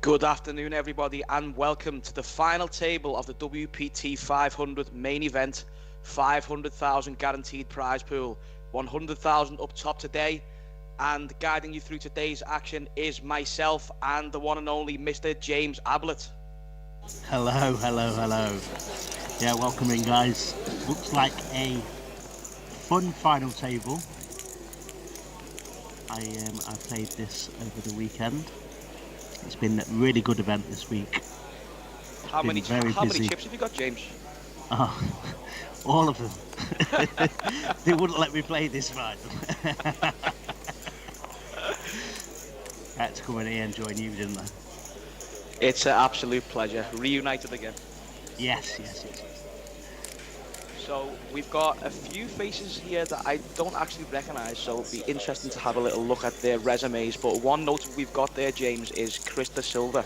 Good afternoon, everybody, and welcome to the final table of the WPT500 main event. 500,000 guaranteed prize pool, 100,000 up top today, and guiding you through today's action is myself and the one and only Mr. James Ablett. Hello. Yeah, welcome in, guys. Looks like a fun final table. I played this over the weekend. It's been a really good event this week. How many chips have you got, James? Oh, all of them. They wouldn't let me play this final. I had to come in here and join you, didn't I? It's an absolute pleasure. Reunited again. Yes. So we've got a few faces here that I don't actually recognise, so it'll be interesting to have a little look at their resumes. But one note we've got there, James, is Silva.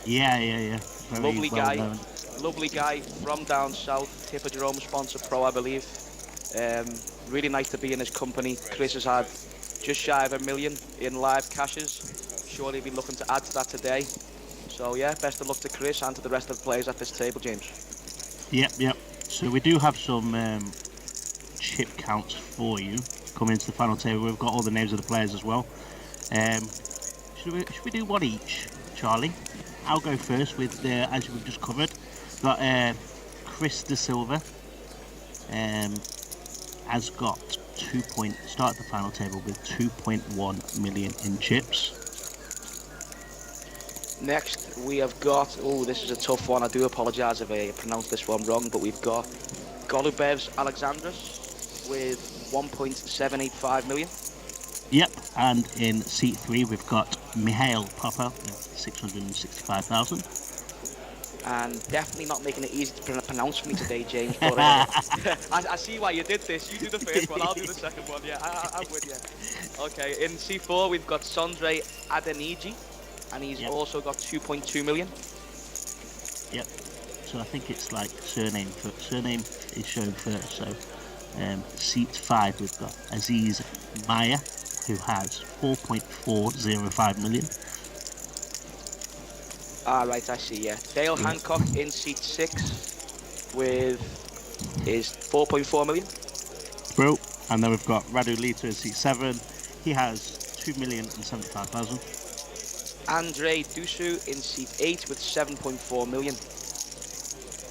Yeah. Very lovely guy, known. Lovely guy from down south, Tipper Jerome sponsor pro, I believe. Really nice to be in his company. Chris has had just shy of $1 million in live cashes. Surely he'll be looking to add to that today. So yeah, best of luck to Chris and to the rest of the players at this table, James. Yep. So we do have some chip counts for you coming into the final table. We've got all the names of the players as well. Should we do one each, Charlie? I'll go first with, as we've just covered, got Silva. Has got start the final table with 2.1 million in chips. Next we have got, this is a tough one, I do apologise if I pronounced this one wrong, but we've got Golubevs Aleksandrs with 1.785 million. Yep, and in seat 3 we've got Mihail Popa with 665,000. And definitely not making it easy to pronounce for me today, James, but I see why you did this. You do the first one, I'll do the second one. Yeah, I'm with you. Okay, in C4 we've got Sondre Adeniji, and he's also got 2.2 million. Yep. So I think it's like surname is shown first. So seat 5 we've got Aziz Miah, who has 4.405 million. Right, I see, yeah. Dale Hancock in seat 6 with his 4.4 million. Bro, and then we've got Radu Lita in seat 7. He has 2,075,000. Andrei Dusu in seat 8 with 7.4 million.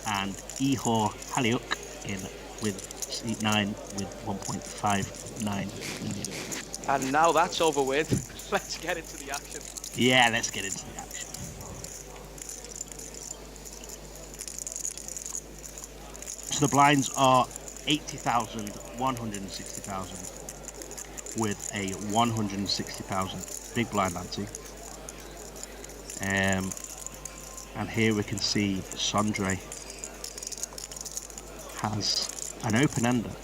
And Ihor Haliuk with seat 9 with 1.59 million. And now that's over with, let's get into the action. Yeah, let's get into the action. So the blinds are 80,000, 160,000 with a 160,000 big blind ante. And here we can see Sondre has an open ender.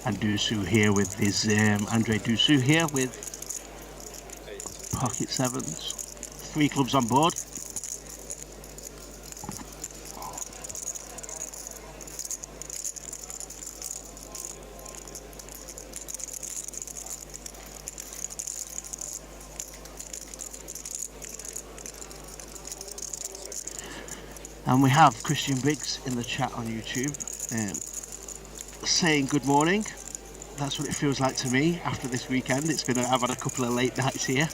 And Dusu here with his Andrei Dusu here with pocket 7s. 3 clubs on board. And we have Christian Biggs in the chat on YouTube saying good morning. That's what it feels like to me after this weekend. I've had a couple of late nights here.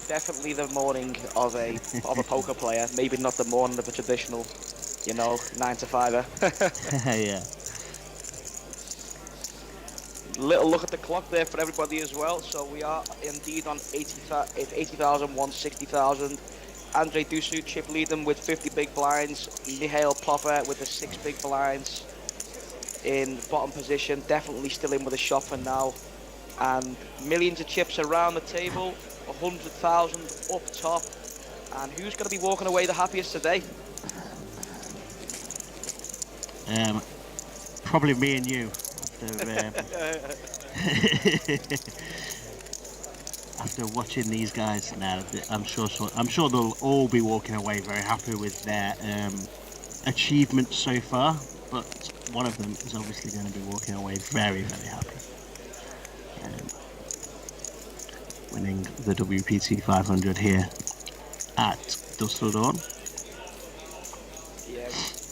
Definitely the morning of a poker player. Maybe not the morning of a traditional, 9-to-5er. Yeah. Little look at the clock there for everybody as well. So we are indeed on 80,000, 160,000. Andrei Dusu chip lead them with 50 big blinds. Mihail Popa with the 6 big blinds in bottom position. Definitely still in with a shot for now. And millions of chips around the table. 100,000 up top. And who's going to be walking away the happiest today? Probably me and you. After watching these guys now, I'm sure they'll all be walking away very happy with their achievements so far. But one of them is obviously going to be walking away very, very happy. Winning the WPT500 here at Dusseldorf. Yeah,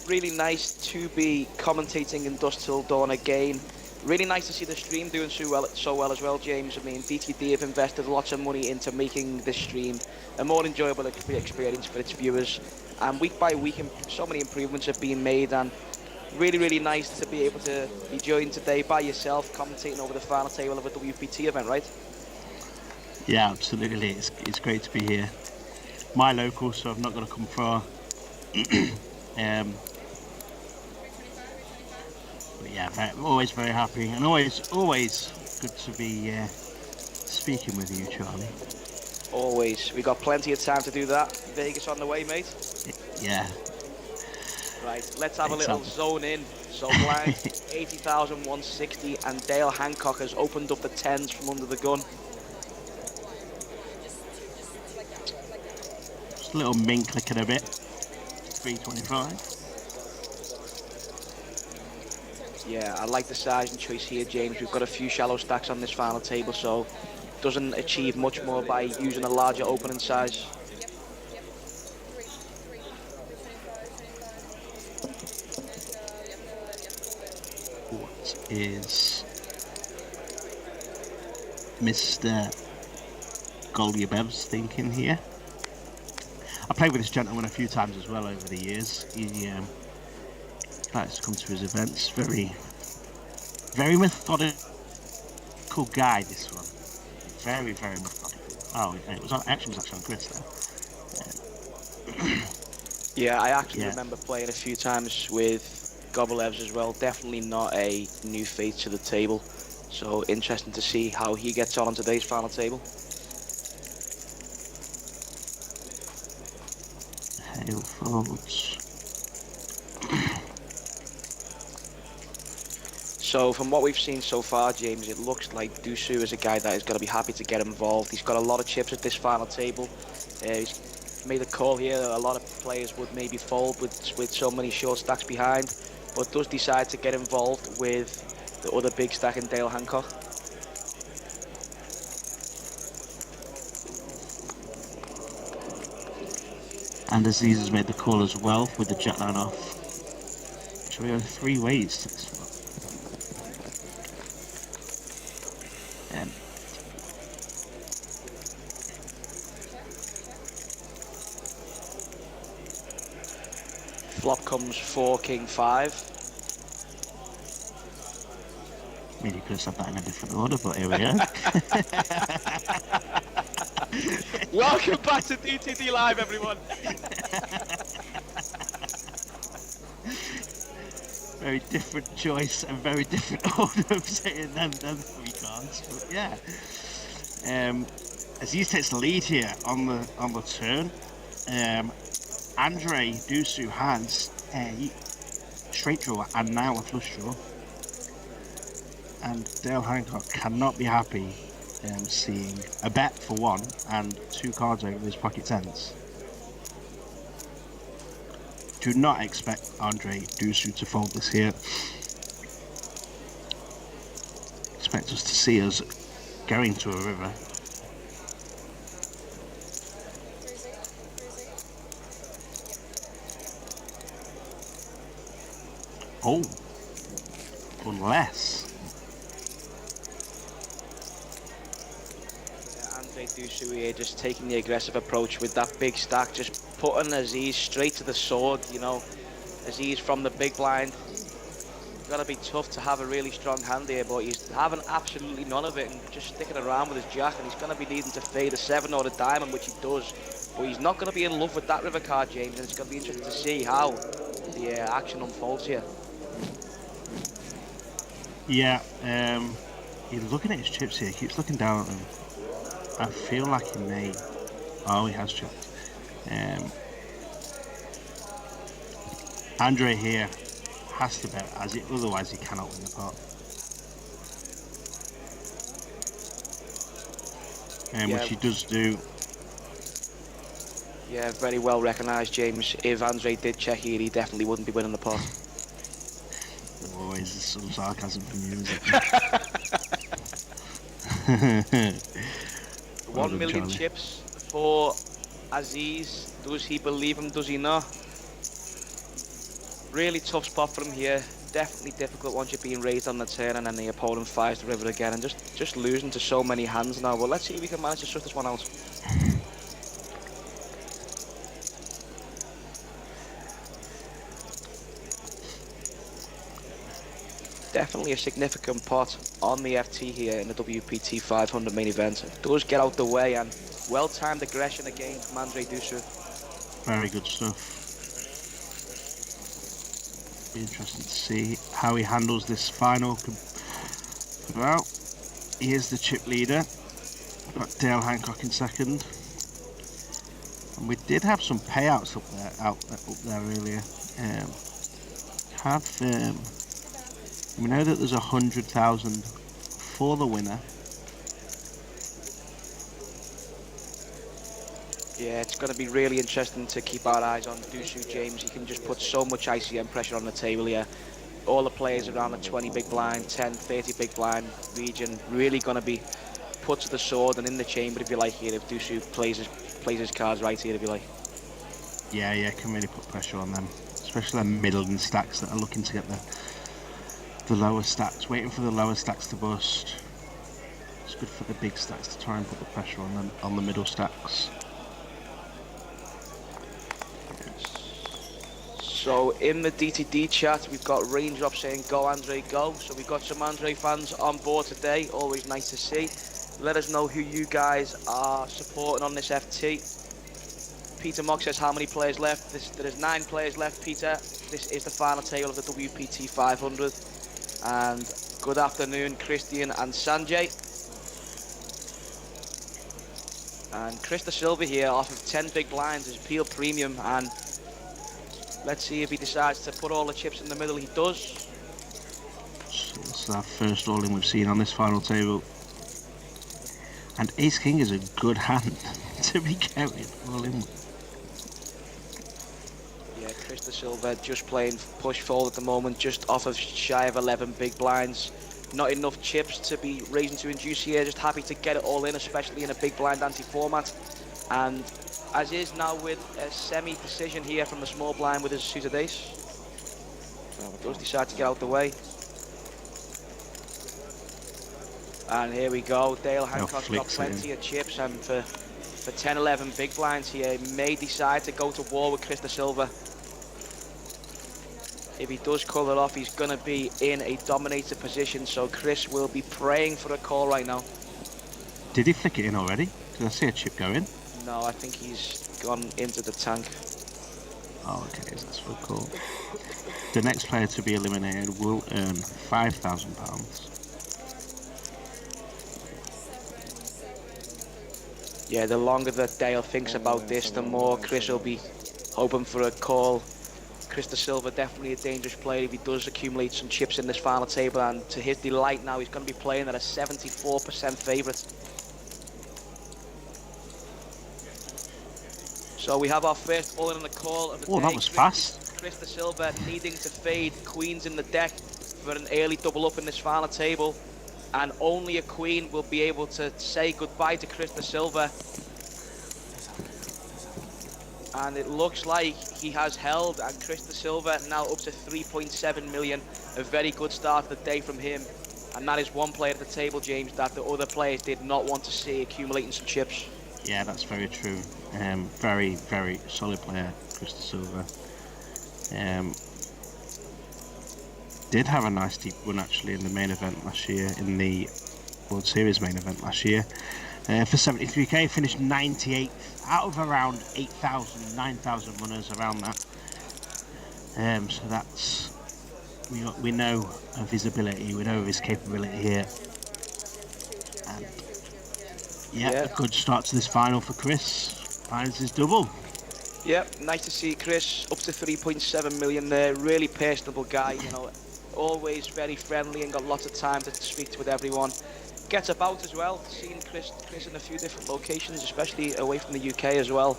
really nice to be commentating in Dusseldorf again. Really nice to see the stream doing so well as well, James. I mean, DTD have invested lots of money into making this stream a more enjoyable experience for its viewers. And week by week, so many improvements have been made, and really, really nice to be able to be joined today by yourself, commentating over the final table of a WPT event, right? Yeah, absolutely. It's great to be here. My local, so I've not got to come far. But yeah, always very happy, and always good to be speaking with you, Charlie. Always. We got plenty of time to do that. Vegas on the way, mate. Yeah. Right, let's have a little zone in. So blind 80,160, and Dale Hancock has opened up the 10s from under the gun. Just a little min clicking a bit. 325. Yeah, I like the size and choice here, James. We've got a few shallow stacks on this final table, so doesn't achieve much more by using a larger opening size. What is Mr. Golubevs thinking here? I played with this gentleman a few times as well over the years. He likes to come to his events. Very methodical guy, this one. Very, very methodical. Oh, it was actually on Chris there. Yeah, I actually remember playing a few times with Golubevs as well. Definitely not a new face to the table. So interesting to see how he gets on today's final table. Hail folds. So from what we've seen so far, James, it looks like Dusu is a guy that is going to be happy to get involved. He's got a lot of chips at this final table. He's made a call here that a lot of players would maybe fold with so many short stacks behind, but does decide to get involved with the other big stack in Dale Hancock. And Aziz has made the call as well with the jet line off. So we have 3 ways to this one. Flop comes 4, king 5. Really could have said that in a different order, but here we go. Welcome back to DTD Live, everyone. Very different choice and very different order of saying them 3 cards, but yeah. Aziz takes the lead here on the turn. Andrei Dusu has a straight draw and now a flush draw. And Dale Hancock cannot be happy seeing a bet for 1 and 2 cards over his pocket 10s. Do not expect Andrei Dusu to fold this here. Expect us to see us going to a river. Oh, unless. Andrei Dusu here just taking the aggressive approach with that big stack, just putting Aziz straight to the sword, you know. Aziz from the big blind. Gotta be tough to have a really strong hand here, but he's having absolutely none of it and just sticking around with his jack, and he's gonna be needing to fade a 7 or a diamond, which he does. But he's not gonna be in love with that river card, James, and it's gonna be interesting to see how the action unfolds here. Yeah, he's looking at his chips here, keeps looking down at them. I feel like he may. Oh, he has checked. Andrei here has to bet, as it, otherwise he cannot win the pot. Which he does do. Yeah, very well recognised, James. If Andrei did check here, he definitely wouldn't be winning the pot. Always some sarcasm from you, isn't there? 1 million Charlie. chips for Aziz. Does he believe him? Does he not? Really tough spot for him here. Definitely difficult once you're being raised on the turn and then the opponent fires the river again and just losing to so many hands now. But let's see if we can manage to sort this one out. Definitely a significant pot on the FT here in the WPT 500 main event. It does get out the way and well-timed aggression again from Andrei Dusu. Very good stuff. Be interesting to see how he handles this final. Well, he is the chip leader. We've got Dale Hancock in second. And we did have some payouts up there earlier. We know that there's 100,000 for the winner. Yeah, it's going to be really interesting to keep our eyes on Dusu James. He can just put so much ICM pressure on the table here. All the players around the 20 big blind, 10, 30 big blind region really going to be put to the sword and in the chamber, if you like, here, if Dusu plays his cards right here, if you like. Yeah, can really put pressure on them, especially them middle stacks that are looking to get the lower stacks, waiting for the lower stacks to bust. It's good for the big stacks to try and put the pressure on the middle stacks. So in the DTD chat, we've got Raindrop saying, "Go Andrei, go." So we've got some Andrei fans on board today. Always nice to see. Let us know who you guys are supporting on this FT. Peter Mock says, how many players left? There is 9 players left, Peter. This is the final table of the WPT 500. And good afternoon, Christian and Sanjay. And Krista Silva here off of 10 big blinds is Peel Premium, and let's see if he decides to put all the chips in the middle. He does. So this is our first all-in we've seen on this final table. And Ace King is a good hand to be carrying all-in with. Yeah, Krista Silva just playing push fold at the moment, just off of shy of 11 big blinds. Not enough chips to be raising to induce here, just happy to get it all in, especially in a big blind anti-format. And Aziz now with a semi-precision here from the small blind with his suited ace. Does decide to get out the way. And here we go, Dale Hancock's got plenty of chips, and for 10-11 big blinds here, he may decide to go to war with Krista Silva. If he does call it off, he's going to be in a dominator position, so Chris will be praying for a call right now. Did he flick it in already? Did I see a chip go in? No, I think he's gone into the tank. Oh, okay, that's for a call. The next player to be eliminated will earn £5,000. Yeah, the longer that Dale thinks about this, the more Chris will be hoping for a call. Krista Silva, definitely a dangerous player if he does accumulate some chips in this final table, and to his delight now, he's going to be playing at a 74% favourite. So we have our first all-in on the call of the day. Oh, that was fast. Krista Silva needing to fade queens in the deck for an early double up in this final table, and only a queen will be able to say goodbye to Krista Silva. And it looks like he has held, and Krista Silva now up to 3.7 million. A very good start of the day from him. And that is one player at the table, James, that the other players did not want to see accumulating some chips. Yeah, that's very true. Very, very solid player, Krista Silva. Did have a nice deep run actually in the main event last year, in the World Series main event last year. For 73k, finished 98th out of around 8,000, 9,000 runners, around that. So that's, we know of his ability, we know of his capability here. And yeah, a good start to this final for Chris. Finds his double. Yep, nice to see Chris up to 3.7 million there. Really personable guy, you know, always very friendly and got lots of time to speak with everyone. Gets about as well, seen Chris in a few different locations, especially away from the UK as well.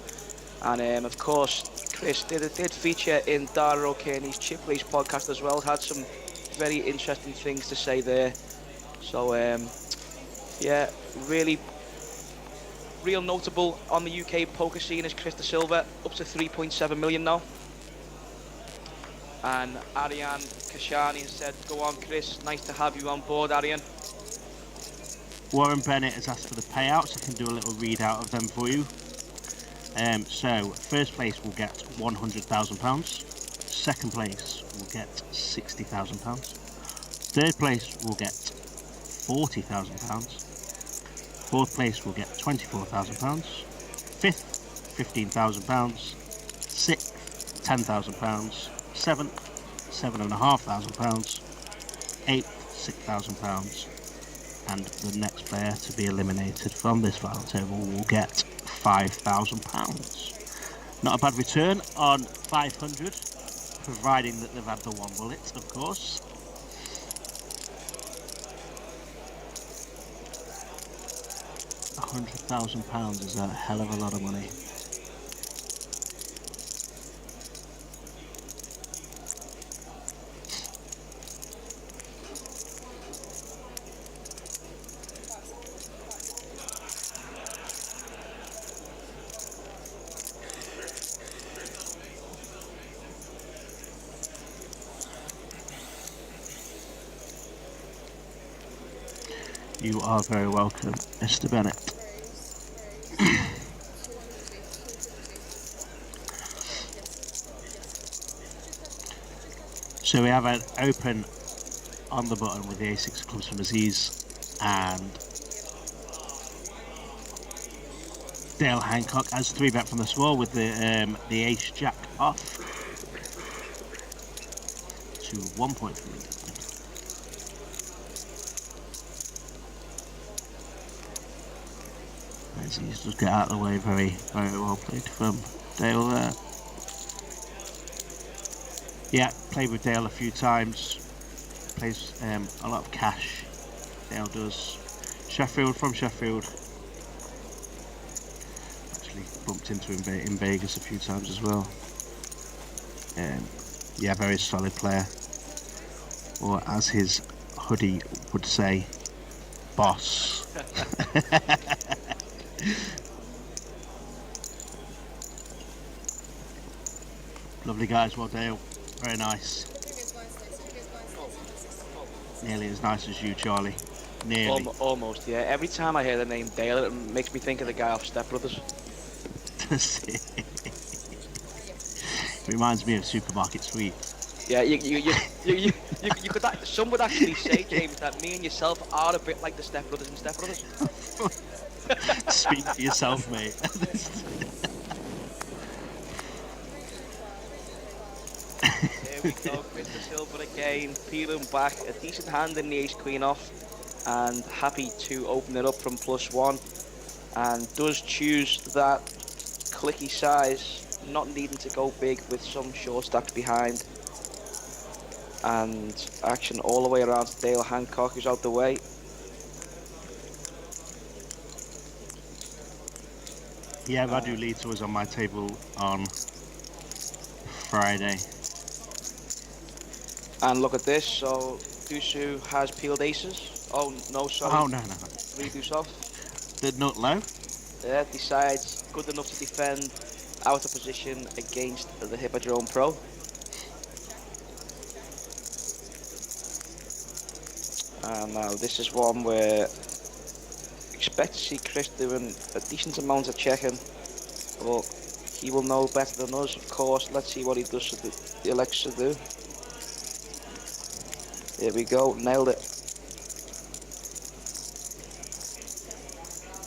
And of course, Chris did feature in Dara O'Kearney's Chip Race podcast as well. Had some very interesting things to say there. So yeah, really real notable on the UK poker scene is Chris Silva, up to 3.7 million now. And Arian Kashani said, "Go on, Chris. Nice to have you on board, Arian." Warren Bennett has asked for the payouts. I can do a little readout of them for you. So first place will get £100,000. Second place will get £60,000. Third place will get £40,000. Fourth place will get £24,000. Fifth, £15,000. Sixth, £10,000. Seventh, £7,500. Eighth, £6,000. And the next player to be eliminated from this final table will get £5,000. Not a bad return on 500, providing that they've had the one bullet, of course. £100,000 is a hell of a lot of money. You are very welcome, Mr. Bennett. So we have an open on the button with the A6 of clubs from Aziz and Dale Hancock as 3-bet from the small with the ace jack off to 1.3. Aziz just get out of the way, very well played from Dale there. Yeah, played with Dale a few times. Plays a lot of cash. Dale does. Sheffield, from Sheffield. Actually bumped into him in Vegas a few times as well. Yeah, very solid player. Or as his hoodie would say, boss. Lovely guy as well, Dale. Very nice. Nearly as nice as you, Charlie. Nearly. Almost, yeah. Every time I hear the name Dale, it makes me think of the guy off Step Brothers. Reminds me of Supermarket Sweep. Yeah, you could. Some would actually say, James, that me and yourself are a bit like the Step Brothers and Step Brothers. Speak for yourself, mate. Here we go, Mr. Silva again, peeling back, a decent hand in the ace queen off, and happy to open it up from +1, and does choose that clicky size, not needing to go big with some short stacks behind, and action all the way around to Dale Hancock, who's out the way. Yeah, Radu Lita was on my table on Friday. And look at this, so Dusu has peeled aces. Oh, no, sorry. Oh, no. 3 deuce off. The nut low? Yeah, decides good enough to defend out of position against the Hippodrome Pro. And now this is one where expect to see Chris doing a decent amount of checking, but he will know better than us, of course. Let's see what he does to the elects to do. Here we go, nailed it.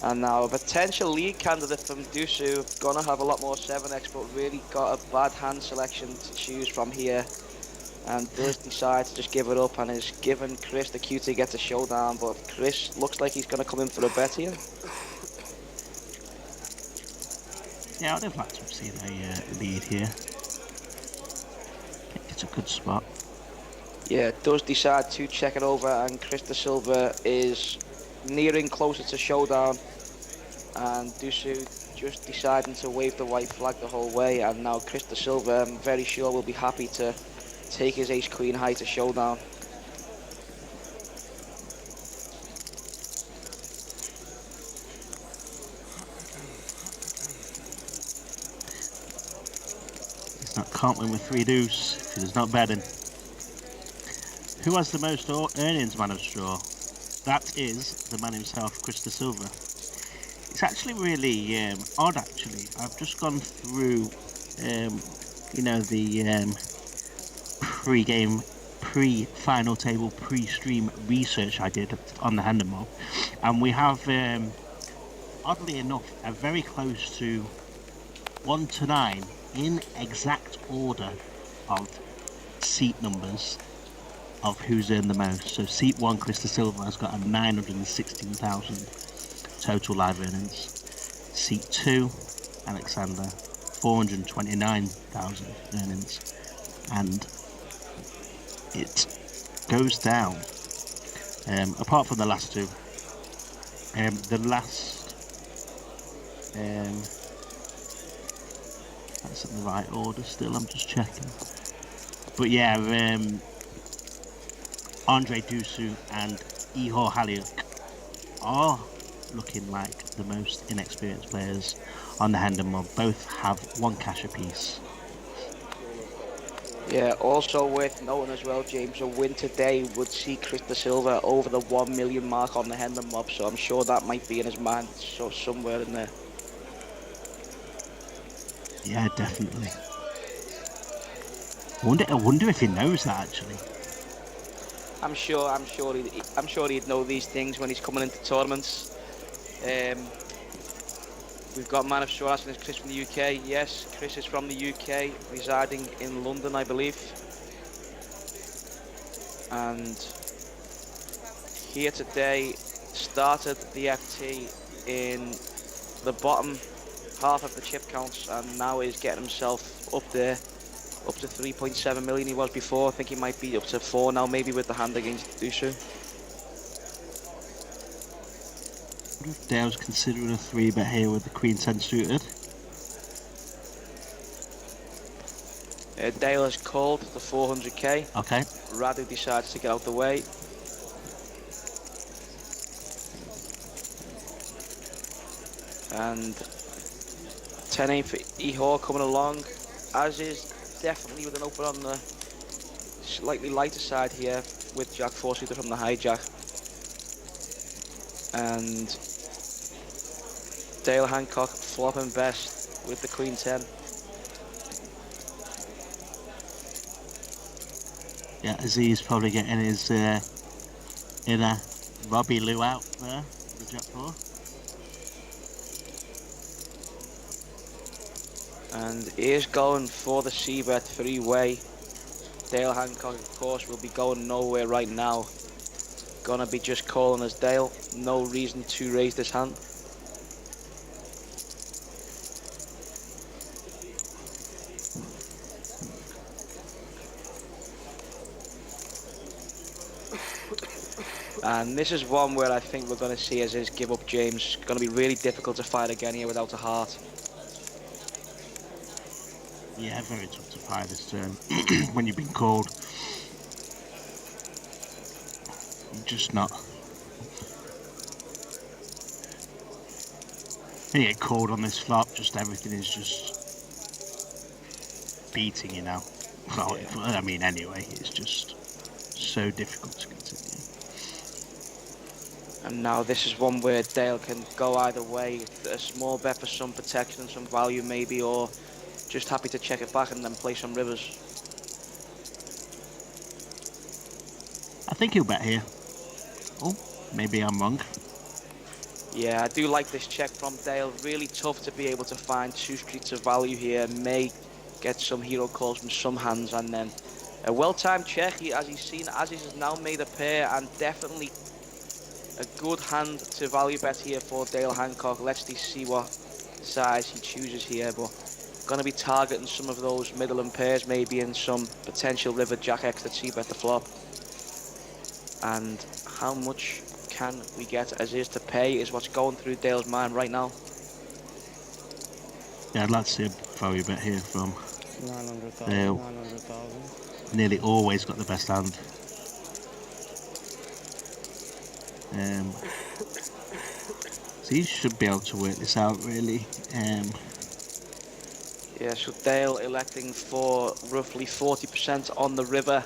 And now a potential lead candidate from Dusu, gonna have a lot more 7x, but really got a bad hand selection to choose from here. And does decide to just give it up and is giving Chris the cue to get the showdown, but Chris looks like he's gonna come in for a bet here. Yeah, I'd have liked to have seen a lead here. I think it's a good spot. Yeah, does decide to check it over, and Chris Silva is nearing closer to showdown, and Dusu just deciding to wave the white flag the whole way, and now Chris Silva, I'm very sure, will be happy to take his ace queen high to showdown. That can't win with 3 deuce if he's not betting. Who has the most earnings, man of straw? That is the man himself, Silva. It's actually really odd, actually. I've just gone through, you know, the pre-game, pre-final table, pre-stream research I did on the Hand Mob, and we have, oddly enough, a very close to 1 to 9 in exact order of seat numbers of who's earned the most. So seat 1, Silva, has got a 916,000 total live earnings. Seat 2, Aleksandr, 429,000 earnings. And it goes down, apart from the last 2. The last, that's in the right order still, I'm just checking. But yeah, Andrei Dusu and Ihor Haliuk are looking like the most inexperienced players on the Hand Mob. Both have 1 cash apiece. Yeah, also worth noting as well, James, a win today would see Silva over the 1 million mark on the Hendon Mob, so I'm sure that might be in his mind, so somewhere in there. Yeah, definitely. I wonder if he knows that, actually. I'm sure he'd know these things when he's coming into tournaments. We've got man of straw asking, is Chris from the UK? Yes, Chris is from the UK, residing in London, I believe. And here today, started the FT in the bottom half of the chip counts, and now is getting himself up there, up to 3.7 million he was before. I think he might be up to 4 now, maybe with the hand against Dusu. I wonder if Dale's considering a 3-bet here with the Queen 10 suited. Dale has called the 400k. Okay. Radu decides to get out the way. And 10-8 for Ihor coming along. Aziz definitely with an open on the slightly lighter side here with Jack 4 suited from the hijack. And Dale Hancock flopping best with the Queen 10. Yeah, Aziz probably getting his inner Robbie Lou out there, the Jack 4. And he is going for the C-bet 3-way. Dale Hancock, of course, will be going nowhere right now. Gonna be just calling as Dale. No reason to raise this hand. And this is one where I think we're going to see Aziz give up James. Going to be really difficult to fight again here without a heart. Yeah, very tough to fight this turn when you've been called. You're just not. When you get called on this flop, just everything is just beating you now. Well, yeah. I mean, anyway, it's just so difficult to continue. And now this is one where Dale can go either way. A small bet for some protection and some value maybe, or just happy to check it back and then play some rivers. I think he'll bet here. Oh, maybe I'm wrong. Yeah, I do like this check from Dale. Really tough to be able to find 2 streets of value here. May get some hero calls from some hands, and then a well-timed check. As he's seen, Aziz has now made a pair, and definitely a good hand to value bet here for Dale Hancock. Let's see what size he chooses here, but going to be targeting some of those middle and pairs maybe, and some potential river Jack X to see bet the flop. And how much can we get Aziz to pay is what's going through Dale's mind right now. Yeah, I'd like to see a value bet here from 900,000. Dale. 900,000. Nearly always got the best hand. So he should be able to work this out really. Yeah, so Dale electing for roughly 40% on the river,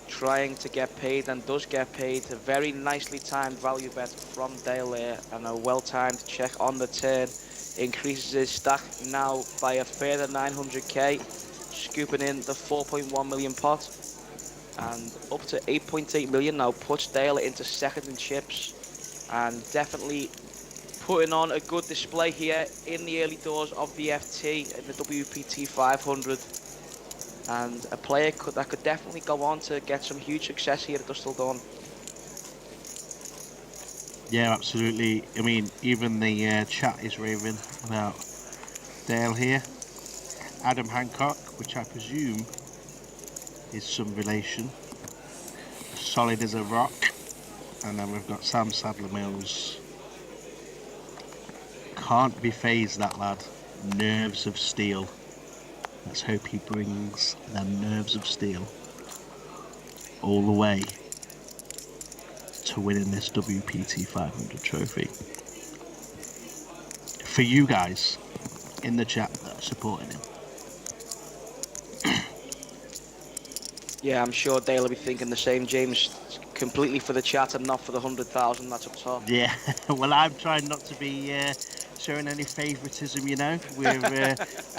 trying to get paid, and does get paid. A very nicely timed value bet from Dale there, and a well-timed check on the turn. Increases his stack now by a further 900k, scooping in the 4.1 million pot, and up to 8.8 million now puts Dale into second in chips, and definitely putting on a good display here in the early doors of the FT in the WPT 500, and a player that could definitely go on to get some huge success here at Dustle Dawn. Yeah, absolutely. I mean, even the chat is raving about Dale here. Adam Hancock, which I presume is some relation. Solid as a rock. And then we've got Sam Sadler Mills. Can't be phased, that lad. Nerves of steel. Let's hope he brings them nerves of steel all the way to winning this WPT 500 trophy. For you guys in the chat that are supporting him. Yeah, I'm sure Dale will be thinking the same, James. Completely for the chat and not for the 100,000 that's up top. Yeah, well, I'm trying not to be showing any favouritism, you know.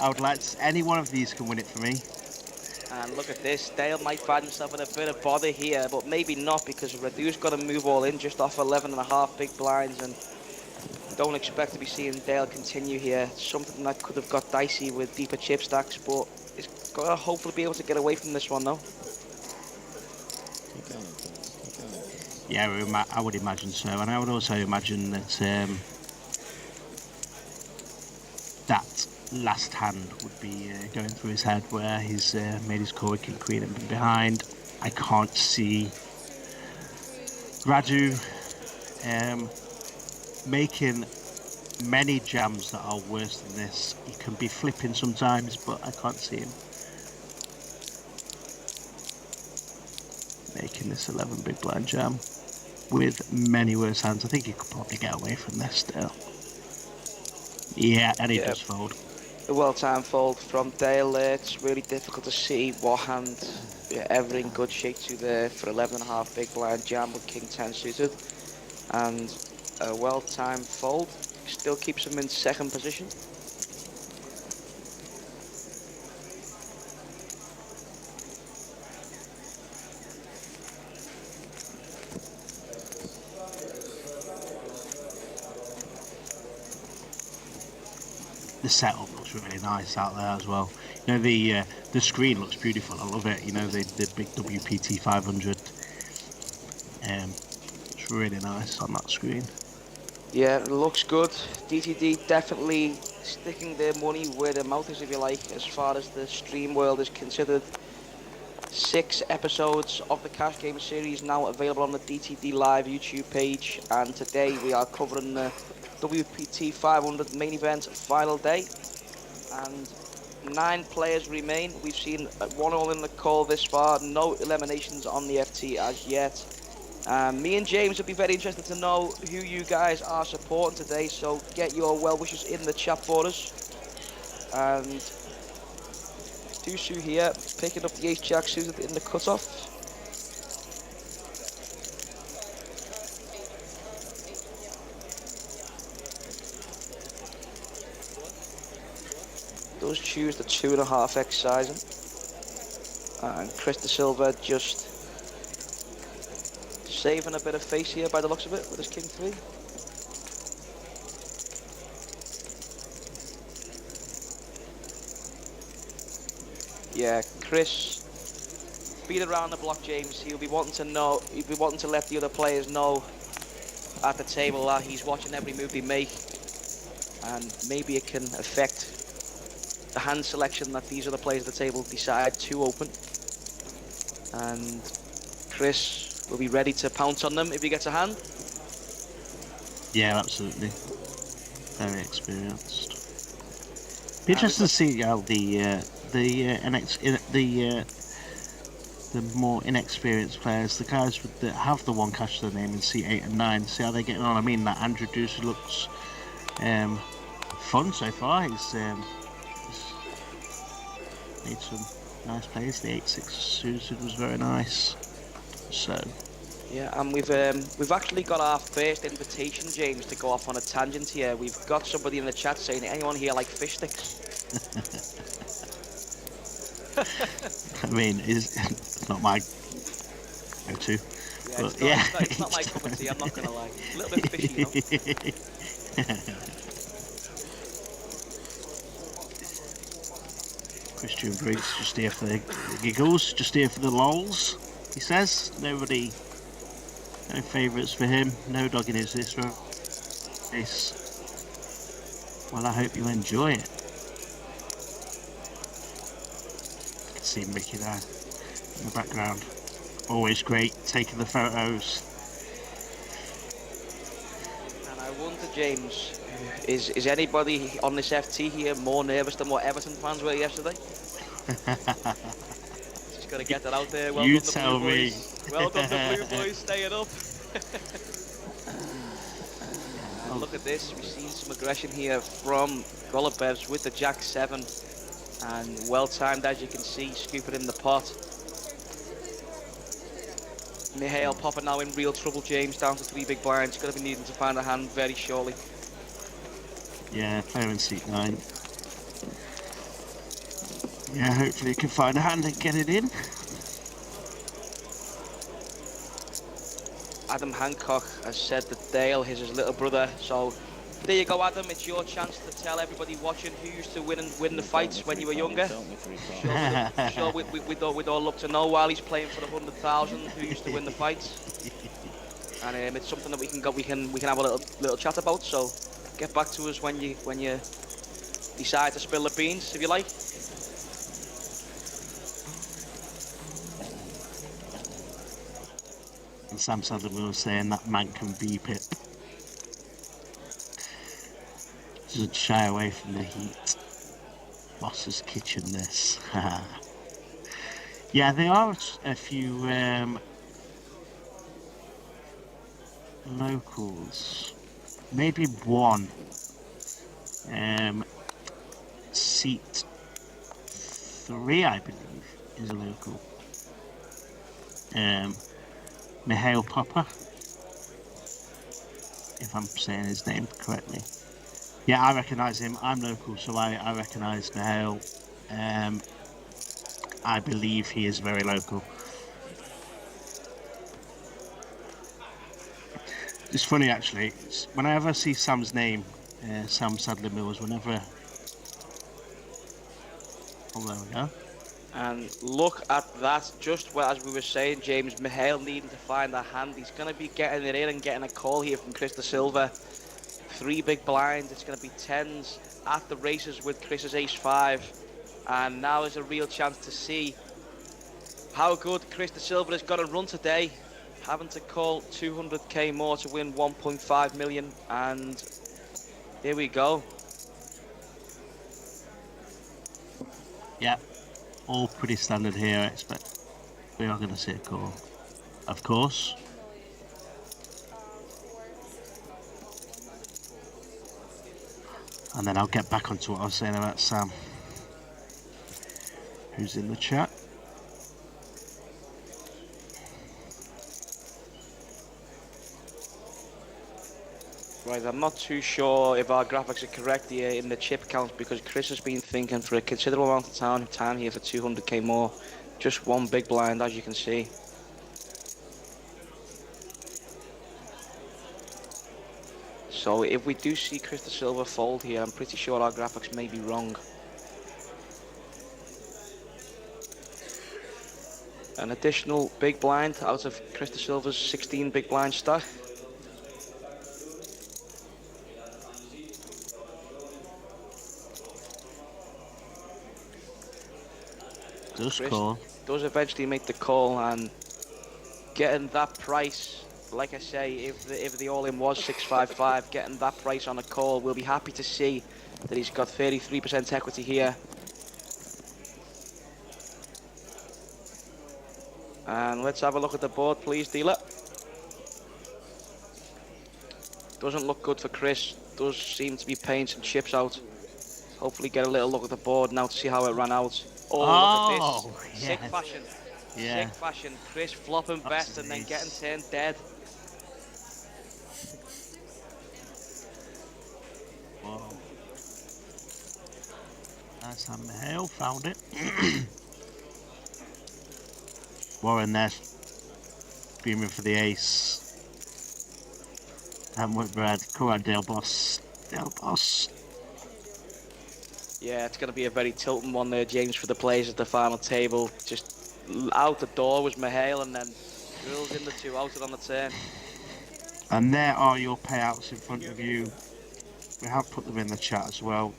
I would like to, any one of these can win it for me. And look at this, Dale might find himself in a bit of bother here, but maybe not, because Radu's got to move all in just off 11.5 big blinds, and don't expect to be seeing Dale continue here. Something that could have got dicey with deeper chip stacks, but he's got to hopefully be able to get away from this one though. Yeah, I would imagine so, and I would also imagine that that last hand would be going through his head, where he's made his core king queen and been behind. I can't see Radu making many jams that are worse than this. He can be flipping sometimes, but I can't see him making this 11 big blind jam with many worse hands. I think he could probably get away from this still. Yeah, and he does fold. A well-timed fold from Dale there. It's really difficult to see what hand ever in good shape to there for 11.5 big blind jam with king 10 suited. And a well-timed fold still keeps him in second position. The setup looks really nice out there as well. You know, the screen looks beautiful. I love it. You know, the big WPT 500. It's really nice on that screen. Yeah, it looks good. DTD definitely sticking their money where their mouth is, if you like, as far as the stream world is considered. 6 episodes of the Cash Game series now available on the DTD Live YouTube page, and today we are covering the WPT 500 main event final day, and 9 players remain. We've seen 1 all in the call this far, no eliminations on the FT as yet. Me and James would be very interested to know who you guys are supporting today, so get your well wishes in the chat for us. And Dusu here picking up the ace jack suited in the cutoff. Does choose the 2.5x sizing, and Chris de Silva just saving a bit of face here by the looks of it with his king 3. Yeah, Chris beat around the block, James. He'll be wanting to know, he'll be wanting to let the other players know at the table that he's watching every move they make, and maybe it can affect the hand selection that these other players at the table decide to open. And Chris will be ready to pounce on them if he gets a hand. Yeah, absolutely. Very experienced. Be interesting to see how the more inexperienced players, the guys that have the one cash to their name in C8 and 9, see how they're getting on. I mean, that Andrei Dusu looks fun so far. He's made some nice plays. The 8-6 suited was very nice. So Yeah, and we've actually got our first invitation, James, to go off on a tangent here. We've got somebody in the chat saying, anyone here like fish sticks? I mean, it's not my go-to. Yeah, But it's not my cup of tea, I'm not going to lie. A little bit fishy, you know? Christian Briggs just here for the giggles, just here for the lols, he says. No favourites for him, no dogging his this race. Well, I hope you enjoy it. You can see Mickey there in the background. Always great taking the photos. And I wonder, James, is anybody on this FT here more nervous than what Everton fans were yesterday? Just got to get that out there. Well You done, tell the Blue me. Boys. Well done, the Blue Boys, staying up. And look at this, we've seen some aggression here from Golubevs with the Jack 7. And well timed, as you can see, scooping in the pot. Mihail Popa now in real trouble, James, down to 3 big blinds. Going to be needing to find a hand very shortly. Yeah, player in seat 9. Yeah, hopefully you can find a hand and get it in. Adam Hancock has said that Dale is his little brother, so there you go, Adam. It's your chance to tell everybody watching who used to win the fights when you were younger. Sure, we'd all love to know while he's playing for the 100,000 who used to win the fights. And it's something that we can have a little chat about. So get back to us when you decide to spill the beans, if you like. And Sam Sadler was saying that man can beep it. Doesn't shy away from the heat. Boss's kitchen, this. Yeah, there are a few locals. Maybe one. Seat 3, I believe, is a local. Mihail Popa, if I'm saying his name correctly. Yeah, I recognise him. I'm local, so I recognise Mihail. I believe he is very local. It's funny, actually. Whenever I see Sam's name, Sam Sadler Mills, whenever... Oh, there we go. And look at that, just as we were saying, James, Mihail needing to find a hand. He's going to be getting it in and getting a call here from Chris Silva. 3 big blinds, it's going to be 10s at the races with Chris's ace-5. And now is a real chance to see how good Chris Silva is going to run today. Having to call 200k more to win 1.5 million. And here we go. Yeah. All pretty standard here, I expect. We are going to see a call, of course. And then I'll get back onto what I was saying about Sam, who's in the chat. Right, I'm not too sure if our graphics are correct here in the chip count, because Chris has been thinking for a considerable amount of time here for 200k more. Just 1 big blind, as you can see. So if we do see Chris Silva fold here, I'm pretty sure our graphics may be wrong. An additional big blind out of Chris Silva's 16 big blind stack. Does eventually make the call, and getting that price, like I say, if the all-in was 655, getting that price on a call, we'll be happy to see that he's got 33% equity here. And let's have a look at the board, please, dealer. Doesn't look good for Chris. Does seem to be paying some chips out. Hopefully get a little look at the board now to see how it ran out. look at this. yeah. Sick fashion. Yeah. Sick fashion. Chris flopping That's best and then getting ace. turned dead. Whoa. Nice hand, Mihail. Found it. Warren there. Beaming for the ace. Hamlet Brad. Come on, Dale Boss. Dale Boss. Yeah, it's going to be a very tilting one there, James, for the players at the final table. Just out the door was Mihail and then drills in the 2 out on the turn. And there are your payouts in front of you. We have put them in the chat as well.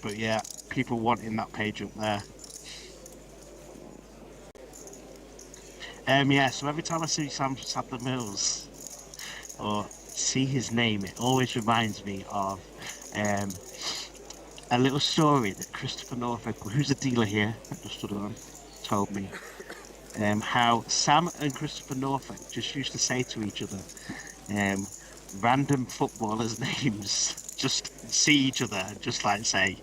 But yeah, people wanting that page up there. Yeah, so every time I see Sam Sadler Mills or see his name, it always reminds me of a little story that Christopher Norfolk, who's a dealer here, that just stood on, told me. How Sam and Christopher Norfolk just used to say to each other random footballers' names, just see each other and just like say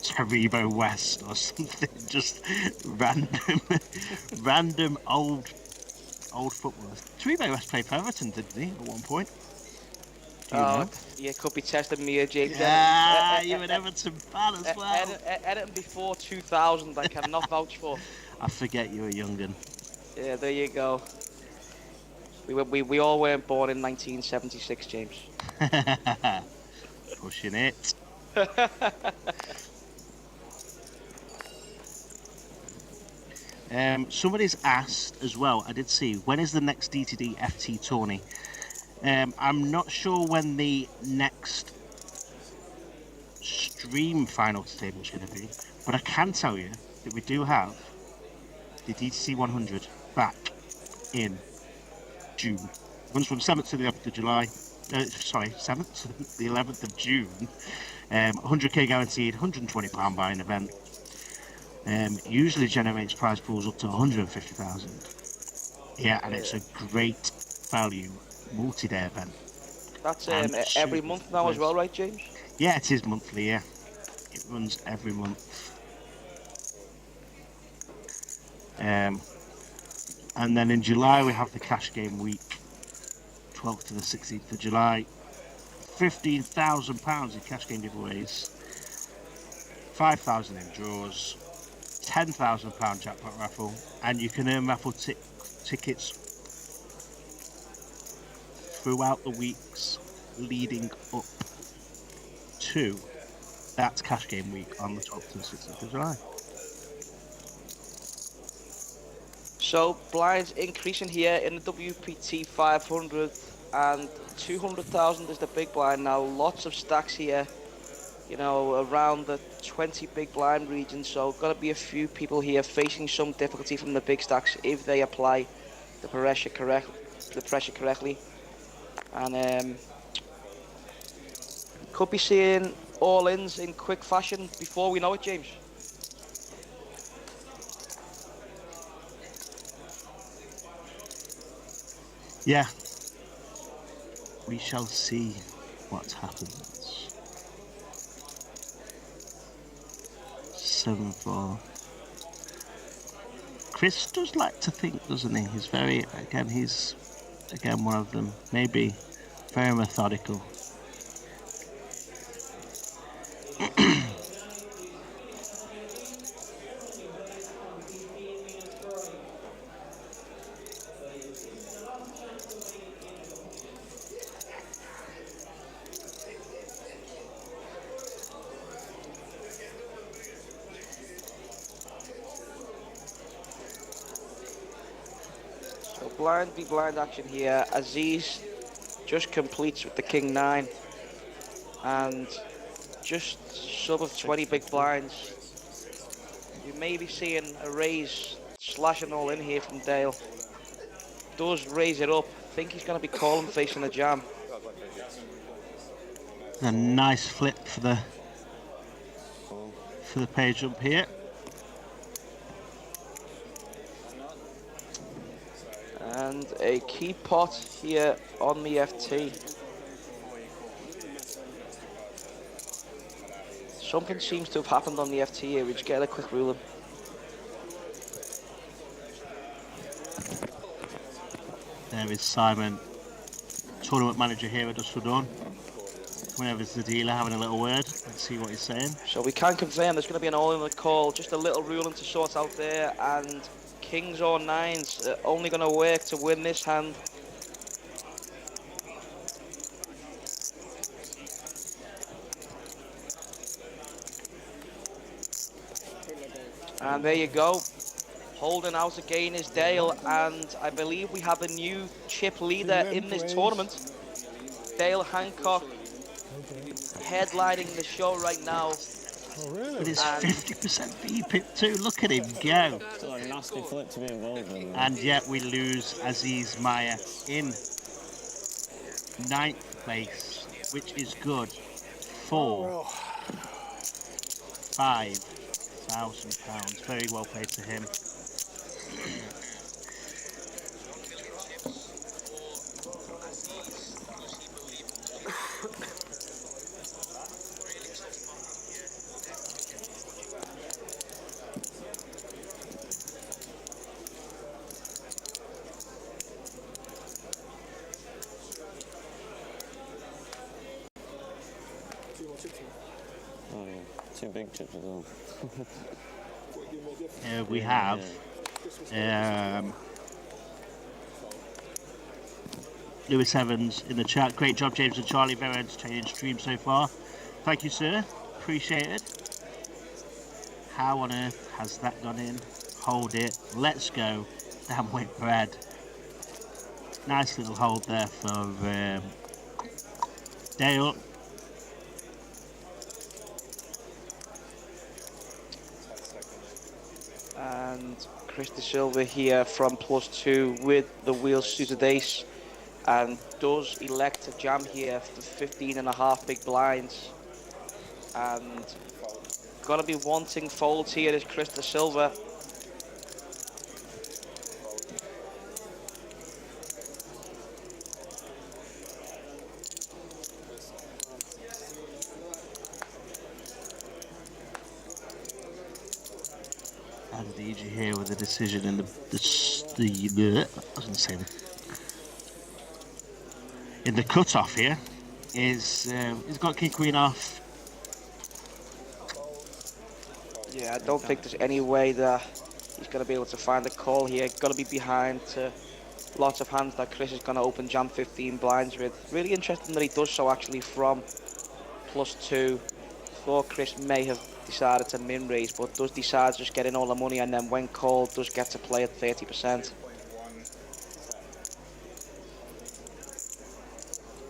Taribo West or something, just random old footballers. Taribo West played for Everton, didn't he, at one point? Do you know? Yeah, could be testing me here, James. Yeah, you're an Everton fan as well. Everton before 2000, I cannot vouch for. I forget you were young'un. Yeah, there you go. We all weren't born in 1976, James. Pushing it. Somebody's asked as well, I did see, when is the next DTD FT tourney? I'm not sure when the next stream finals table is going to be, but I can tell you that we do have the DTC 100 back in June. Runs from 7th to the 11th of July. 7th to the 11th of June. 100k guaranteed, £120 buying event. Usually generates prize pools up to 150,000. Yeah, and it's a great value multi-day event. That's every month now as well, right, James? Yeah, it is monthly, yeah. It runs every month. And then in July we have the cash game week, 12th to the 16th of July. £15,000 in cash game giveaways, 5,000 in draws, £10,000 jackpot raffle, and you can earn raffle tickets throughout the weeks leading up to that cash game week on the 12th to the 16th of July. So blinds increasing here in the WPT 500 and 200,000 is the big blind now. Lots of stacks here, you know, around the 20 big blind region. So got to be a few people here facing some difficulty from the big stacks if they apply the pressure correctly. And could be seeing all-ins in quick fashion before we know it, James. Yeah, we shall see what happens. 7-4. Chris does like to think, doesn't he? He's one of them, maybe very methodical. Blind v blind action here. Aziz just completes with the King 9 and just sub of 20 big blinds. You may be seeing a raise slashing all in here from Dale. Does raise it up. Think he's going to be calling facing the jam. A nice flip for the page up here. And a key pot here on the FT. Something seems to have happened on the FT here. We just get a quick ruling. There is Simon, tournament manager here at Dusseldorf. Coming over to the dealer, having a little word. Let's see what he's saying. So we can confirm there's going to be an all-in call. Just a little ruling to sort out there, and kings or nines are only going to work to win this hand. And there you go. Holding out again is Dale, and I believe we have a new chip leader in this tournament. Dale Hancock, headlining the show right now. Oh, really? With his 50% VPIP too. Look at him go. It's like a nasty flip to be involved in. And yet we lose Aziz Miah in 9th place, which is good for £5,000. Very well played to him. Oh yeah, 2 big chips as well. We have Lewis Evans in the chat. Great job, James and Charlie. Very entertaining stream so far. Thank you, sir. Appreciate it. How on earth has that gone in? Hold it. Let's go. Damn weight bread. Nice little hold there for Dale. And Chris De Silva here from +2 with the wheels suited ace, and does elect to jam here for 15.5 big blinds, and gonna be wanting folds here is Chris De Silva. Adeniji here with a decision in the I was going to say in the cut-off here is he's got king queen off. Yeah, I don't think there's any way that he's going to be able to find a call here. Got to be behind to lots of hands that Chris is going to open jam 15 blinds with. Really interesting that he does so actually from +2. Thought Chris may have decided to min raise, but does decide to just get in all the money, and then when called does get to play at 30%.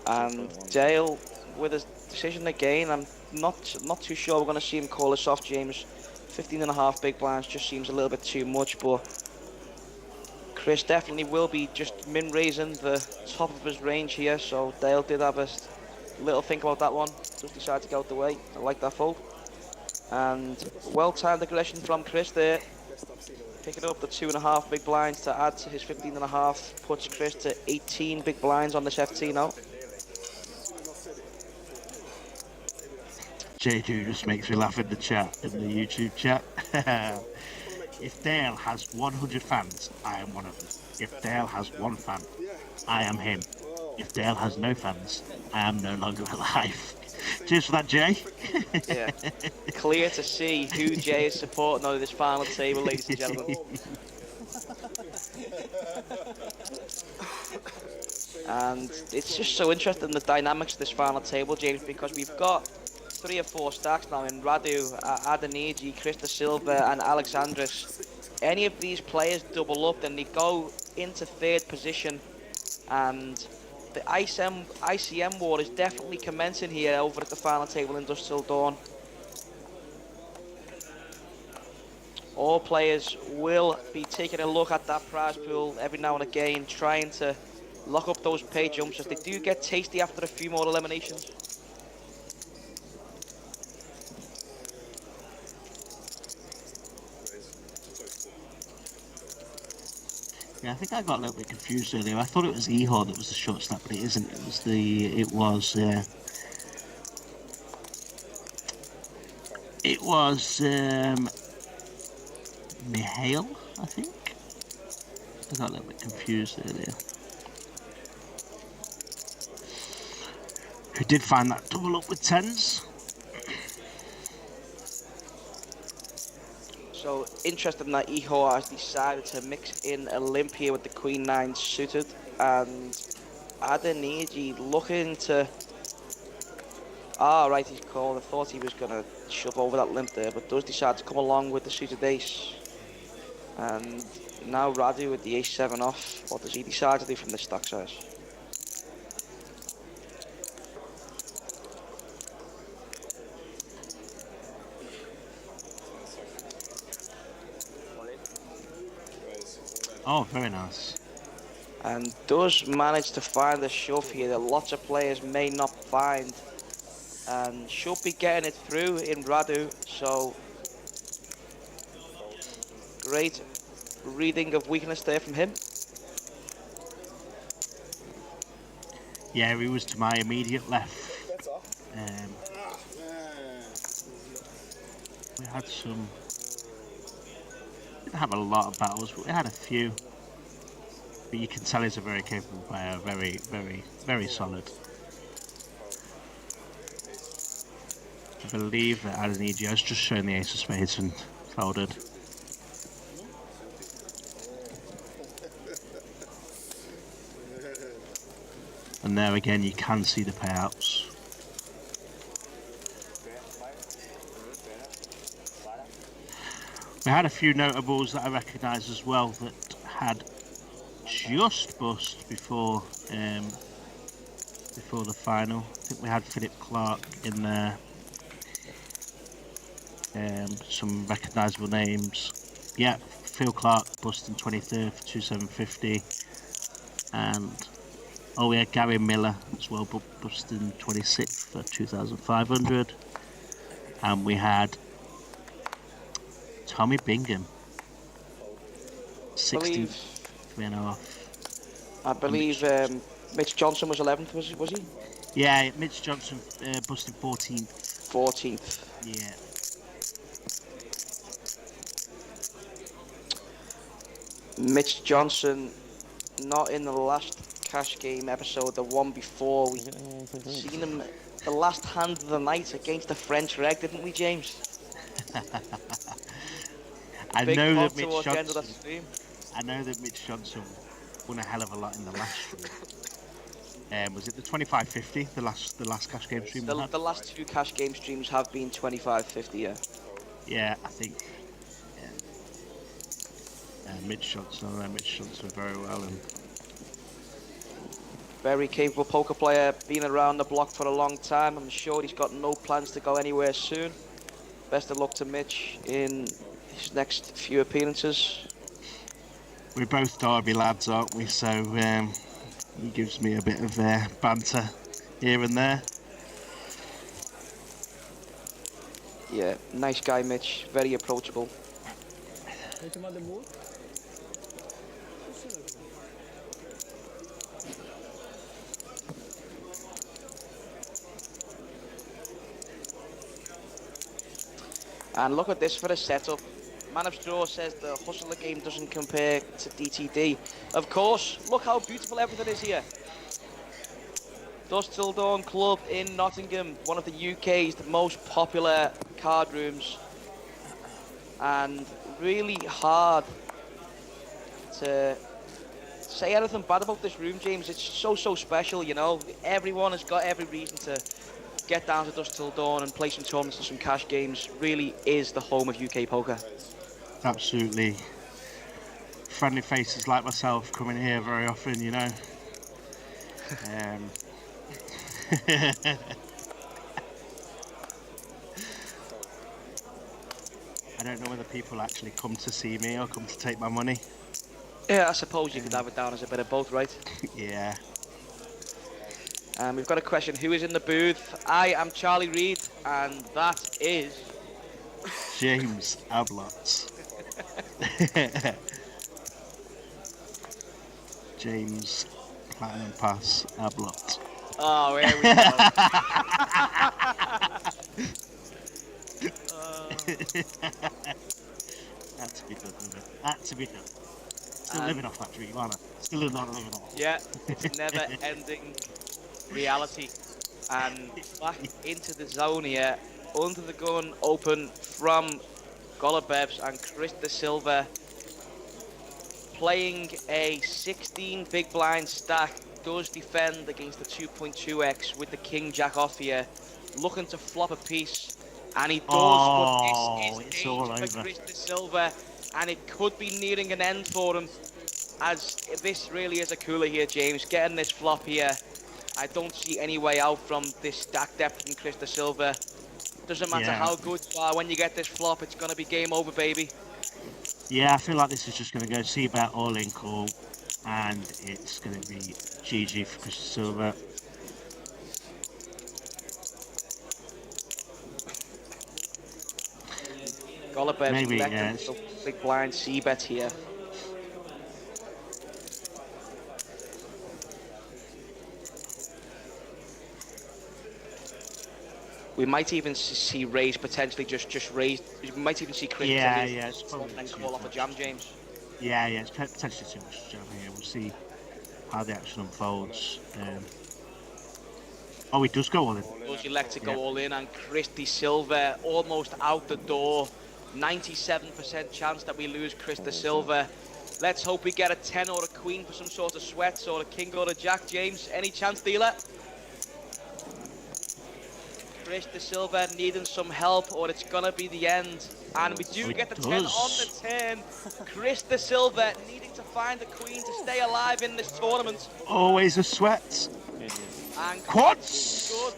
And Dale with his decision again. I'm not too sure we're going to see him call us off, James. 15.5 big blinds just seems a little bit too much, but Chris definitely will be just min raising the top of his range here, so Dale did have a little think about that one. Just decided to go out the way. I like that fold. And well-timed aggression from Chris there. Picking up the 2.5 big blinds to add to his 15.5 puts Chris to 18 big blinds on this FT now. J2 just makes me laugh in the chat, in the YouTube chat. If Dale has 100 fans, I am one of them. If Dale has 1 fan, I am him. If Dale has no fans, I am no longer alive. Cheers for that, Jay. Yeah, clear to see who Jay is supporting on this final table, ladies and gentlemen. And it's just so interesting, the dynamics of this final table, James, because we've got 3 or 4 stacks now in Radu, Adeniji, Chris De Silva and Aleksandrs. Any of these players double up, then they go into 3rd position, and the ICM war is definitely commencing here over at the final table in Industrial Dawn. All players will be taking a look at that prize pool every now and again, trying to lock up those pay jumps as they do get tasty after a few more eliminations. Yeah, I think I got a little bit confused earlier. I thought it was Ihor that was the short stack, but it isn't. It was Mihail, I think. I got a little bit confused earlier. Who did find that double up with tens. So interesting that Ihor has decided to mix in a limp here with the Queen 9 suited, and Adeniji looking to... Ah, right, he's called. I thought he was going to shove over that limp there, but does decide to come along with the suited ace. And now Radu with the ace-7 off. What does he decide to do from this stack size? Oh, very nice. And does manage to find a shove here that lots of players may not find, and should be getting it through in Radu. So great reading of weakness there from him. Yeah, he was to my immediate left. We had some... We didn't have a lot of battles, but we had a few. But you can tell he's a very capable player, very, very, very solid. I believe that Adeniji has just shown the ace of spades and folded. And there again, you can see the payouts. We had a few notables that I recognise as well that had just bust before the final. I think we had Philip Clark in there. Some recognisable names. Yeah, Phil Clark busting 23rd for 2750, and oh yeah, Gary Miller as well busting 26th for 2500, and we had Tommy Bingham 63.5. I believe Mitch Johnson was 11th, was he? Yeah, Mitch Johnson busting 14th. 14th. Yeah. Mitch Johnson not in the last cash game episode, the one before. We seen him the last hand of the night against the French reg, didn't we, James? I know that Mitch Johnson won a hell of a lot in the last stream. Was it the 2550, the last cash game stream? The last two cash game streams have been 2550, yeah. Yeah, I think. Mitch Johnson very well, and very capable poker player, been around the block for a long time. I'm sure he's got no plans to go anywhere soon. Best of luck to Mitch in his next few appearances. We're both Derby lads, aren't we? So he gives me a bit of banter here and there. Yeah, nice guy, Mitch. Very approachable. And look at this for a setup. Man of Straw says the hustler game doesn't compare to DTD. Of course, look how beautiful everything is here. Dusk Till Dawn Club in Nottingham, one of the UK's most popular card rooms. And really hard to say anything bad about this room, James. It's so special, you know. Everyone has got every reason to get down to Dusk Till Dawn and play some tournaments and some cash games. Really is the home of UK poker. Absolutely. Friendly faces like myself coming here very often, you know. I don't know whether people actually come to see me or come to take my money. Yeah, I suppose you could have it down as a bit of both, right? Yeah. We've got a question. Who is in the booth? I am Charlie Reid, and that is... James Ablott. James Platinum Pass Ablott. Oh, here we go. Had to be done, didn't it? Had to be done. Still living off that dream, aren't I? Still not living off. Yeah, it's never-ending reality. And back into the zone here, under the gun, open from Golubevs and Chris De Silva, playing a 16 big blind stack, does defend against the 2.2x with the King Jack off here, looking to flop a piece, and he does, but this is danger for Chris De Silva, and it could be nearing an end for him, as this really is a cooler here, James. Getting this flop here, I don't see any way out from this stack depth from Chris De Silva. Doesn't matter how good you are, when you get this flop, it's going to be game over, baby. Yeah, I feel like this is just going to go C-bet all-in call, and it's going to be GG for Chris De Silva. Golubevs Maybe, big blind C-bet here. We might even see raise potentially just raise. We might even see Chris it's probably and call off a jam, James. Yeah, it's potentially too much jam here. We'll see how the action unfolds. Oh, he does go all in. Does elect to go all in, and Chris De Silva almost out the door. 97% chance that we lose Chris De Silva. Let's hope we get a 10 or a queen for some sort of sweats, or a king or a jack, James. Any chance, dealer? Chris De Silva needing some help, or it's gonna be the end. And we do get the 10 on the turn. Chris De Silva needing to find the queen to stay alive in this tournament. Always a sweat. And Quads!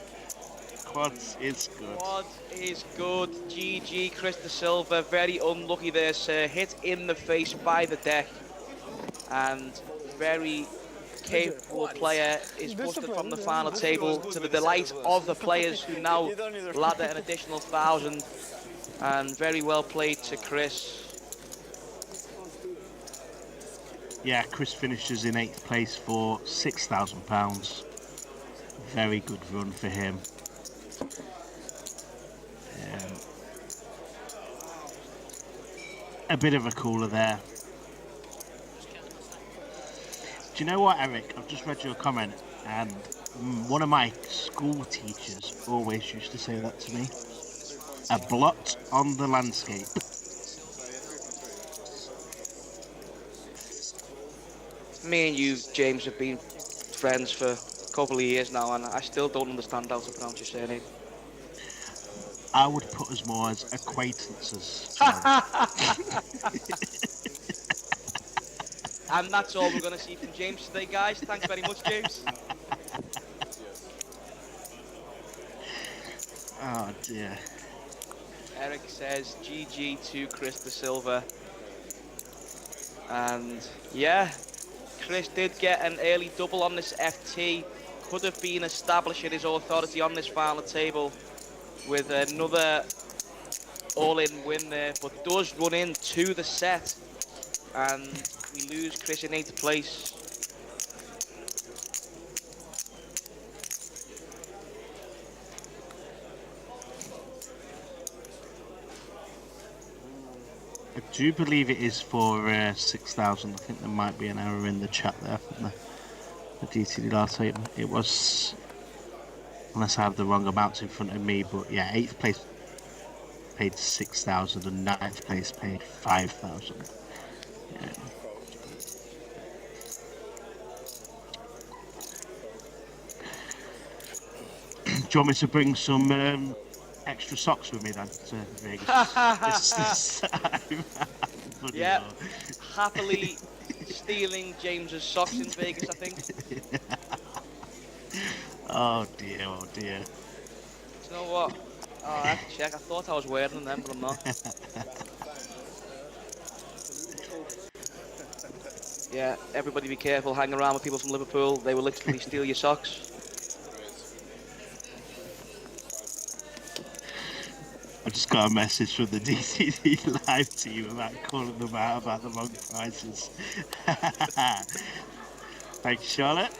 Quads is good. Quad is good. GG, Chris De Silva. Very unlucky there, sir. Hit in the face by the deck. And very capable player is busted from the final table, to the delight of the players who now ladder an additional 1,000. And very well played to Chris. Yeah, Chris finishes in 8th place for £6,000. Very good run for him. A bit of a cooler there. Do you know what, Eric? I've just read your comment, and one of my school teachers always used to say that to me. A blot on the landscape. Me and you, James, have been friends for a couple of years now, and I still don't understand how to pronounce your surname. I would put us more as acquaintances. And that's all we're going to see from James today, guys. Thanks very much, James. Oh, dear. Eric says GG to Chris De Silva. And, yeah, Chris did get an early double on this FT. Could have been establishing his authority on this final table with another all-in win there, but does run into the set. And we lose Chris in 8th place. I do believe it is for 6,000. I think there might be an error in the chat there from the DTD last table. It was, unless I have the wrong amounts in front of me, but yeah, 8th place paid 6,000 and 9th place paid 5,000. Yeah. Do you want me to bring some extra socks with me then to Vegas this time? Yeah, happily stealing James's socks in Vegas, I think. Oh dear, oh dear. Do you know what? Oh, I have to check. I thought I was wearing them, but I'm not. Yeah, everybody be careful. Hang around with people from Liverpool. They will literally steal your socks. I just got a message from the DCD live team about calling them out about the wrong prices. Thank you, Charlotte.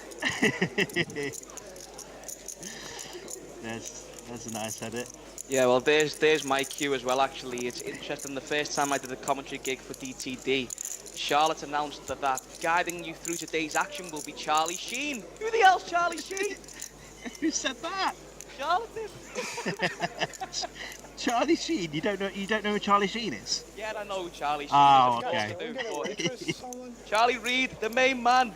There's a nice edit. Yeah, well, there's my cue as well. Actually, it's interesting. The first time I did a commentary gig for DTD, Charlotte announced that guiding you through today's action will be Charlie Sheen. Who the hell's Charlie Sheen? Who said that? Charlotte did. Charlie Sheen. You don't know who Charlie Sheen is? Yeah, I know who Charlie Sheen Oh, is. okay. Charlie Reid, the main man.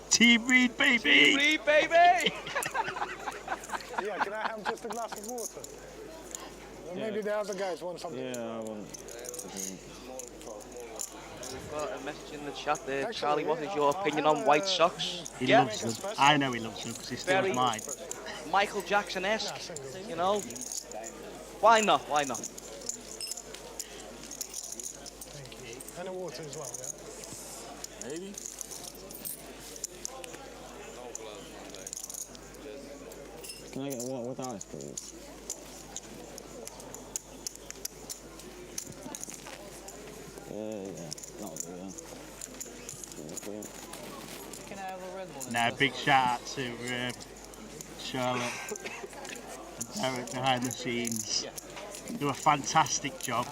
Team Reid, baby. Team Reid, baby. Yeah, can I have just a glass of water? Or maybe the other guys want something. Yeah, I want. We've got a message in the chat there. Actually, Charlie, what is yeah, your I'll opinion have on White a- Sox? He Yeah, loves them. I know he loves them because he steals Very- mine. Michael Jackson-esque, you know. Why not? Why not? Thank you. And a water as well, yeah? Maybe. Can I get water with ice, please? Yeah, that'll do, yeah. Thank you. Can I have a red one? Now, big shout out to Charlotte and Derek behind the scenes. Do a fantastic job.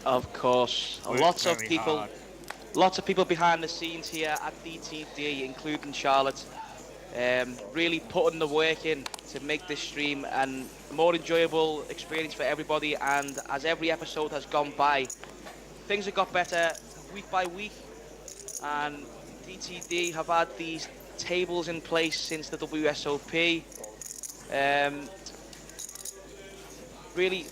Of course, Worked lots of very people. hard. Lots of people behind the scenes here at DTD, including Charlotte, really putting the work in to make this stream a more enjoyable experience for everybody. And as every episode has gone by, things have got better week by week. And DTD have had these tables in place since the WSOP. Really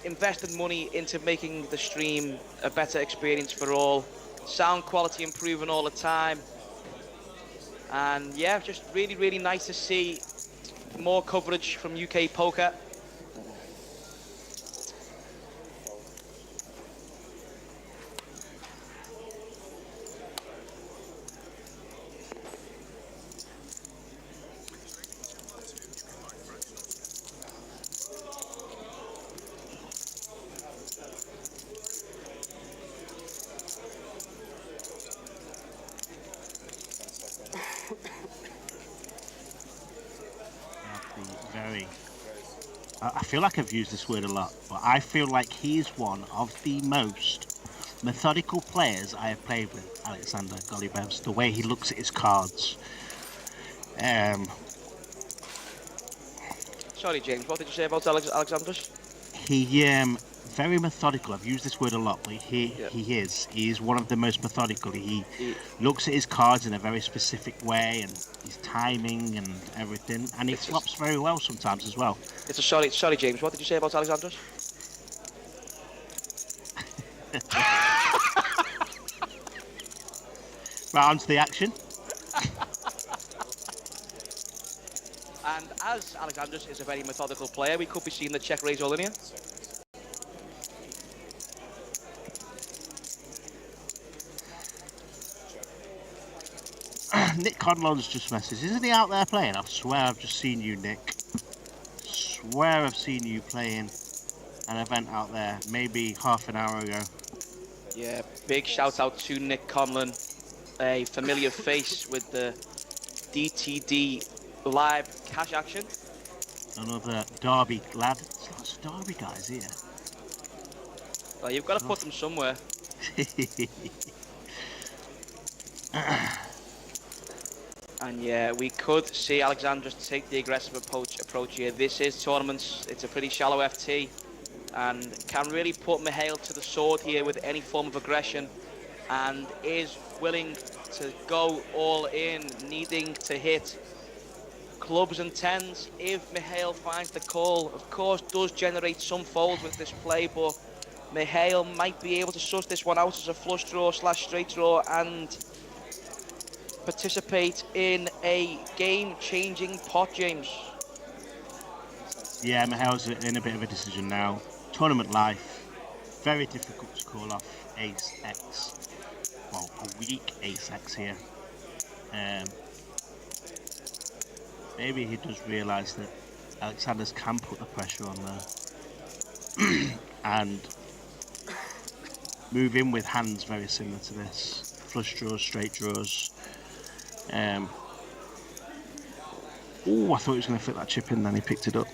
invested money into making the stream a better experience for all. Sound quality improving all the time, and yeah, just really nice to see more coverage from UK poker. I feel like I've used this word a lot, but I feel like he's one of the most methodical players I have played with, Aleksandrs Golubevs. The way he looks at his cards. Sorry, James, what did you say about Aleksandrs? He very methodical. I've used this word a lot, but he is one of the most methodical. He looks at his cards in a very specific way, and his timing and everything, and he flops very well sometimes as well. It's a sorry, James. What did you say about Aleksandrs? Right, on to the action. And as Aleksandrs is a very methodical player, we could be seeing the check raise all in here. Nick Conlon's just messaged. Isn't he out there playing? I swear I've just seen you, Nick. Swear I've seen you playing an event out there, maybe half an hour ago. Yeah, big shout out to Nick Conlon, a familiar face with the DTD live cash action. Another Derby lad. There's lots of Derby guys here. Well, you've got to put them somewhere. And yeah, we could see Aleksandrs take the aggressive approach here. This is tournaments. It's a pretty shallow FT, and can really put Mihail to the sword here with any form of aggression, and is willing to go all in, needing to hit clubs and tens if Mihail finds the call. Of course, does generate some folds with this play, but Mihail might be able to suss this one out as a flush draw / straight draw and participate in a game-changing pot, James. Yeah, Mihail's in a bit of a decision now. Tournament life, very difficult to call off Ace X. Well, a weak Ace X here. Maybe he does realise that Aleksandrs can put the pressure on there and move in with hands very similar to this. Flush draws, straight draws. Oh, I thought he was going to fit that chip in, then he picked it up.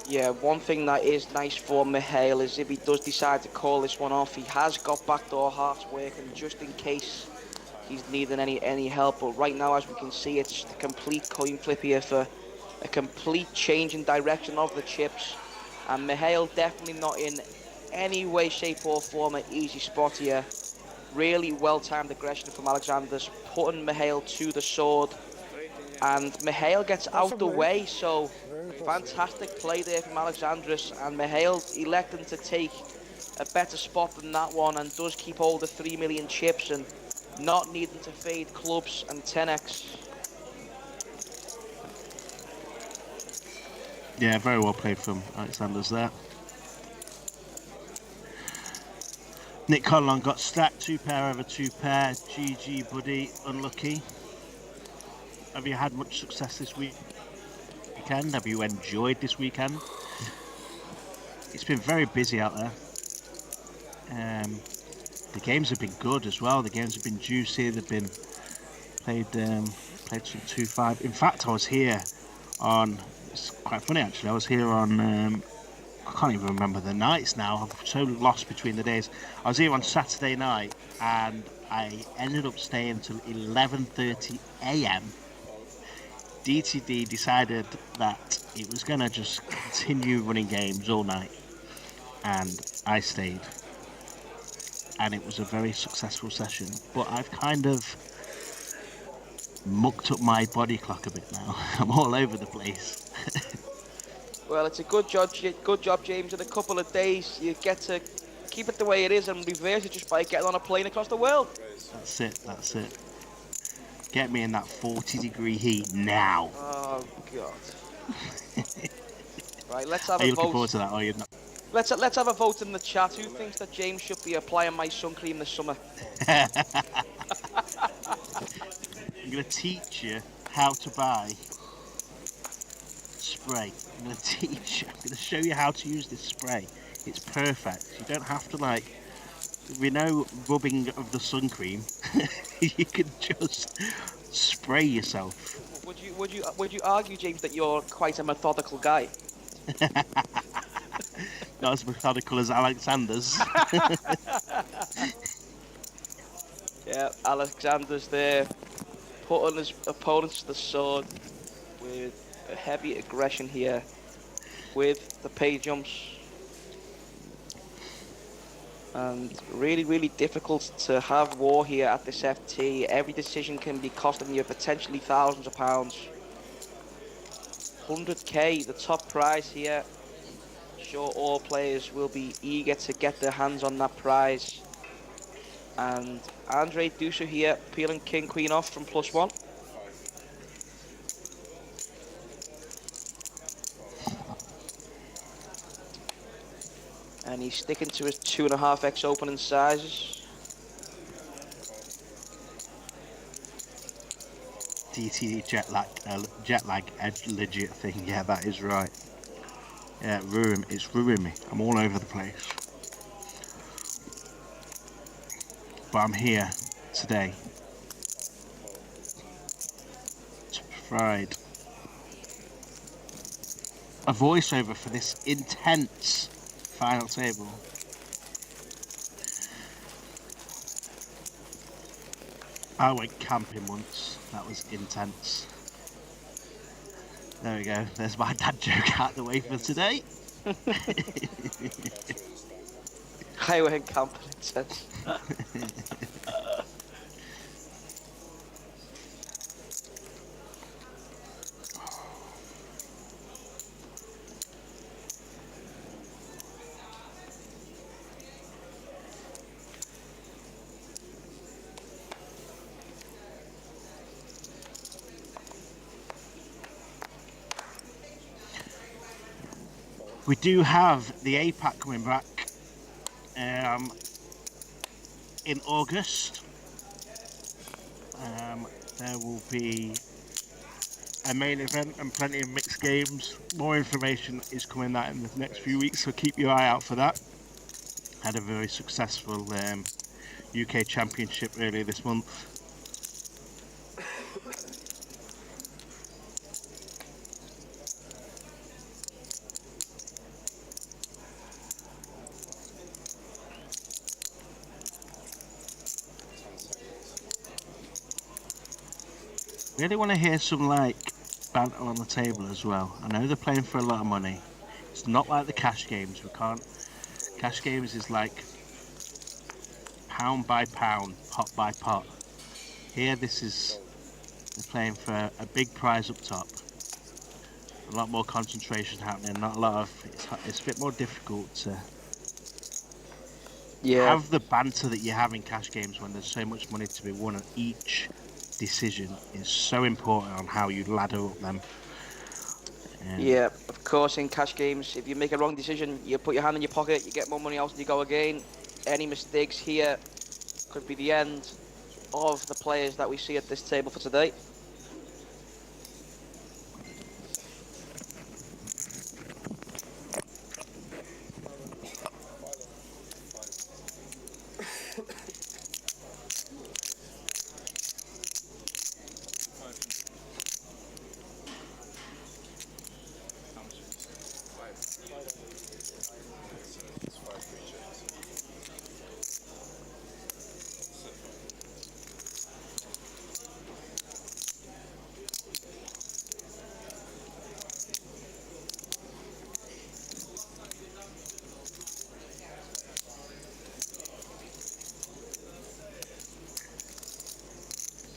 Yeah, one thing that is nice for Mihail is if he does decide to call this one off, he has got backdoor hearts working just in case he's needing any help. But right now, as we can see, it's just a complete coin flip here for a complete change in direction of the chips. And Mihail definitely not in any way, shape or form an easy spot here. Really well-timed aggression from Aleksandrs, putting Mihail to the sword. And Mihail gets out the way, so fantastic play there from Aleksandrs. And Mihail electing to take a better spot than that one and does keep all the 3 million chips and not needing to fade clubs and 10x. Yeah, very well played from Aleksandrs there. Nick Conlon got stacked 2 pair over 2 pair. GG, buddy. Unlucky. Have you had much success this weekend? Have you enjoyed this weekend? It's been very busy out there. The games have been good as well. The games have been juicy. They've been played some 2-5. In fact, I was here on. It's quite funny actually. I was here on. I can't even remember the nights now. I'm so lost between the days. I was here on Saturday night and I ended up staying until 11:30 a.m. DTD decided that it was going to just continue running games all night, and I stayed. And it was a very successful session, but I've kind of mucked up my body clock a bit now. I'm all over the place. Well, it's a good job, James. In a couple of days, you get to keep it the way it is and reverse it just by getting on a plane across the world. That's it. Get me in that 40-degree heat now. Oh, God. Right, let's have a vote. Are you looking forward to that, or are you not? Let's have a vote in the chat. Who thinks that James should be applying my sun cream this summer? I'm going to teach you how to buy spray. I'm going to show you how to use this spray. It's perfect. You don't have to with no rubbing of the sun cream. You can just spray yourself. Would you argue, James, that you're quite a methodical guy? Not as methodical as Aleksandrs. Yeah, Aleksandrs there, putting his opponents to the sword with a heavy aggression here with the pay jumps. And really difficult to have war here at this FT. Every decision can be costing you potentially thousands of pounds. 100k, the top prize here. Sure, all players will be eager to get their hands on that prize. And Andrei Dusu here, peeling King Queen off from +1. And he's sticking to his 2.5x opening sizes. DTD jet lag legit thing. Yeah, that is right. Yeah, it's ruined me. I'm all over the place. But I'm here today to provide a voiceover for this intense final table. I went camping once. That was intense. There we go. There's my dad joke out the way for today. I went camping intense. We do have the APAC coming back in August. There will be a main event and plenty of mixed games. More information is coming out in the next few weeks, so keep your eye out for that. Had a very successful UK Championship earlier this month. Really want to hear some like banter on the table as well. I know they're playing for a lot of money. It's not like the cash games. We can't. Cash games is like pound by pound, pot by pot. Here, this is they're playing for a big prize up top. A lot more concentration happening. Not a lot of. It's a bit more difficult to have the banter that you have in cash games when there's so much money to be won, and each decision is so important on how you ladder up them. Yeah, of course, in cash games, if you make a wrong decision, you put your hand in your pocket, you get more money out and you go again. Any mistakes here could be the end of the players that we see at this table for today.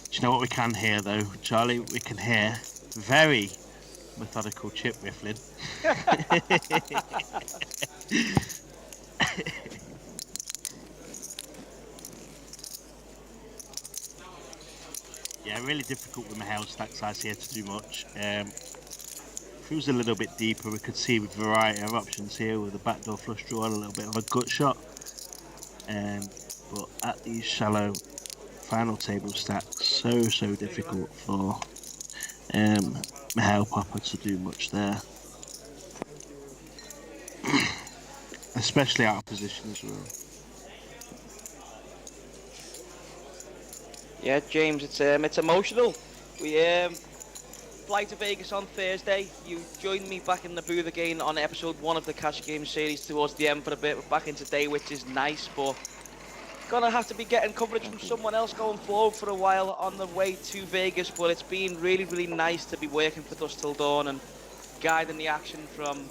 Do you know what we can hear though, Charlie? We can hear very methodical chip riffling. Yeah, really difficult with Mihail's stack size here to do much. If it was a little bit deeper, we could see a variety of options here with a backdoor flush draw and a little bit of a gut shot. But at these shallow final table stacks, so difficult for Mihail Popa to do much there. Especially out of position as well. Yeah, James, it's emotional. We fly to Vegas on Thursday. You joined me back in the booth again on episode 1 of the Cash Game series towards the end for a bit. We're back in today, which is nice, but gonna have to be getting coverage from someone else going forward for a while on the way to Vegas. But it's been really nice to be working for Dusk Till Dawn and guiding the action from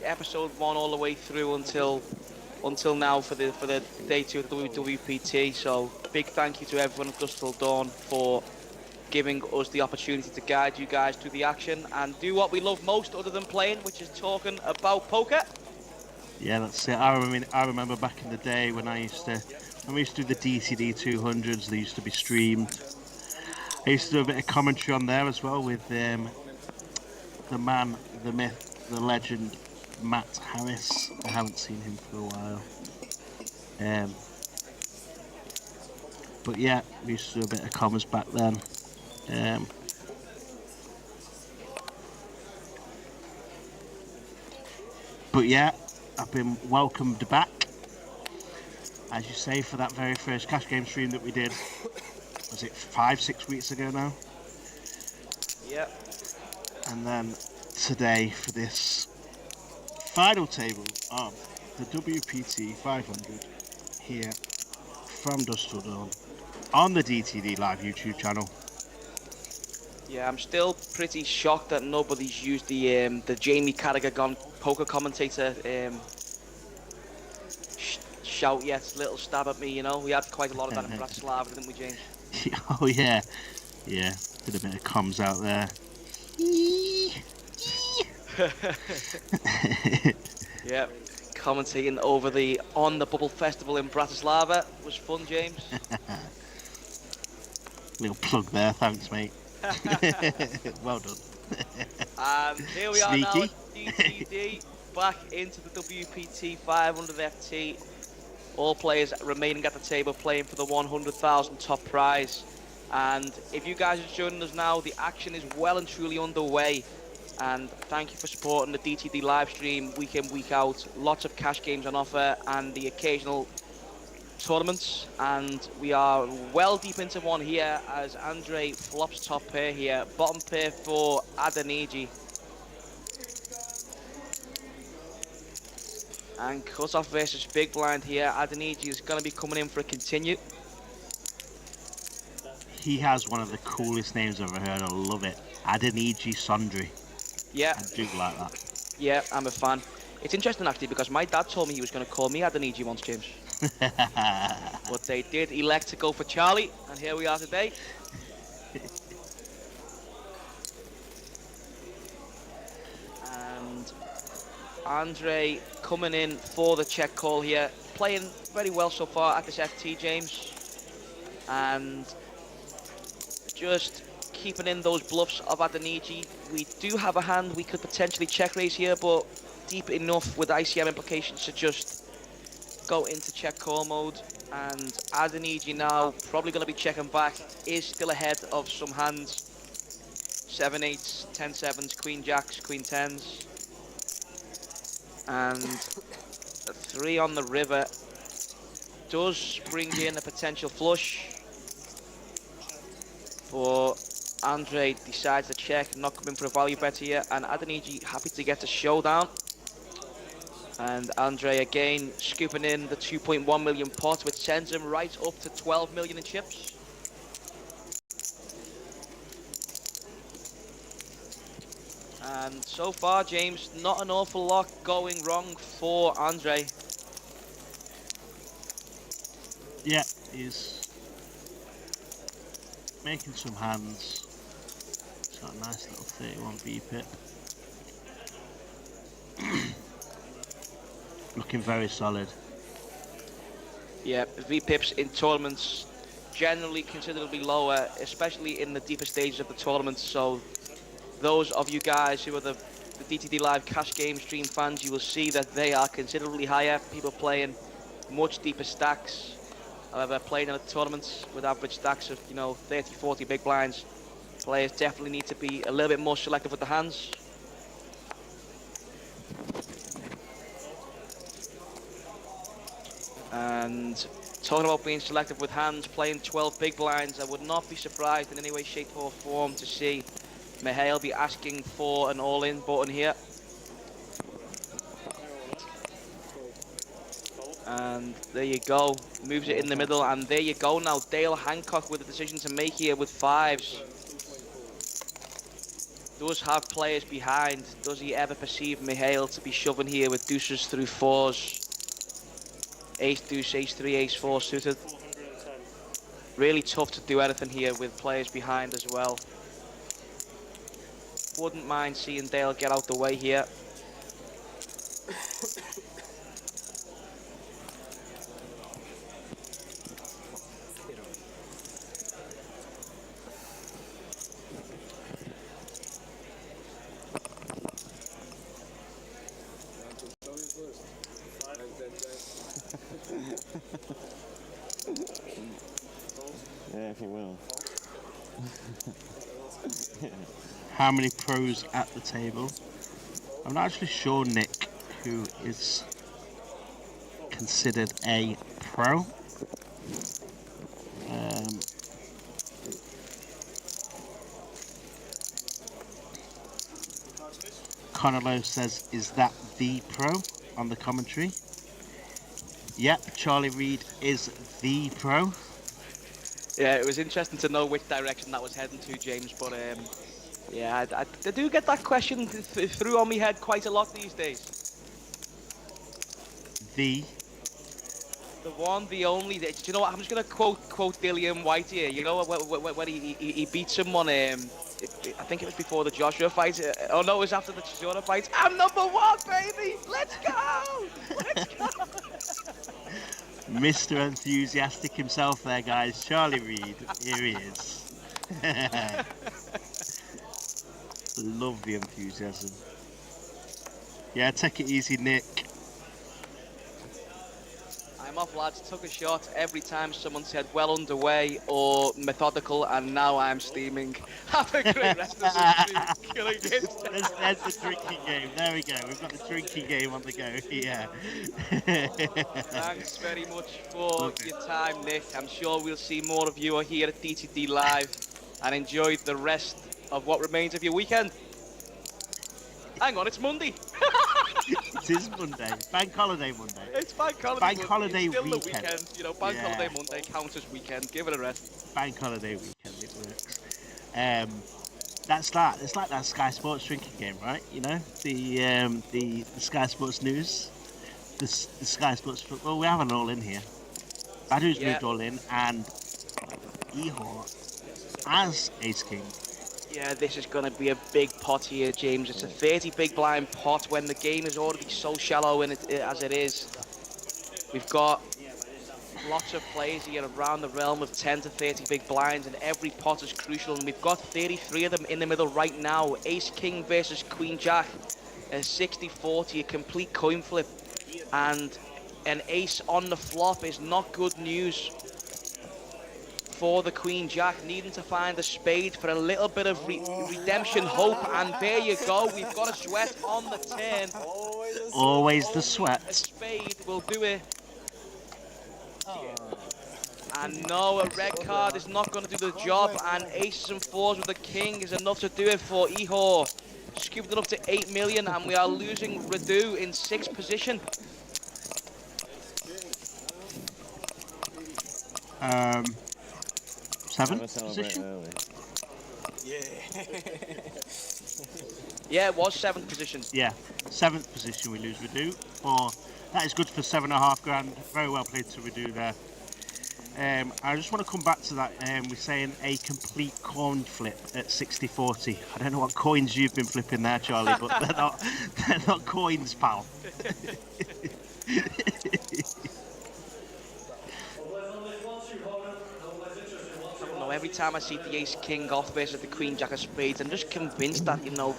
episode 1 all the way through until now for the day 2 of the WPT. So big thank you to everyone at Dusk Till Dawn for giving us the opportunity to guide you guys through the action and do what we love most other than playing, which is talking about poker. Yeah, that's it. I remember back in the day when we used to do the DCD 200s. They used to be streamed. I used to do a bit of commentary on there as well with the man, the myth, the legend, Matt Harris. I haven't seen him for a while. But yeah, we used to do a bit of commas back then. But yeah, I've been welcomed back, as you say, for that very first cash game stream that we did. Was it 5-6 weeks ago now? Yeah. And then today for this final table of the WPT 500 here from Dusk Till Dawn on the DTD Live YouTube channel. Yeah, I'm still pretty shocked that nobody's used the Jamie Carragher poker commentator shout yet. Little stab at me, you know. We had quite a lot of that in Bratislava, didn't we, James? Oh yeah, yeah. Did a bit of comms out there. Yeah, commentating over on the Bubble Festival in Bratislava was fun, James. Little plug there, thanks, mate. Well done. And here we are now at DTD, back into the WPT 500 FT. All players remaining at the table playing for the 100,000 top prize. And if you guys are joining us now, the action is well and truly underway. And thank you for supporting the DTD live stream week in, week out. Lots of cash games on offer and the occasional tournaments. And we are well deep into one here as Andrei flops top pair here. Bottom pair for Adeniji. And cut-off versus big blind here. Adeniji is going to be coming in for a continue. He has one of the coolest names I've ever heard. I love it. Adeniji Sondre. Yeah, I do like that. yeah, I'm a fan. It's interesting actually because my dad told me he was going to call me Adeniji once, James. But they did elect to go for Charlie, and here we are today. And Andrei coming in for the check call here, playing very well so far at this FT, James, and just keeping in those bluffs of Adeniji. We do have a hand we could potentially check raise here, but deep enough with ICM implications to just go into check call mode. And Adeniji now probably going to be checking back, is still ahead of some hands. 7-8s, 10-7s, Queen Jacks, Queen 10s. And a 3 on the river does bring in a potential flush. But Andrei decides to check, not coming for a value bet here. And Adeniji happy to get a showdown. And Andrei again scooping in the 2.1 million pot, which sends him right up to 12 million in chips. And so far, James, not an awful lot going wrong for Andrei. Yeah, he's making some hands. It's got a nice little 31 VPIP. Looking very solid. Yeah, VPIPs in tournaments generally considerably lower, especially in the deeper stages of the tournament. So those of you guys who are the DTD Live cash game stream fans, you will see that they are considerably higher. People playing much deeper stacks. However, playing in the tournaments with average stacks of, 30, 40 big blinds, players definitely need to be a little bit more selective with the hands. And talking about being selective with hands, playing 12 big blinds, I would not be surprised in any way, shape or form to see Mihail be asking for an all-in button here. And there you go, moves it in the middle, and there you go now, Dale Hancock with a decision to make here with 5s. Does have players behind. Does he ever perceive Mihail to be shoving here with deuces through 4s? Ace deuce, ace 3, ace 4 suited. Really tough to do anything here with players behind as well. Wouldn't mind seeing Dale get out the way here. Yeah, if you will. How many pros at the table? I'm not actually sure, Nick, who is considered a pro. Conolo says, is that the pro on the commentary? Yep, Charlie Reid is the pro. Yeah, it was interesting to know which direction that was heading to, James, but yeah, I do get that question through on my head quite a lot these days. The one, the only. Do you know what? I'm just gonna quote Dillian White here. You know when he beat someone. I think it was before the Joshua fight. Oh no, it was after the Chisora fight. I'm number 1, baby. Let's go. Let's go. Mr. Enthusiastic himself there, guys. Charlie Reid. Here he is. Love the enthusiasm. Yeah, take it easy, Nick. I'm off, lads. Took a shot every time someone said well underway or methodical, and now I'm steaming. Have a great rest of the stream. There's the drinking game. There we go. We've got the drinking game on the go here. Thanks very much for your time, Nick. I'm sure we'll see more of you here at DTD Live, and enjoy the rest of what remains of your weekend. Hang on, it's Monday. It is Monday. Bank holiday Monday. It's bank holiday. Bank holiday it's still weekend. The weekend. Bank holiday Monday counts as weekend. Give it a rest. Bank holiday weekend. That's that. It's like that Sky Sports drinking game, right? You know, the Sky Sports news, the Sky Sports football. We have it all in here. Radu's moved all in, and Ihor as Ace King. Yeah, this is going to be a big pot here, James. It's a 30 big blind pot when the game is already so shallow as it is. We've got lots of players here around the realm of 10 to 30 big blinds, and every pot is crucial, and we've got 33 of them in the middle right now. Ace King versus Queen Jack, a 60-40, a complete coin flip, and an ace on the flop is not good news for the Queen Jack, needing to find a spade for a little bit of redemption hope. And there you go, we've got a sweat on the turn. Always the sweat. A spade will do it. And no, a red card is not going to do the job, and aces and fours with the king is enough to do it for Ihor. Scooped it up to 8 million, and we are losing Radu in 6th position. Seventh position? Yeah, it was 7th position. Yeah, 7th position we lose Radu. That is good for $7.5 grand. Very well played to Radu there. I just want to come back to that. We're saying a complete coin flip at 60-40. I don't know what coins you've been flipping there, Charlie, but they're not coins, pal. Every time I see the ace king off versus the queen jack of spades, I'm just convinced that, you know,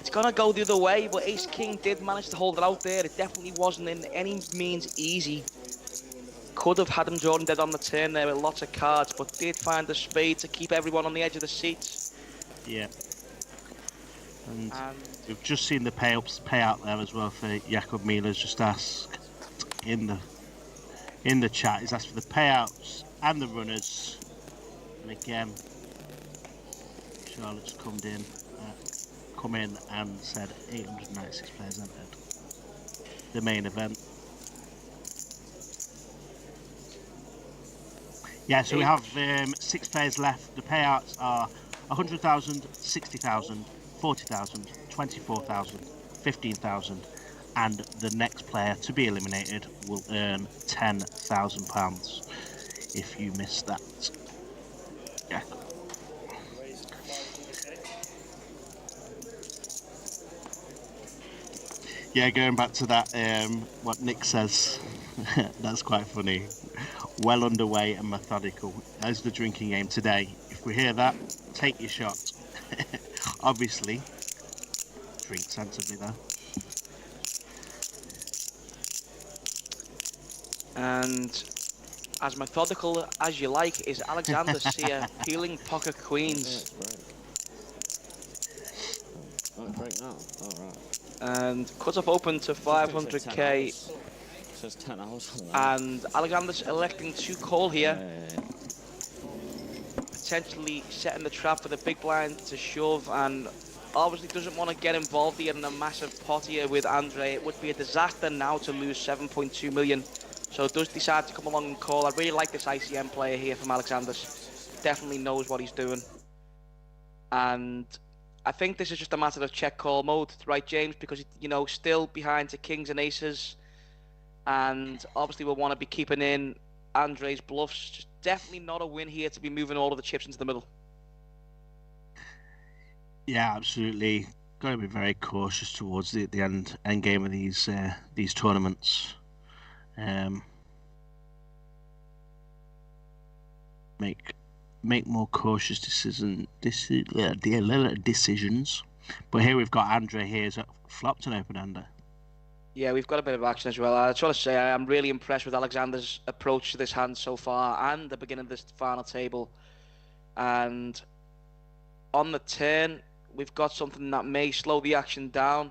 it's gonna go the other way. But ace king did manage to hold it out there. It definitely wasn't in any means easy. Could have had him drawn dead on the turn there with lots of cards, but did find the spade to keep everyone on the edge of the seats. Yeah. And we've just seen the payout there as well for Jakob Mila's just asked in the chat. He's asked for the payouts and the runners. And again, Charlotte's come in and said 896 players entered the main event. Yeah, so we have 6 players left. The payouts are 100,000, 60,000, 40,000, 24,000, 15,000, and the next player to be eliminated will earn £10,000 if you miss that. Yeah. Yeah, going back to that, what Nick says, that's quite funny. Well underway and methodical as the drinking game today. If we hear that, take your shot. Obviously, drink sensibly though. And as methodical as you like is Aleksandrs here, peeling pocket queens. Oh, break now. Oh, right. And cut off open to 500k. Says 10 hours on that. And Aleksandrs electing to call here. Yeah. Potentially setting the trap for the big blind to shove, and obviously doesn't want to get involved here in a massive pot here with Andrei. It would be a disaster now to lose 7.2 million. So does decide to come along and call. I really like this ICM player here from Aleksandrs. Definitely knows what he's doing. And I think this is just a matter of check call mode, right, James? Because, you know, still behind to kings and aces. And obviously we'll want to be keeping in Andrei's bluffs. Just definitely not a win here to be moving all of the chips into the middle. Yeah, absolutely. Got to be very cautious towards the end game of these tournaments. Make more cautious decisions. But here we've got Andrei here. Is flopped an open ender. Yeah, we've got a bit of action as well. I just want to say I'm really impressed with Aleksandrs' approach to this hand so far and the beginning of this final table. And on the turn, we've got something that may slow the action down.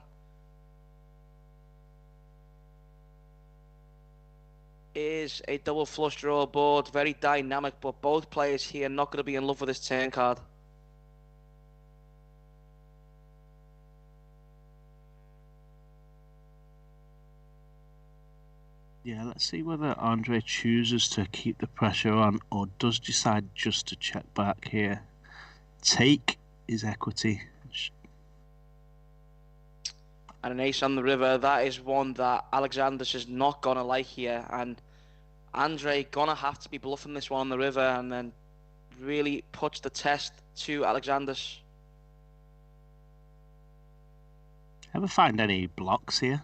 Is a double flush draw board, very dynamic, but both players here not going to be in love with this turn card. Yeah, let's see whether Andrei chooses to keep the pressure on or does decide just to check back here. take is equity. And an ace on the river, that is one that Aleksandrs is not gonna like here, and Andrei gonna have to be bluffing this one on the river, and then really puts the test to Aleksandrs. Ever find any blocks here?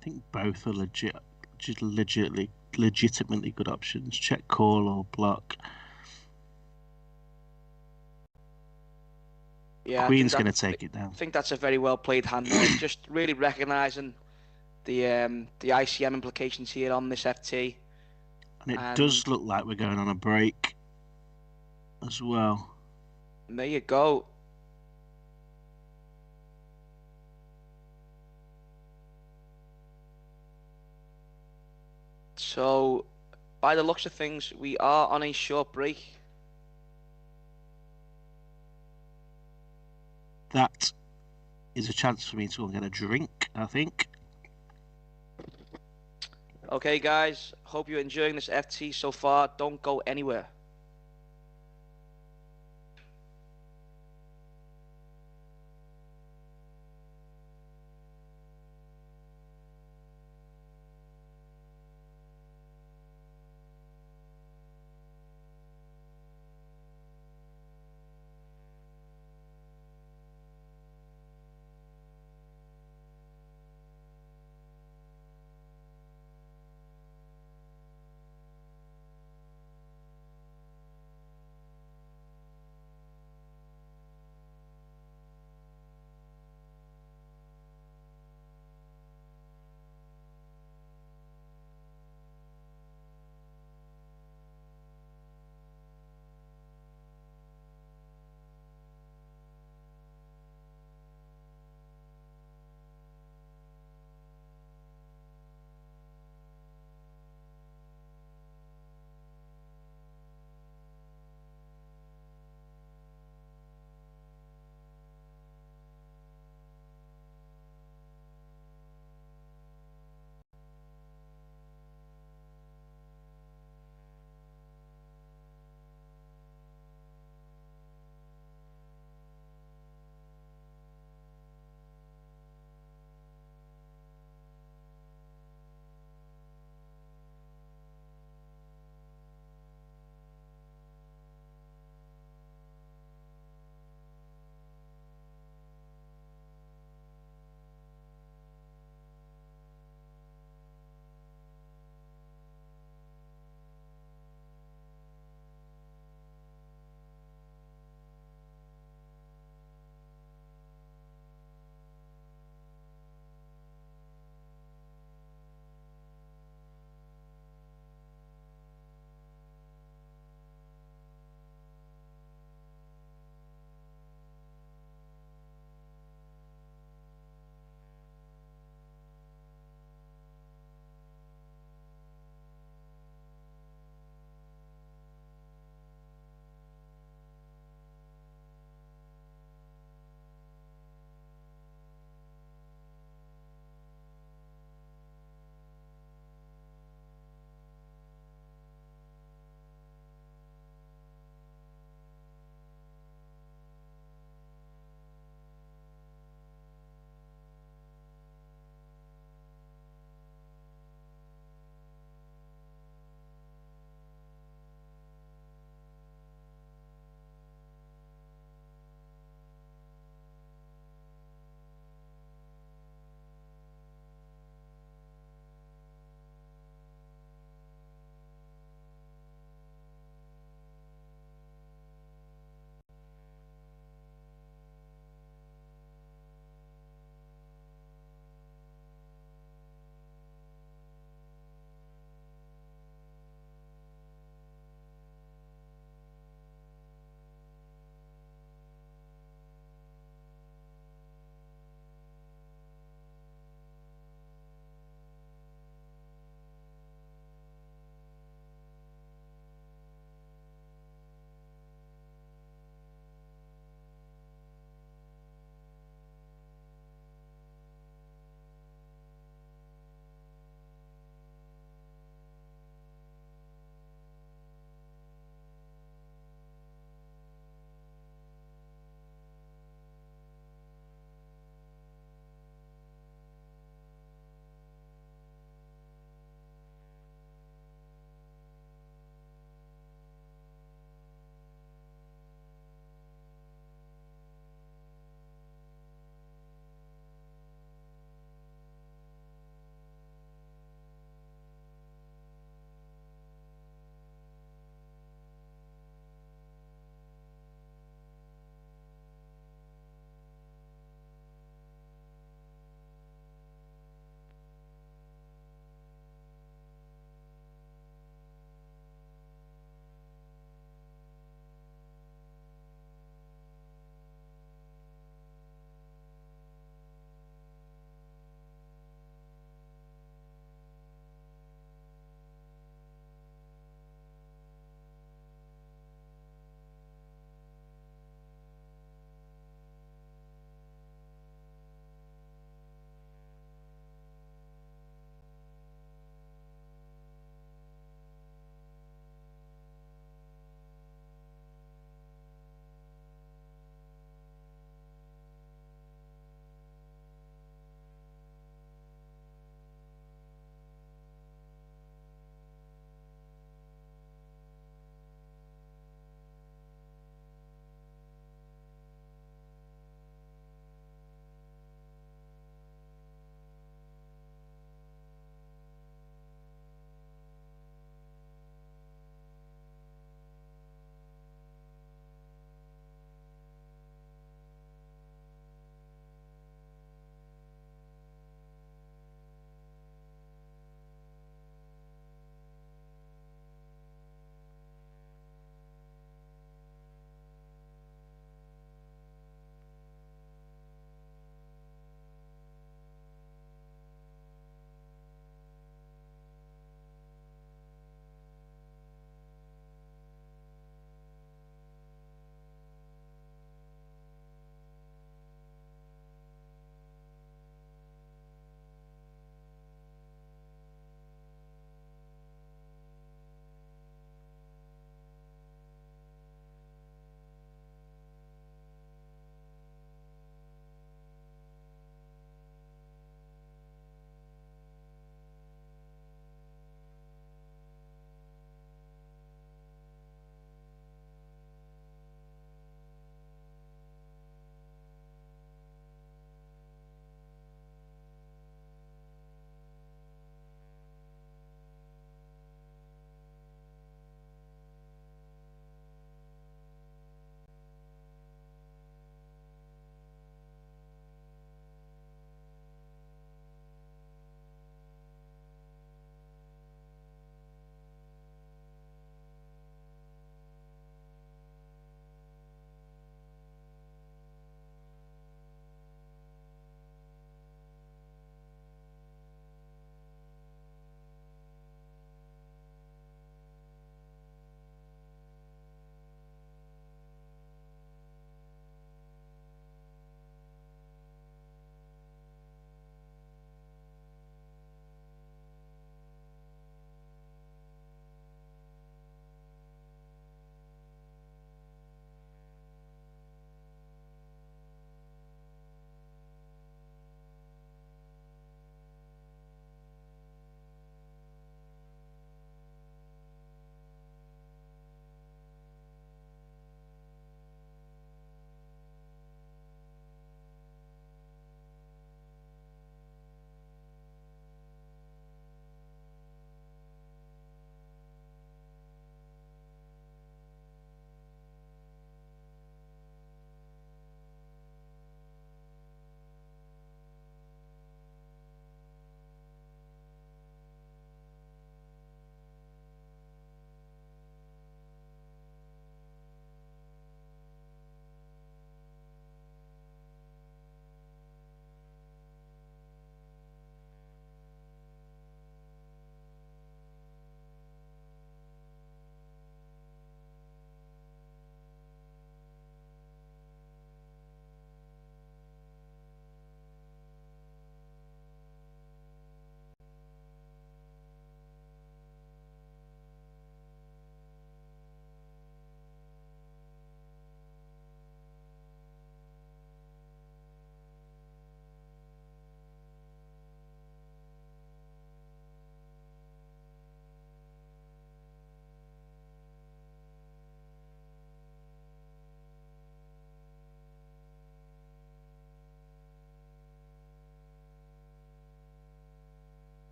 I think both are legitimately good options. Check call or block. Yeah, Queen's going to take it down. I think that's a very well played hand there. Just really recognising the ICM implications here on this FT. And it does look like we're going on a break as well. And there you go. So, by the looks of things, we are on a short break. That is a chance for me to go and get a drink, I think. Okay, guys. Hope you're enjoying this FT so far. Don't go anywhere.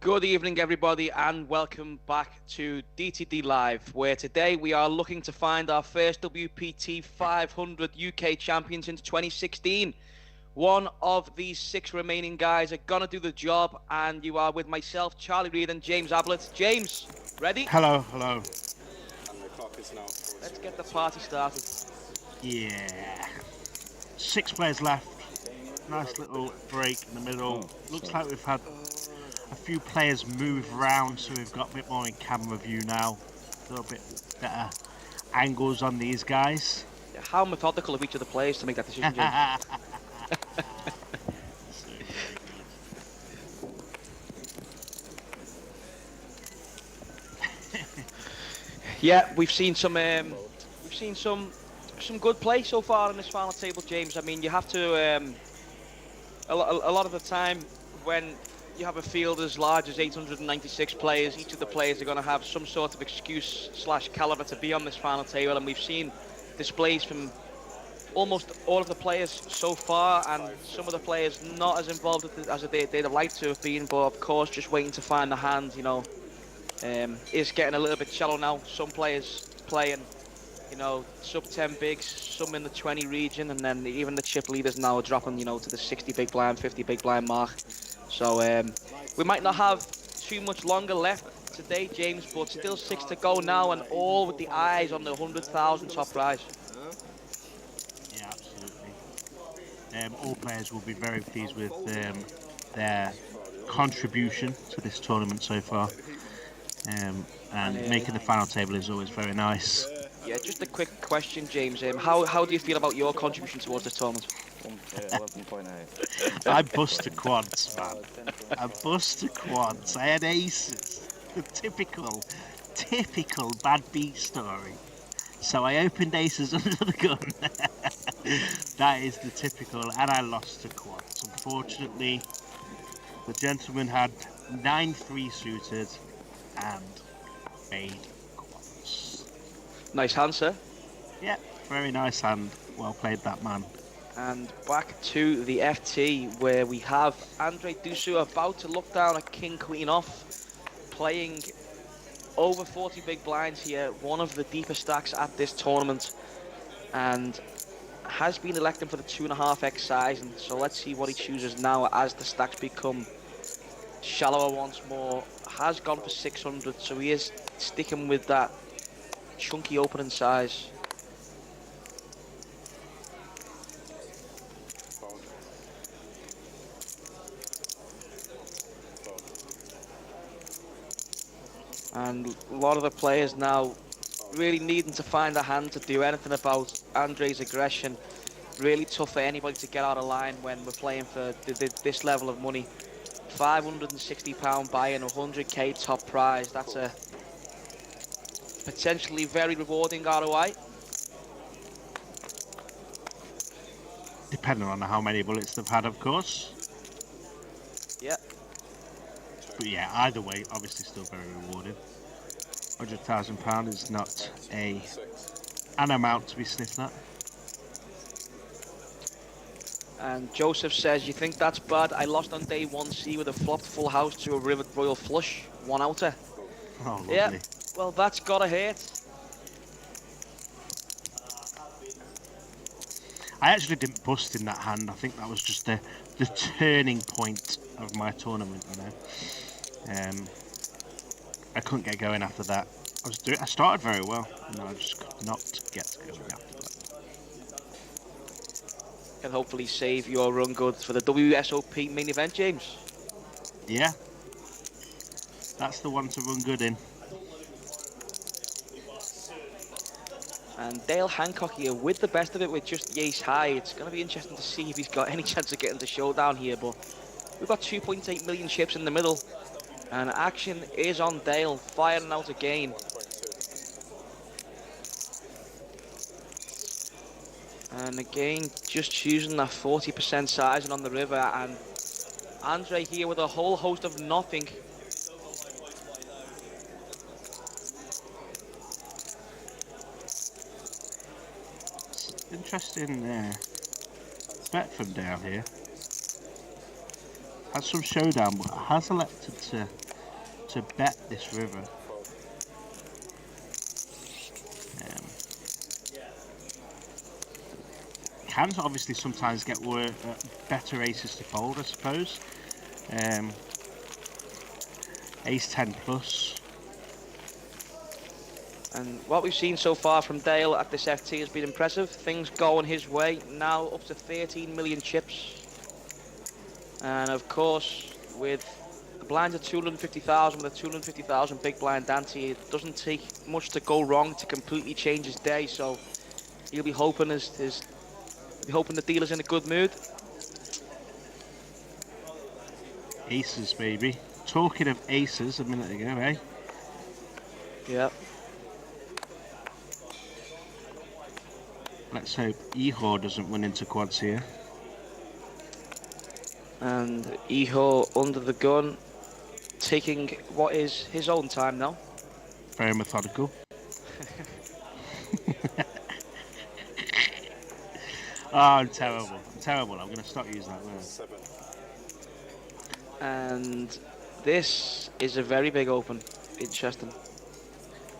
Good evening, everybody, and welcome back to DTD Live, where today we are looking to find our first WPT500 UK Champion since 2016. One of these 6 remaining guys are gonna do the job, and you are with myself, Charlie Reid, and James Ablett. James, ready? Hello. Let's get the party started. Yeah. 6 players left. Nice little break in the middle. Looks like we've had a few players move around, so we've got a bit more in camera view now. A little bit better angles on these guys. How methodical of each of the players to make that decision, James. Yeah, we've seen some good play so far in this final table, James. I mean, you have to a lot of the time when you have a field as large as 896 players, each of the players are going to have some sort of excuse / caliber to be on this final table, and we've seen displays from almost all of the players so far, and some of the players not as involved as they'd have liked to have been, but of course just waiting to find the hand, you know, is getting a little bit shallow now. Some players playing, you know, sub 10 bigs, some in the 20 region, and then even the chip leaders now are dropping, you know, to the 60 big blind, 50 big blind mark. So we might not have too much longer left today, James, but still 6 to go now, and all with the eyes on the 100,000 top prize. Yeah, absolutely. All players will be very pleased with their contribution to this tournament so far. And making the final table is always very nice. Yeah, just a quick question, James. How do you feel about your contribution towards this tournament? 11.8. I busted quads, man. I busted quads. I had aces. The typical bad beat story. So I opened aces under the gun. That is the typical, and I lost to quads. Unfortunately, the gentleman had 9-3 suited and made quads. Nice hand, sir. Yeah, very nice hand. Well played, that man. And back to the FT, where we have Andrei Dusu about to look down a king queen off, playing over 40 big blinds here, one of the deepest stacks at this tournament, and has been electing for the 2.5x size. And so let's see what he chooses now as the stacks become shallower once more. Has gone for 600, so he is sticking with that chunky opening size. And a lot of the players now really needing to find a hand to do anything about Andrei's aggression. Really tough for anybody to get out of line when we're playing for this level of money. £560 buy-in, 100k top prize. That's a potentially very rewarding ROI. Depending on how many bullets they've had, of course. Yeah. But yeah, either way, obviously still very rewarding. £100,000 is not an amount to be sniffed at. And Joseph says, you think that's bad? I lost on day 1C with a flopped full house to a rivet royal flush, 1 outer. Oh, lovely. Yeah, well, that's gotta hurt. I actually didn't bust in that hand. I think that was just the turning point of my tournament, you know. I couldn't get going after that. I started very well, and I just could not get going after that. Can hopefully save your run good for the WSOP main event, James. Yeah, that's the one to run good in. And Dale Hancock here with the best of it with just the ace high. It's going to be interesting to see if he's got any chance of getting the showdown here, but we've got 2.8 million chips in the middle, and action is on Dale, firing out again. And again, just choosing that 40% sizing on the river, and Andrei here with a whole host of nothing. Interesting bet from Dale here. Has some showdown, but has elected to to bet this river. Can obviously sometimes get better aces to fold, I suppose. Ace 10 plus. And what we've seen so far from Dale at this FT has been impressive. Things going his way, now up to 13 million chips. And of course, with the blinds of 250,000, with a 250,000 big blind ante, it doesn't take much to go wrong to completely change his day. So he'll be hoping the dealer's in a good mood. Aces, baby. Talking of aces a minute ago, eh? Yeah. Let's hope Ihor doesn't win into quads here. And Ihor under the gun, taking what is his own time now. Very methodical. Oh, I'm terrible. I'm terrible. I'm going to stop using that word. And this is a very big open. Interesting.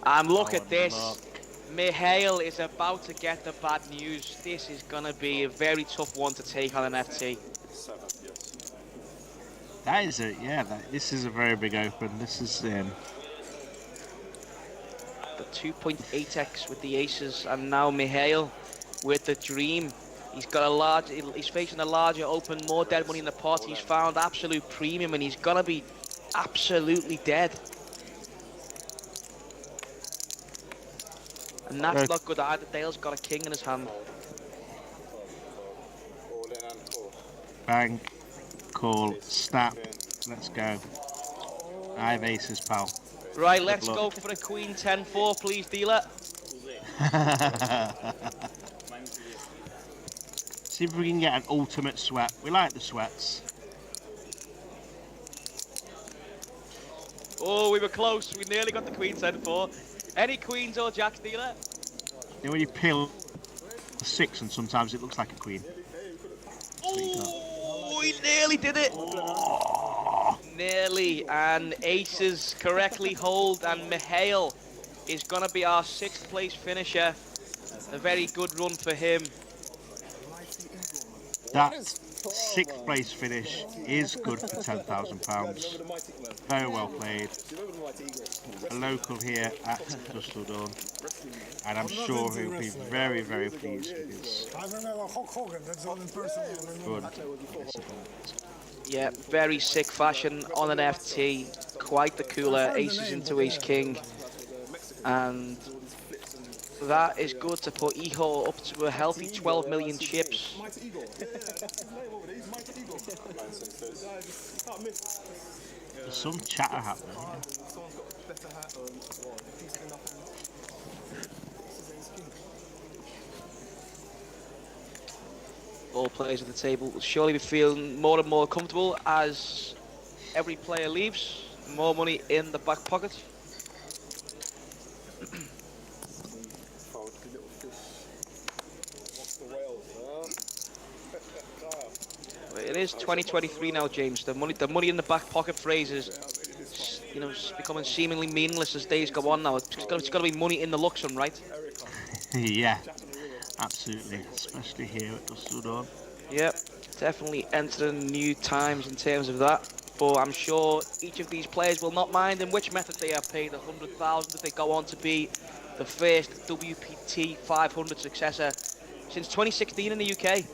And look at this. Mihail is about to get the bad news. This is going to be a very tough one to take on an FT. That is it, yeah. This is a very big open. This is the 2.8x with the aces, and now Mihail with the dream. He's facing a larger open, more dead money in the pot. He's found absolute premium, and he's gonna be absolutely dead. And that's not good either. Dale's got a king in his hand. Bang, call, snap, let's go. I have aces, pal. Right, let's go for a queen 10-4, please, dealer. See if we can get an ultimate sweat. We like the sweats. Oh, we were close. We nearly got the queen 10-4. Any queens or jacks, dealer? You know when you peel a 6 and sometimes it looks like a queen? Oh, he nearly did it. Oh. Nearly. And aces correctly hold, and Mihail is going to be our 6th place finisher. A very good run for him. That 6th place finish is good for £10,000. Very well played. A local here at Dusseldorf, and I'm sure he'll be very, very pleased because good. Yeah, very sick fashion on an FT. Quite the cooler. Aces into ace king, and that is good to put Ihor up to a healthy 12 million chips. There's some chatter happening here. All players at the table will surely be feeling more and more comfortable as every player leaves. More money in the back pocket. It is 2023 now, James. The money in the back pocket phrase is, you know, becoming seemingly meaningless as days go on now. It's got to be money in the Luxon, right? Yeah, absolutely, especially here at Dusseldorf. Yep, definitely entering new times in terms of that. But I'm sure each of these players will not mind in which method they are paid 100,000 if they go on to be the first WPT 500 successor since 2016 in the UK.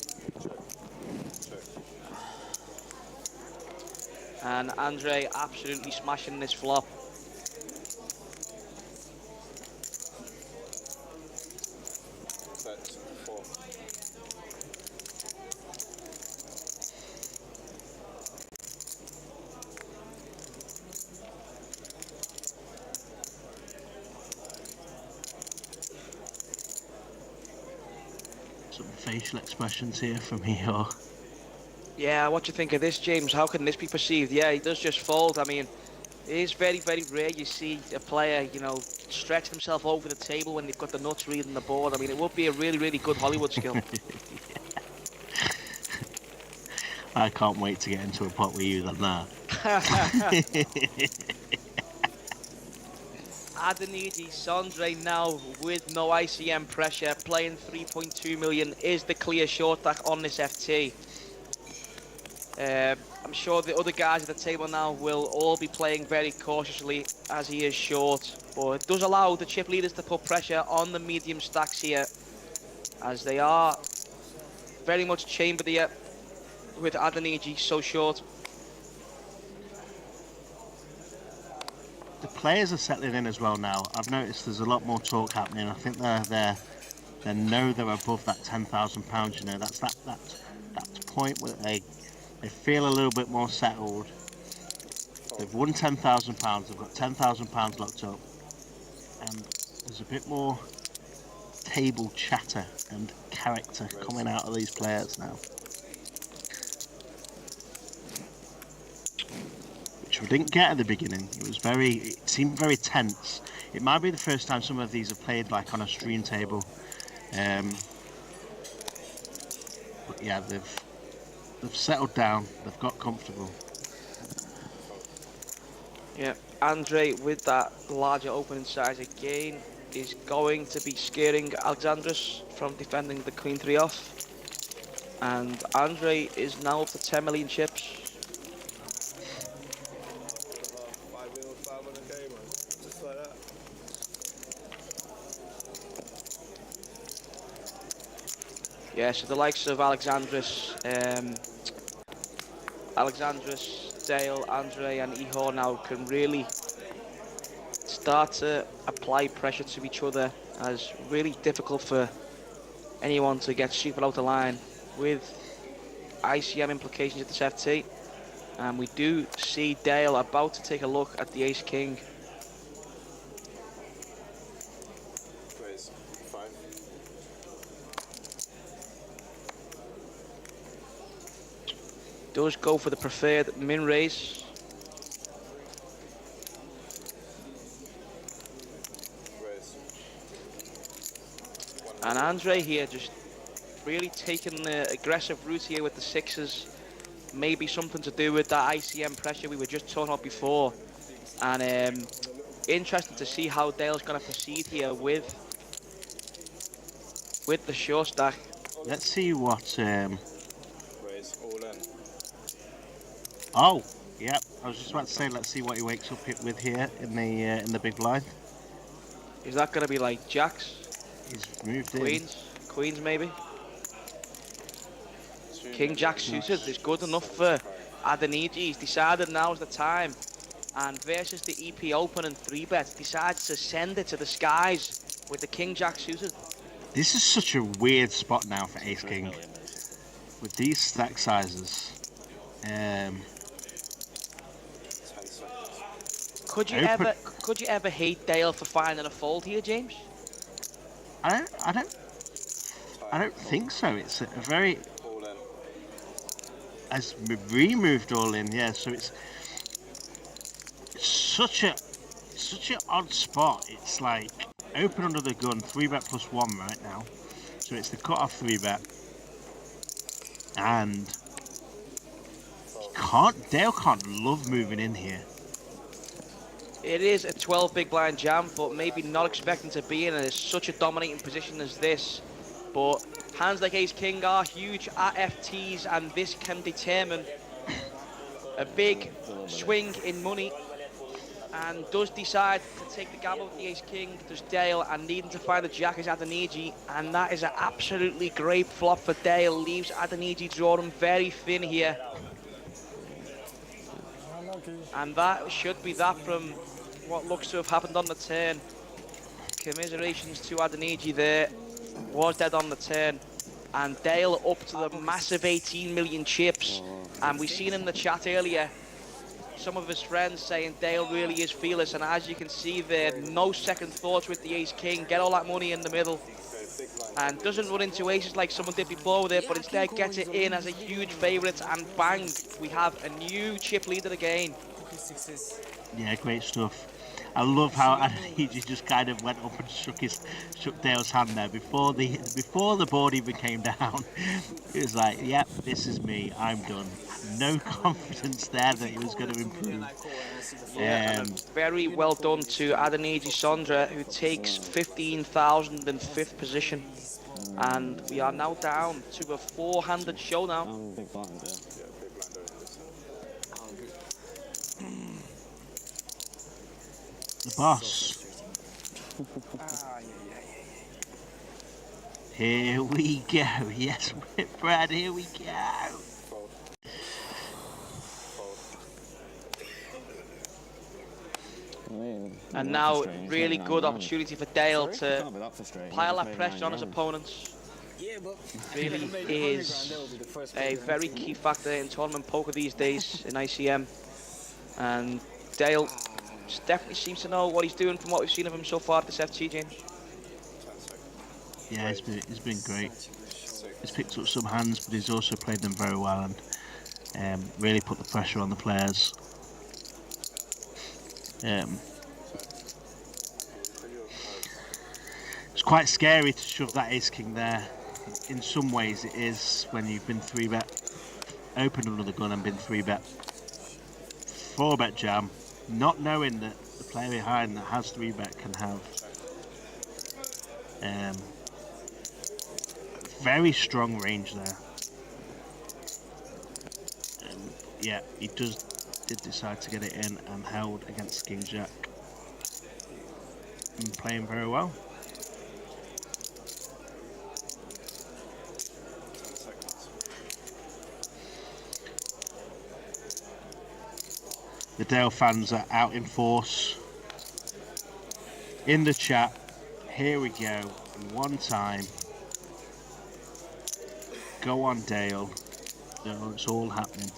And Andrei absolutely smashing this flop. Some facial expressions here from Ihor. Yeah, what do you think of this, James? How can this be perceived? Yeah, he does just fold. I mean, it is very, very rare you see a player, you know, stretch himself over the table when they've got the nuts reading the board. I mean, it would be a really, really good Hollywood skill. I can't wait to get into a pot with you on that. Adeniji Sondre now with no ICM pressure, playing 3.2 million, is the clear short stack on this FT. I'm sure the other guys at the table now will all be playing very cautiously as he is short, but it does allow the chip leaders to put pressure on the medium stacks here, as they are very much chambered here with Adeniji so short. The players are settling in as well now. I've noticed there's a lot more talk happening. I think they know they're above that £10,000. You know, that's that point where they feel a little bit more settled. They've won £10,000. They've got £10,000 locked up, and there's a bit more table chatter and character coming out of these players now, which we didn't get at the beginning. It seemed very tense. It might be the first time some of these are played like on a stream table, but yeah, they've settled down. They've got comfortable. Yeah, Andrei with that larger opening size again is going to be scaring Aleksandrs from defending the queen 3 off, and Andrei is now up to 10 million chips. Yeah, so the likes of Aleksandrs, Dale, Andrei and Ihor now can really start to apply pressure to each other, as really difficult for anyone to get super out of line with ICM implications at this FT. And we do see Dale about to take a look at the ace king. Does go for the preferred min raise. And Andrei here just really taking the aggressive route here with the sixes. Maybe something to do with that ICM pressure we were just talking about before. And interesting to see how Dale's going to proceed here with the short stack. Let's see what. Oh, yeah. I was just about to say, let's see what he wakes up with here in the big blind. Is that going to be like jacks? He's moved Queens? in. Queens maybe? King Jack suited is good enough for Adeniji. He's decided now's the time. And versus the EP Open and 3-bet, decides to send it to the skies with the King Jack suited. This is such a weird spot now for Ace King. With these stack sizes. Could you ever hate Dale for finding a fold here, James? I don't think so. It's a very, as removed all in, yeah. So it's such an odd spot. It's like open under the gun, 3-bet +1 right now. So it's the cut-off 3-bet, and Dale can't love moving in here. It is a 12 big blind jam, but maybe not expecting to be in such a dominating position as this. But hands like Ace King are huge at FTs, and this can determine a big swing in money. And does decide to take the gamble with the Ace King, does Dale, and needing to find the jack is Adeniji, and that is an absolutely great flop for Dale. Leaves Adeniji drawing very thin here. And that should be that from what looks to have happened on the turn. Commiserations to Adeniji there. Was dead on the turn. And Dale up to the massive 18 million chips. And we seen in the chat earlier some of his friends saying Dale really is fearless. And as you can see there, no second thoughts with the Ace King. Get all that money in the middle. And doesn't run into aces like someone did before with it, but instead gets it in as a huge favourite, and bang, we have a new chip leader again. Yeah, great stuff. I love how Adeniji just kind of went up and shook Dale's hand there before the board even came down. It was like, yep, this is me. I'm done. No confidence there that he was going to improve. Yeah, and very well done to Adeniji Sondre, who takes 15,000 in 5th position. And we are now down to a 400 show now. Big blind, yeah. The boss. Here we go. Yes, Brad, here we go. And now, really good opportunity for Dale to pile that pressure on his opponents. Really is a very key factor in tournament poker these days in ICM. And Dale definitely seems to know what he's doing from what we've seen of him so far at this FT, James. Yeah, he's been great. He's picked up some hands, but he's also played them very well and really put the pressure on the players. It's quite scary to shove that ace-king there. In some ways it is, when you've been 3-bet, opened another gun and been 3-bet, 4-bet jam, not knowing that the player behind that has 3-bet can have very strong range there. Yeah, he did decide to get it in and held against King Jack. And playing very well. The Dale fans are out in force. In the chat, here we go. One time. Go on, Dale. No, it's all happening.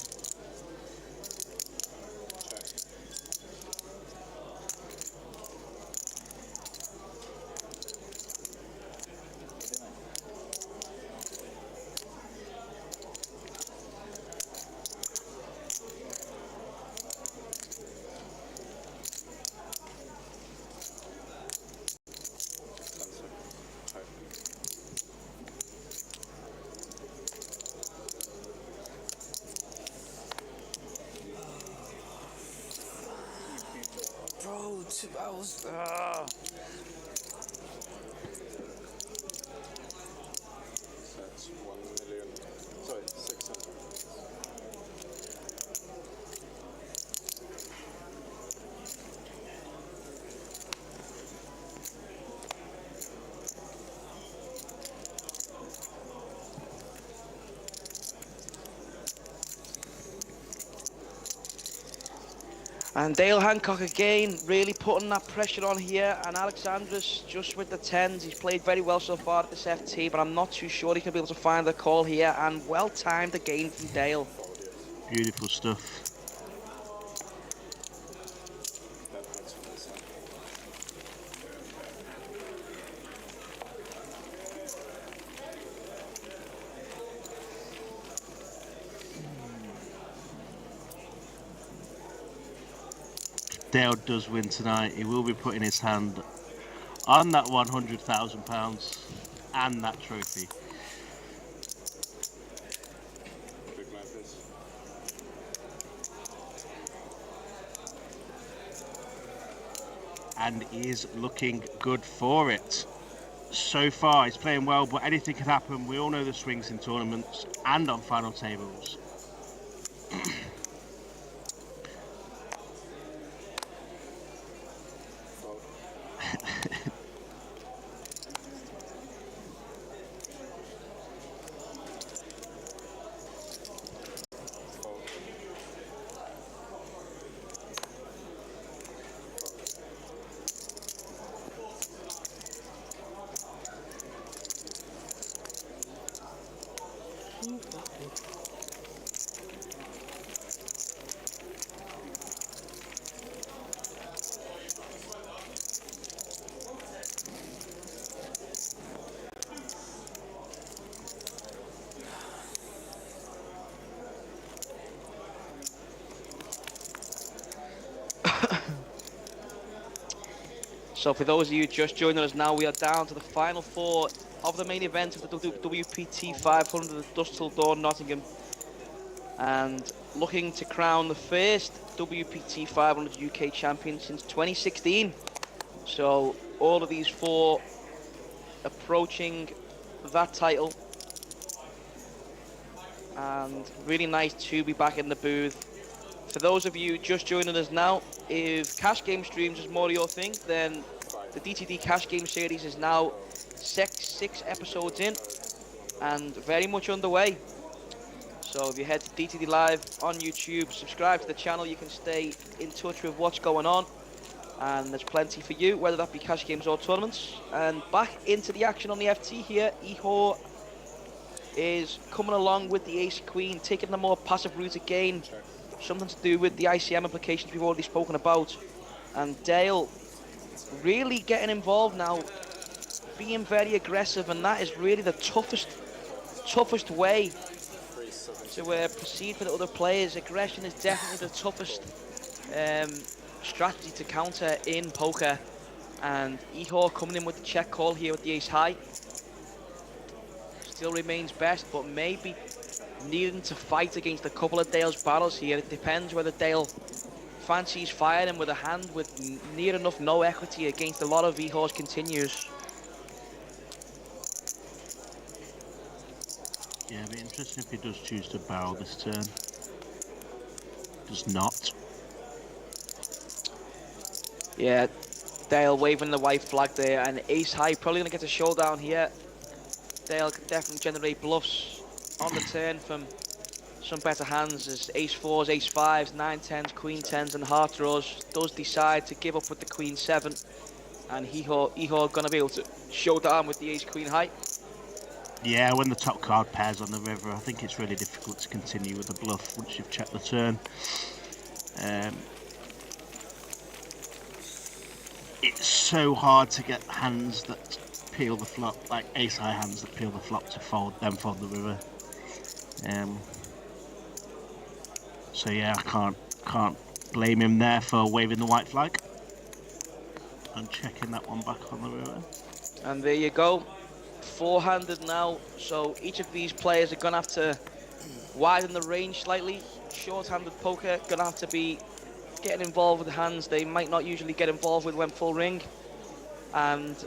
And Dale Hancock again, really putting that pressure on here. And Aleksandrs just with the 10s. He's played very well so far at this FT, but I'm not too sure he's going to be able to find the call here. And well timed again from Dale. Beautiful stuff. Dale does win tonight. He will be putting his hand on that £100,000 and that trophy. And he is looking good for it. So far, he's playing well, but anything can happen. We all know the swings in tournaments and on final tables. So for those of you just joining us now, we are down to the final 4 of the main event of the WPT 500 at Dusk Till Dawn, Nottingham. And looking to crown the first WPT 500 UK champion since 2016. So all of these 4 approaching that title. And really nice to be back in the booth. For those of you just joining us now, if cash game streams is more your thing, then the DTD cash game series is now 6 episodes in and very much underway. So if you head to DTD Live on YouTube, subscribe to the channel, you can stay in touch with what's going on. And there's plenty for you, whether that be cash games or tournaments. And back into the action on the FT here, Ihor is coming along with the ace queen, taking the more passive route again. Something to do with the ICM implications we've already spoken about. And Dale really getting involved now, being very aggressive, and that is really the toughest way to proceed for the other players. Aggression is definitely the toughest strategy to counter in poker. And Ihor coming in with the check call here with the ace high. Still remains best, but maybe needing to fight against a couple of Dale's barrels here. It depends whether Dale fancies firing with a hand with near enough no equity against a lot of Ihor's continues. Yeah, it'd be interesting if he does choose to barrel this turn. Does not. Yeah, Dale waving the white flag there, and ace high probably going to get a showdown here. Dale can definitely generate bluffs on the turn from some better hands as ace 4s, ace 5s, 9 10s, queen 10s and heart draws. Does decide to give up with the queen 7, and Ihor going to be able to show down with the ace queen high. Yeah, when the top card pairs on the river, I think it's really difficult to continue with the bluff once you've checked the turn. It's so hard to get hands that peel the flop, like ace high hands that peel the flop to fold, then fold the river. So yeah, I can't blame him there for waving the white flag and checking that one back on the river. And there you go, 4-handed now. So each of these players are gonna have to widen the range slightly. Short-handed poker gonna have to be getting involved with the hands they might not usually get involved with when full ring, and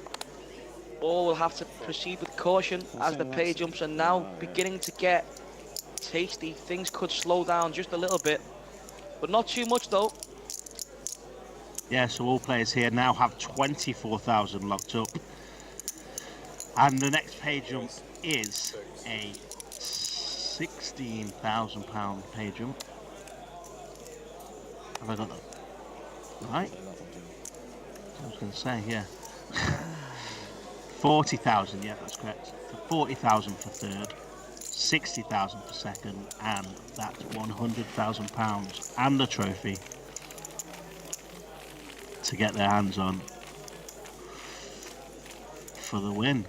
all will have to proceed with caution as the pay jumps are now beginning to get tasty. Things could slow down just a little bit, but not too much though. Yeah, so all players here now have 24,000 locked up, and the next pay jump is a £16,000 pay jump. Have I got that right? I was going to say, yeah. 40,000, yeah, that's correct. 40,000 for third, 60,000 for second, and that's £100,000 and a trophy to get their hands on for the win.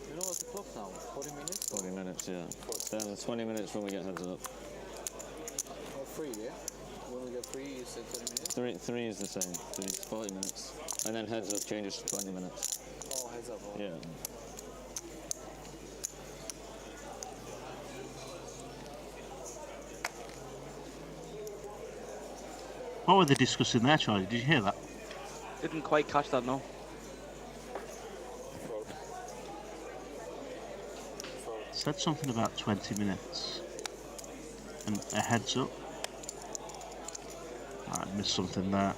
You know what's the clock now? 40 minutes? 40 minutes, yeah. Then 20 minutes when we get heads up. Or free, yeah? When we get free, you said 20 minutes? Three is the same. 40 minutes. And then heads up changes to 20 minutes. Oh, heads up. Oh. Yeah. What were they discussing there, Charlie? Did you hear that? Didn't quite catch that, no. Said something about 20 minutes and a heads up. I missed something there.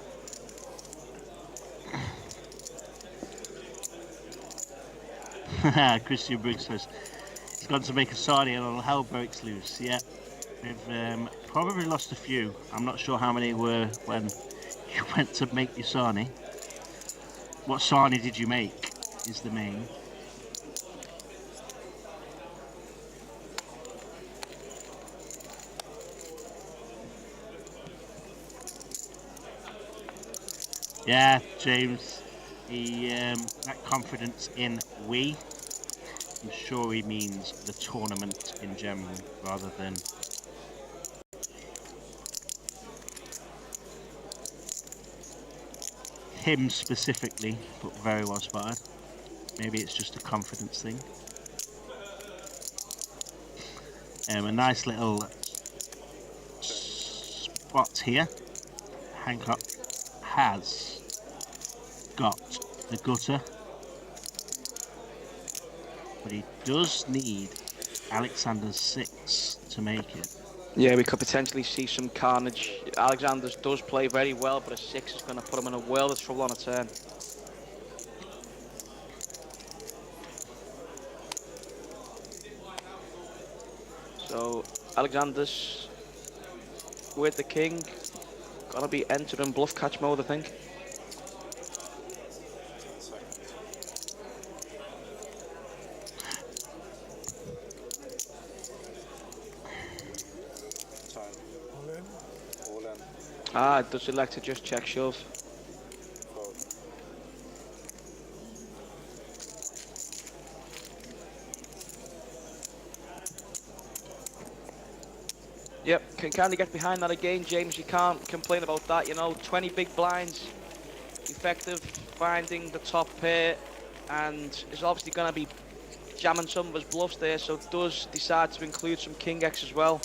Christian Briggs says he's gone to make a sarnie and all hell breaks loose. Yeah, we've probably lost a few. I'm not sure how many were when you went to make your sarnie. What sarnie did you make is the main. Yeah, James, that confidence in we, I'm sure he means the tournament in general rather than him specifically, but very well spotted. Maybe it's just a confidence thing. A nice little spot here. Hancock has got the gutter, but he does need Aleksandrs 6 to make it. Yeah, we could potentially see some carnage. Aleksandrs does play very well, but a 6 is going to put him in a world of trouble on a turn. So, Aleksandrs with the king, gonna be entering bluff catch mode, I think. All in. All in. Ah, does elect to just check shove. Fold. Yep, can kind of get behind that again, James. You can't complain about that, you know. 20 big blinds, effective, finding the top pair, and is obviously going to be jamming some of his bluffs there, so does decide to include some king X as well.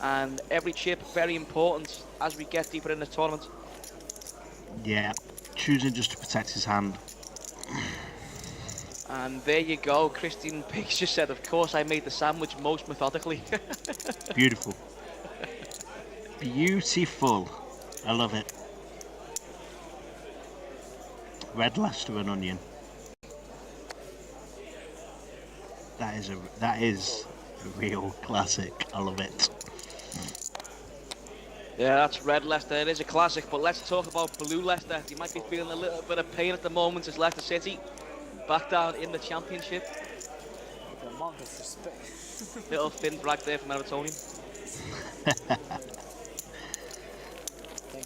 And every chip very important as we get deeper in the tournament. Yeah, choosing just to protect his hand. And there you go, Christian Biggs just said, of course I made the sandwich most methodically. Beautiful. Beautiful. I love it. Red Leicester and onion. That is a real classic. I love it. Yeah, that's red Leicester. It is a classic, but let's talk about blue Leicester. You might be feeling a little bit of pain at the moment as Leicester City back down in the championship. The amount of respect. Little thin brag there from Evertonian.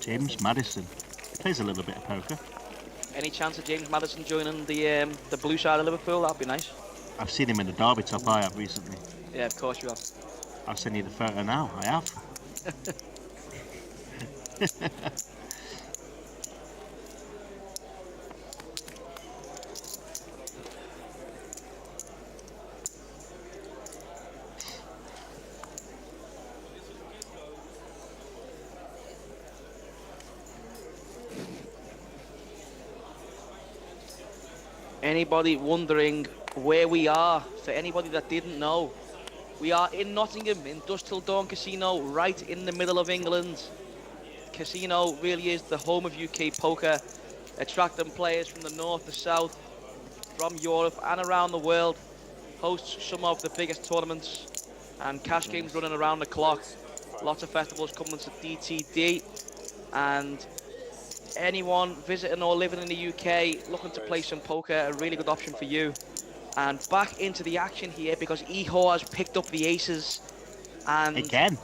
James Madison. He plays a little bit of poker. Any chance of James Madison joining the blue side of Liverpool? That'd be nice. I've seen him in the Derby top I have recently. Yeah, of course you have. I'll send you the photo now. I have. Anybody wondering where we are? For anybody that didn't know, we are in Nottingham, in Dusk Till Dawn Casino, right in the middle of England. Casino really is the home of UK poker, attracting players from the north, the south, from Europe and around the world. Hosts some of the biggest tournaments and cash games running around the clock. Lots of festivals coming to DTD, and anyone visiting or living in the UK looking to play some poker, a really good option for you. And back into the action here because Ihor has picked up the aces. And Again.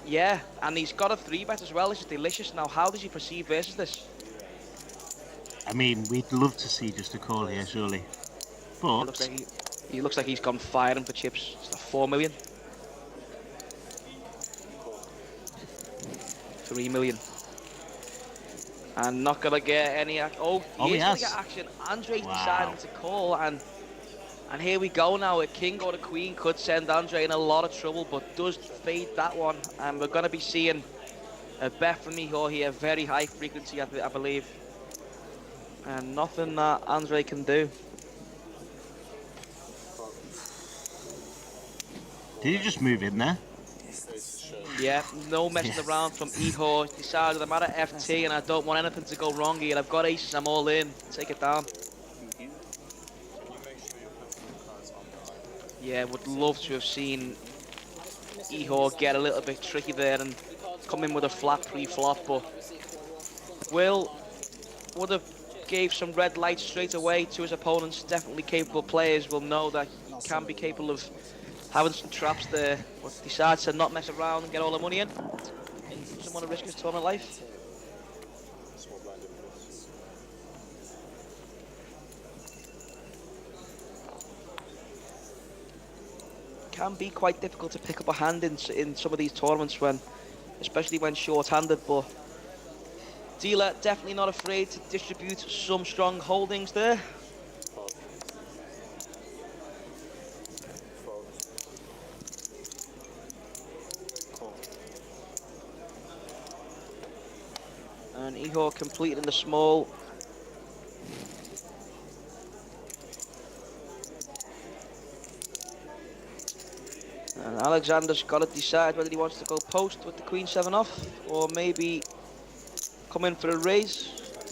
yeah, and he's got a 3-bet as well. This is delicious. Now, how does he proceed versus this? I mean, we'd love to see just a call here, surely. But He looks like he's gone firing for chips. It's like 4 million. 3 million. And not gonna get any action. Oh, he is gonna get action. Andrei's deciding to call, and here we go now. A king or a queen could send Andrei in a lot of trouble, but does fade that one. And we're gonna be seeing a bet from Ihor here, very high frequency, I believe. And nothing that Andrei can do. did he just move in there? Yeah, no messing around from Ihor. Decided I'm at a FT and I don't want anything to go wrong here. I've got aces, I'm all in. Take it down. Yeah, would love to have seen Ihor get a little bit tricky there and come in with a flat pre-flop, but would have gave some red lights straight away to his opponents. Definitely capable players will know that he can be capable of having some traps there, but decides to not mess around and get all the money in. Doesn't want to risk his tournament life. Can be quite difficult to pick up a hand in some of these tournaments, especially when short-handed, but Dealer definitely not afraid to distribute some strong holdings there. Fold. Fold. Call. And Ihor completed in the small. And Alexander's got to decide whether he wants to go post with the Queen 7 off, or maybe come in for a raise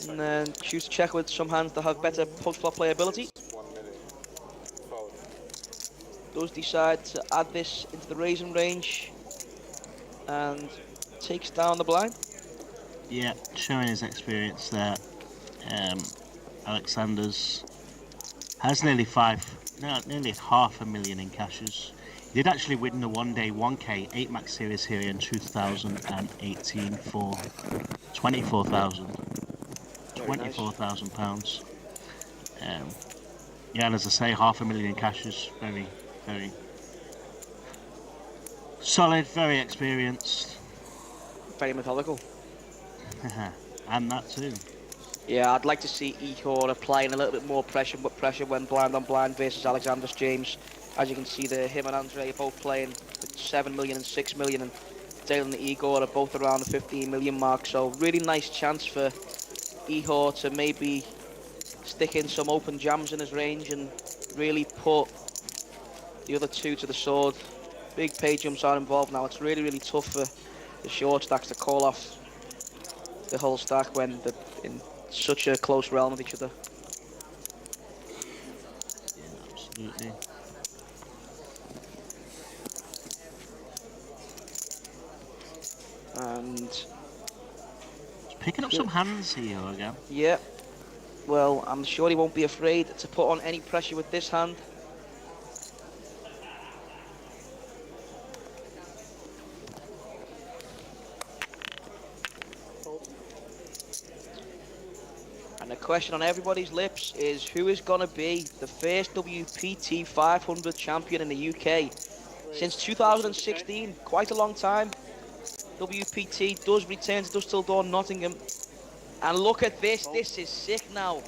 and then choose to check with some hands that have better post-flop playability. 1 million. Fold. Does decide to add this into the raising range and takes down the blind. Yeah, showing his experience there. Aleksandrs has nearly nearly $500,000 in cashes. He did actually win the one-day 1K 8 max series here in 2018 for 24,000 pounds. Yeah, and as I say, $500,000 in cashes. Very, very solid, very experienced. Very methodical. And that too. Yeah, I'd like to see Ihor applying a little bit more pressure when blind on blind versus Alexander's James. As you can see there, him and Andrei are both playing with 7 million and 6 million, and Dale and Igor are both around the 15 million mark. So really nice chance for Ihor to maybe stick in some open jams in his range and really put the other two to the sword. Big pay jumps are involved now. It's really, really tough for the short stacks to call off the whole stack when they're in such a close realm of each other. Yeah, absolutely. And Picking up some hands here again. yeah, well, I'm sure he won't be afraid to put on any pressure with this hand. And the question on everybody's lips is who is going to be the first WPT 500 champion in the UK? Since 2016, quite a long time. WPT does return to Dusseldorf, Nottingham. And look at this, this is sick now.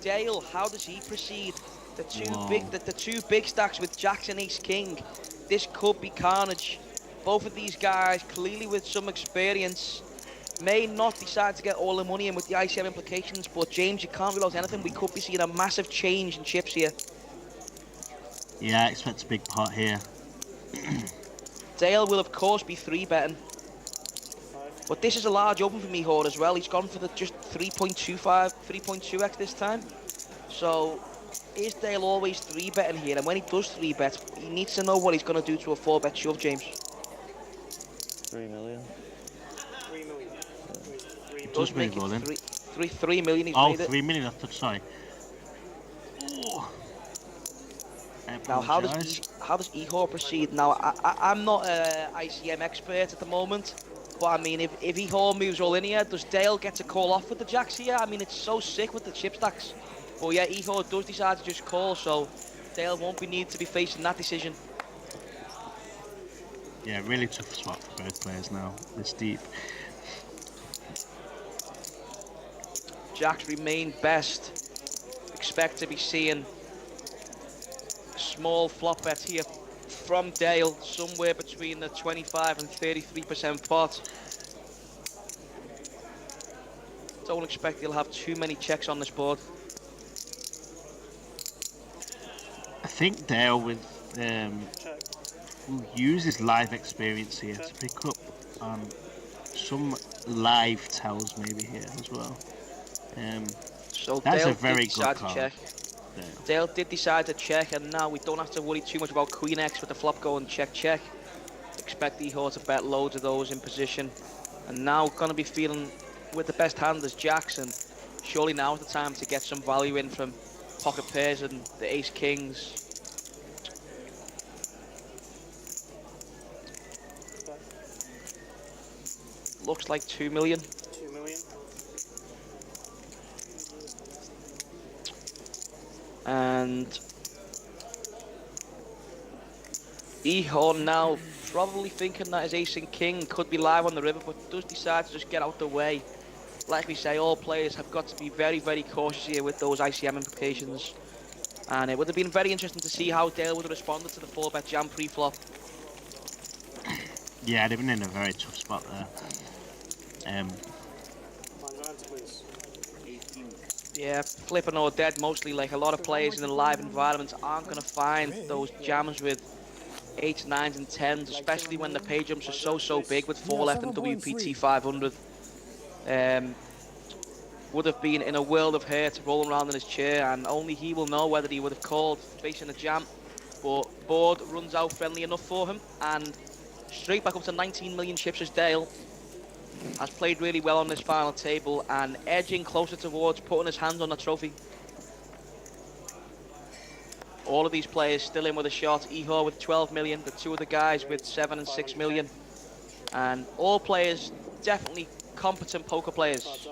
Dale, how does he proceed? The two big stacks with Jackson Ace King. This could be carnage. Both of these guys, clearly with some experience, may not decide to get all the money in with the ICM implications, but James, you can't rule out anything. We could be seeing a massive change in chips here. Yeah, I expect a big pot here. Dale will of course be 3-betting. But this is a large open for Ihor as well. He's gone for the just 3.2x this time. So is Dale always 3-betting here? And when he does 3-bet, he needs to know what he's going to do to a 4-bet shove, James. 3 million. 3 million. It Does does make move all in. it 3 million. He's Oh, made it. 3 million, I thought, sorry. Oh. Now, how does Ihor proceed? Now, I'm not an ICM expert at the moment, but I mean, if Ihor moves all in here, does Dale get to call off with the jacks here? I mean, it's so sick with the chip stacks. But yeah, Ihor does decide to just call, so Dale won't be need to be facing that decision. Yeah, really tough spot for both players now, this deep. Jacks remain best. Expect to be seeing small flop bets here from Dale, somewhere between the 25 and 33% pot. Don't expect he'll have too many checks on this board. I think Dale will use his live experience here to pick up on some live tells maybe here as well. So That's Dale a very did decide good to card. check. Dale did decide to check, and now we don't have to worry too much about Queen X with the flop going check. Expect Ihor to bet loads of those in position, and now gonna be feeling with the best hand as Jackson. Surely now is the time to get some value in from pocket pairs and the ace kings. Looks like 2 million. 2 million. And Ihor now probably thinking that his ace and king could be live on the river, but does decide to just get out the way like we say, all players have got to be very, very cautious here with those ICM implications. And it would have been very interesting to see how Dale would have responded to the 4-bet jam pre-flop. Yeah, they've been in a very tough spot there. Yeah, flipping or dead mostly. Like a lot of players in a live environment aren't going to find those jams with 8s, 9s and 10s, especially when the pay jumps are so big with 4 left in WPT500. Would have been in a world of hurt rolling around in his chair, and only he will know whether he would have called facing a jam. But board runs out friendly enough for him, and straight back up to 19 million chips as Dale has played really well on this final table and edging closer towards putting his hands on the trophy. All of these players still in with a shot. Ihor with 12 million, the two other guys with 7 and 6 million, and all players definitely competent poker players.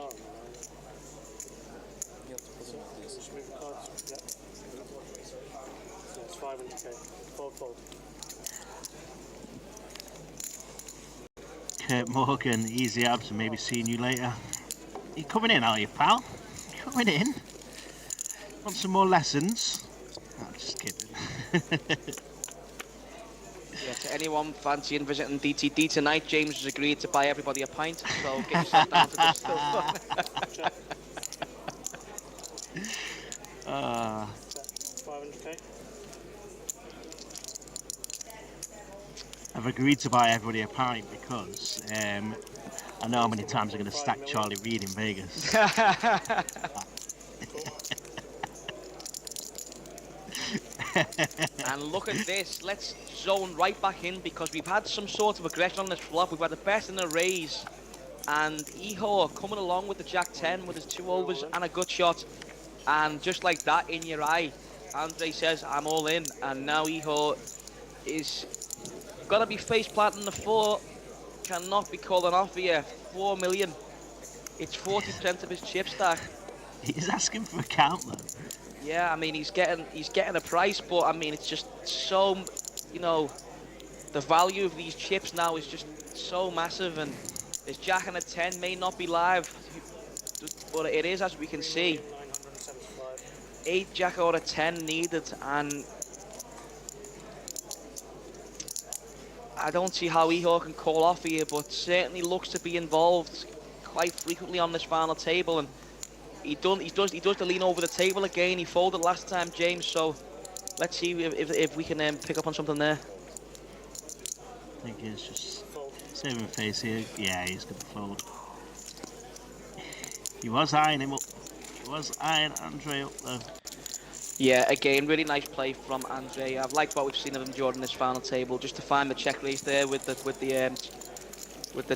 Kurt Morgan, easy abs, and maybe seeing you later. You coming in, are you, pal? Coming in? Want some more lessons? I'm just kidding. Yeah, to anyone fancying visiting DTD tonight, James has agreed to buy everybody a pint, so get yourself down to the Silva. I've agreed to buy everybody a pint because I know how many times I'm going to stack Charlie Reid in Vegas. And look at this, let's zone right back in because we've had some sort of aggression on this flop. We've had the best in the raise, and Ihor coming along with the Jack 10 with his 2 overs and a good shot, and just like that, in your eye, Andrei says I'm all in, and now Ihor is gonna be face planting the 4, cannot be calling off here. 4 million, it's 40% of his chip stack. He's asking for a count though. Yeah, I mean he's getting a price, but I mean it's just so, you know, the value of these chips now is just so massive, and his Jack and a 10 may not be live, but it is, as we can see, 8 Jack or a 10 needed, and I don't see how Ihor can call off here, but certainly looks to be involved quite frequently on this final table, and he does the lean over the table again. He folded last time, James, so let's see if we can pick up on something there. I think he's just saving face here. Yeah, he's going to fold. He was eyeing him up. He was eyeing Andrei up though. Yeah, again, really nice play from Andrei. I've liked what we've seen of him during this final table, just to find the check raise there with the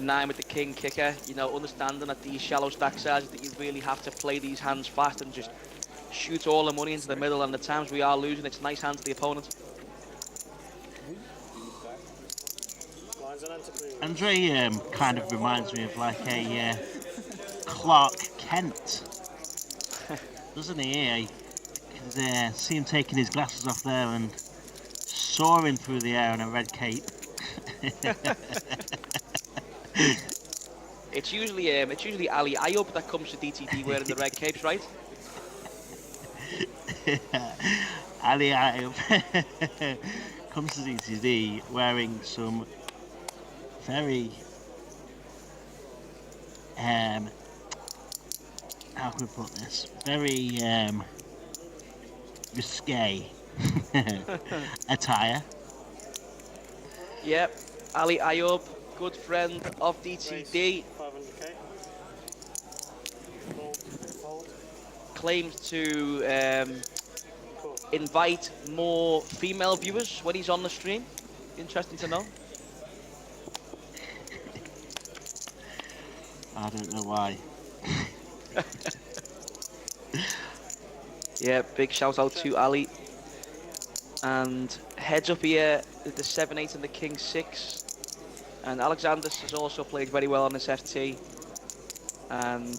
9 with the king kicker. You know, understanding at these shallow stack sizes that you really have to play these hands fast and just shoot all the money into the middle. And the times we are losing, it's nice hands to the opponent. Andrei kind of reminds me of like a Clark Kent, doesn't he? I see him taking his glasses off there and soaring through the air in a red cape. It's usually Ali Ayub that comes to DTD wearing the red capes, right? Ali Ayub comes to DTD wearing some very how can we put this? Very risque attire. Yep, Ali Ayub, good friend of DTD. Claims to invite more female viewers when he's on the stream. Interesting to know. I don't know why. Yeah, big shout out to Ali. And heads up here with the 7-8 and the King 6. And Aleksandrs has also played very well on this FT. And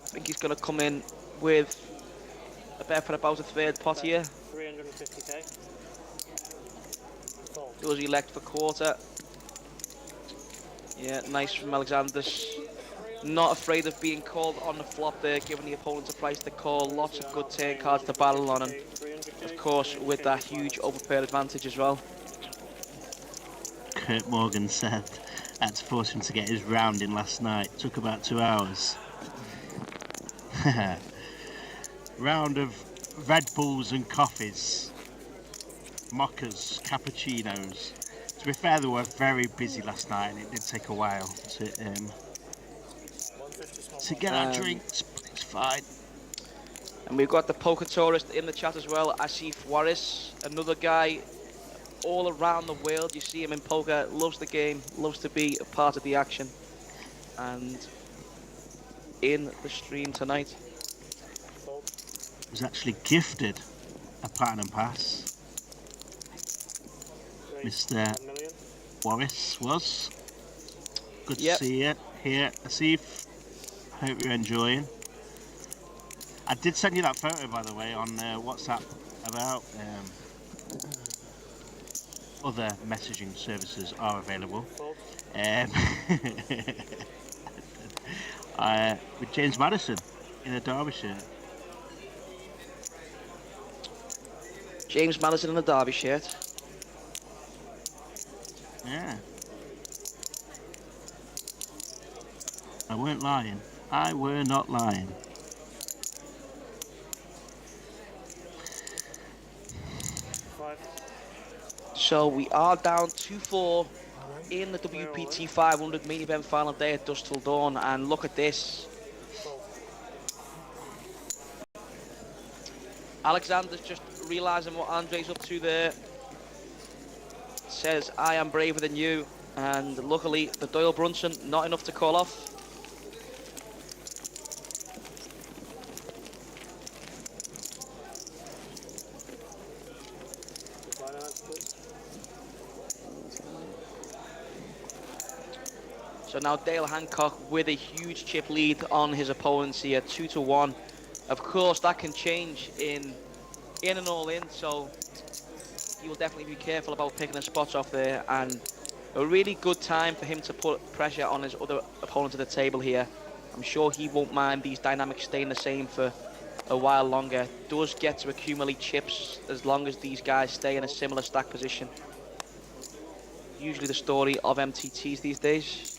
I think he's going to come in with a bet for about a third pot here. 350k. Does he elect for quarter? Yeah, nice from Aleksandrs. Not afraid of being called on the flop there, giving the opponent a price to call. Lots of good turn cards to battle on, and of course with that huge overpair advantage as well. Kurt Morgan said had to force him to get his round in last night. Took about 2 hours. Round of Red Bulls and coffees, mochas, cappuccinos. To be fair, they were very busy last night, and it did take a while to get our drinks, but it's fine. And we've got the poker tourist in the chat as well, Asif Waris, another guy all around the world. You see him in poker, loves the game, loves to be a part of the action, and in the stream tonight. Was actually gifted a platinum pass. Mr. Waris was. Good to see you here, Asif. Hope you're enjoying. I did send you that photo, by the way, on WhatsApp about other messaging services are available. With James Madison in a Derby shirt. James Madison in a Derby shirt. Yeah. I weren't lying. I were not lying. So we are down 2-4 in the WPT 500 main event final day at Dusk Till Dawn, and look at this. Alexander's just realising what Andrei's up to there. Says, I am braver than you, and luckily the Doyle Brunson, not enough to call off. So now Dale Hancock with a huge chip lead on his opponents here, 2-1. Of course, that can change in and all in, so he will definitely be careful about picking his spots off there, and a really good time for him to put pressure on his other opponent at the table here. I'm sure he won't mind these dynamics staying the same for a while longer. Does get to accumulate chips as long as these guys stay in a similar stack position. Usually the story of MTTs these days.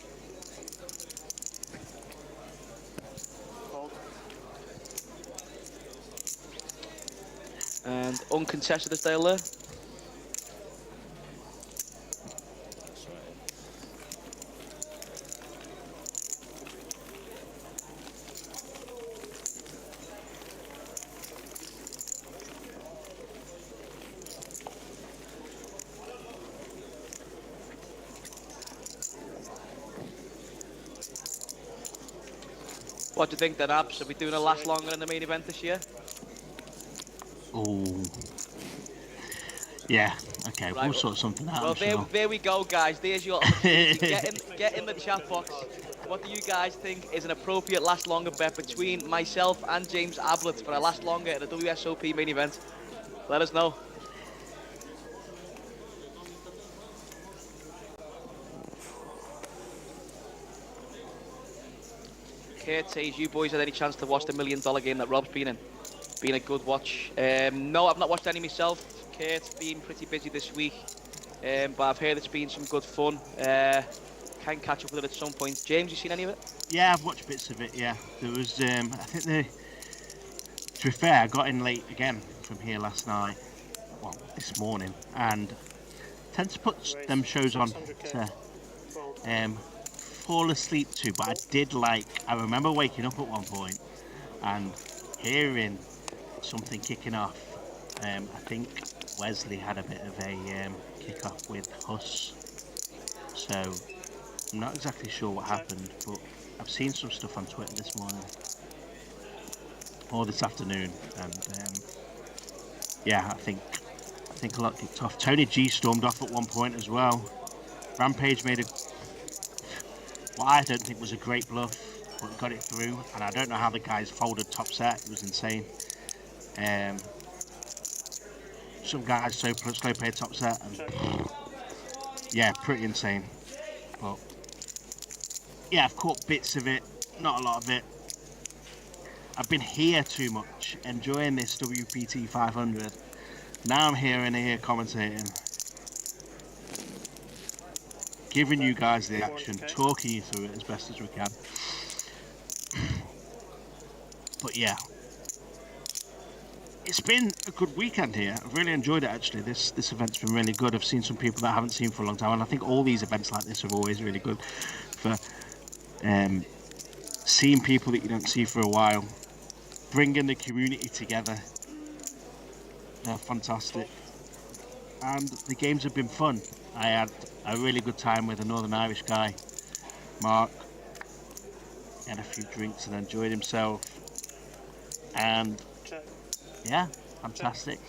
And uncontested is Dale there. What do you think then, Abs? Are we doing a last longer in the main event this year? Oh. Yeah, okay, Right, we'll sort something out. Well, there we go, guys. There's your opportunity. Get in the chat box. What do you guys think is an appropriate last longer bet between myself and James Ablett for a last longer at the WSOP main event? Let us know. Kurt says, you boys had any chance to watch the $1 million game that Rob's been in? Been a good watch. No, I've not watched any myself. Kurt's been pretty busy this week, but I've heard it's been some good fun. Can catch up with it at some point. James, you seen any of it? Yeah, I've watched bits of it, yeah. There was, I think to be fair, I got in late again from here last night, well, this morning, and tend to put them shows on to fall asleep to, but I remember waking up at one point and hearing something kicking off. I think Wesley had a bit of a kick-off with Huss, so I'm not exactly sure what happened, but I've seen some stuff on Twitter this morning or this afternoon, and yeah, I think a lot kicked off. Tony G stormed off at one point as well. Rampage made what I don't think was a great bluff, but got it through, and I don't know how the guys folded top set. It was insane. Some guys slow play top set, and yeah, pretty insane. But yeah, I've caught bits of it. not a lot of it. I've been here too much, enjoying this WPT 500. Now I'm here commentating, giving you guys the action, talking you through it as best as we can. But yeah, it's been a good weekend here. I've really enjoyed it actually. This event's been really good. I've seen some people that I haven't seen for a long time, and I think all these events like this are always really good for seeing people that you don't see for a while, bringing the community together. They're fantastic, and the games have been fun. I had a really good time with a Northern Irish guy, Mark. He had a few drinks and enjoyed himself, and yeah, fantastic.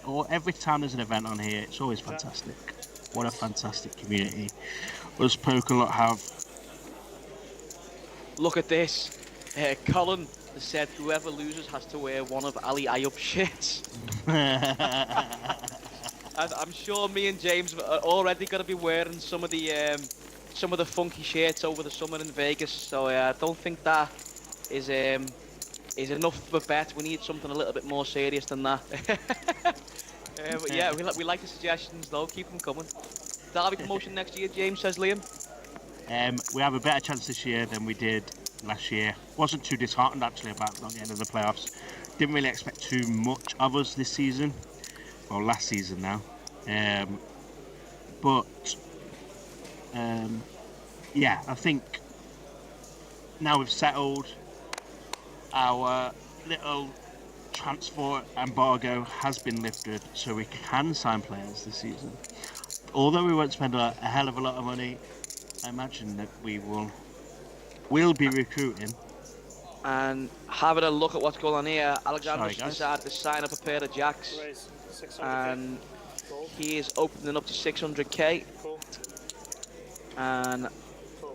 Or every time there's an event on here, it's always fantastic. What a fantastic community. Us Pokelot have. Look at this. Colin said whoever loses has to wear one of Ali Ayub's shirts. And I'm sure me and James are already going to be wearing some of the funky shirts over the summer in Vegas. So I don't think that is enough of a bet. We need something a little bit more serious than that. But yeah, we like the suggestions though. Keep them coming. Derby promotion next year, James, says Liam. We have a better chance this year than we did last year. Wasn't too disheartened actually about not getting into the playoffs. Didn't really expect too much of us this season, or last season now. Yeah, I think now we've settled, our little transfer embargo has been lifted, so we can sign players this season. Although we won't spend a hell of a lot of money, I imagine that we'll be recruiting. And having a look at what's going on here, Aleksandrs decided to sign up a pair of jacks, and he is opening up to 600k. And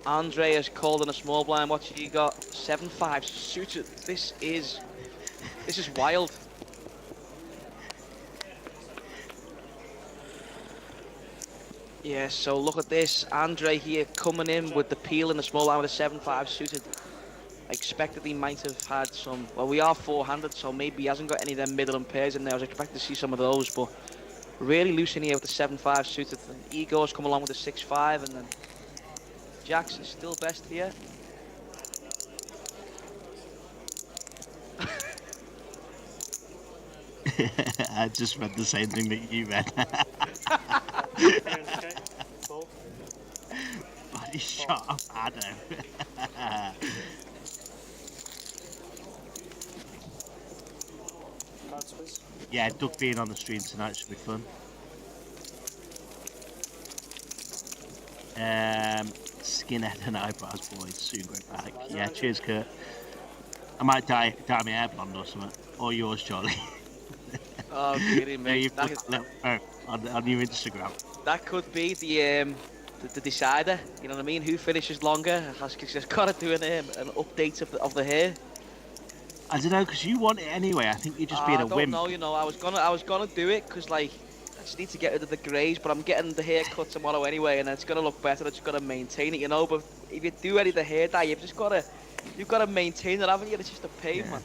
Andrei has called in a small blind. What's he got? 7.5 suited. This is wild. Yeah, so look at this. Andrei here coming in with the peel in the small blind with a 7.5 suited. I expected he might have had some. Well, we are four-handed, so maybe he hasn't got any of them middle and pairs in there. I was expecting to see some of those, but really loose in here with the 7.5 suited. And Igor's come along with the 6.5, and then Jackson's still best here. I just read the same thing that you read. Body shot of Adam. Yeah, Doug being on the stream tonight should be fun. Skinhead and eyebrows, boys. Soon go back. Yeah, cheers, Kurt. I might dye my hair blonde or something. Or yours, Charlie. Oh, kidding me. You put on your Instagram. That could be the decider. You know what I mean? Who finishes longer? Has got to do an update of the hair. I don't know, because you want it anyway. I think you're just being a wimp. I don't know, you know. I was gonna do it because like I just need to get rid of the greys, but I'm getting the haircut tomorrow anyway, and it's gonna look better. I just gotta maintain it, you know. But if you do any of the hair dye, you've gotta maintain it, haven't you? It's just a pain, man.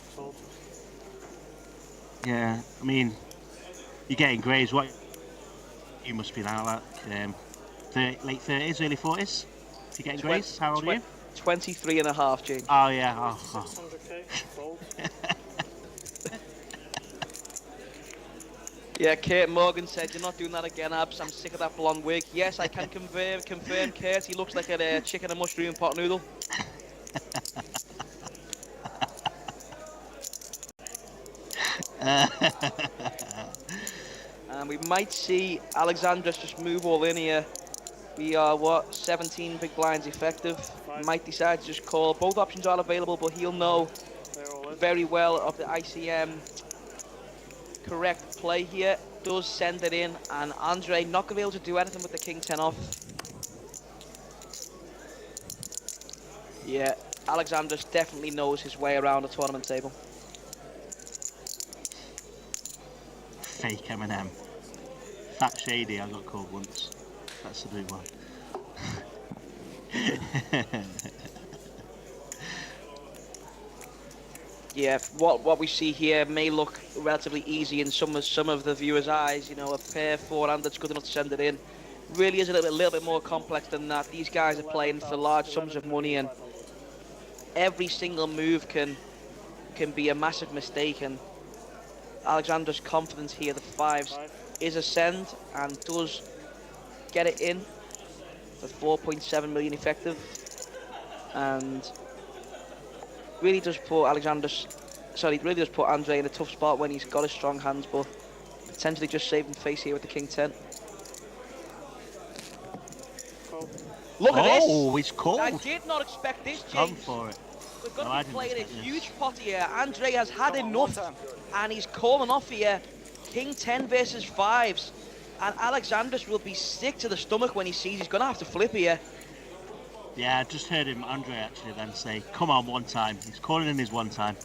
Yeah, I mean, you're getting greys. What you must be now, like late 30s, early 40s. If you're getting greys, how old are you? 23 and a half, James. Oh yeah. Oh. Yeah, Kurt Morgan said, "You're not doing that again, Abs. I'm sick of that blonde wig." Yes, I can confirm, Kurt. He looks like a chicken and mushroom pot noodle. And we might see Aleksandrs just move all in here. We are, 17 big blinds effective. Might decide to just call. Both options are available, but he'll know very well of the ICM correct play here. Does send it in, and Andrei not going to be able to do anything with the king 10 off. Yeah, Aleksandrs definitely knows his way around the tournament table. Fake M&M. Fat Shady, I got called once. That's the new one. Yeah, what we see here may look relatively easy in some of the viewers' eyes. You know, a pair forehand that's good enough to send it in. Really is a little bit more complex than that. These guys are playing for large sums of money, and every single move can be a massive mistake. And Alexander's confidence here, the fives, is a send and does get it in for 4.7 million effective, and really does put really does put Andrei in a tough spot when he's got his strong hands, but potentially just saving face here with the king 10. Look at this! Oh, he's called. I did not expect this, Gone James. for it. We're going No, to be playing a expect this. huge pot here. Andrei has had enough, and he's calling off here. King 10 versus 5s. And Aleksandrs will be sick to the stomach when he sees he's going to have to flip here. Yeah, I just heard him, Andrei, actually then say, come on, one time. He's calling in his one time.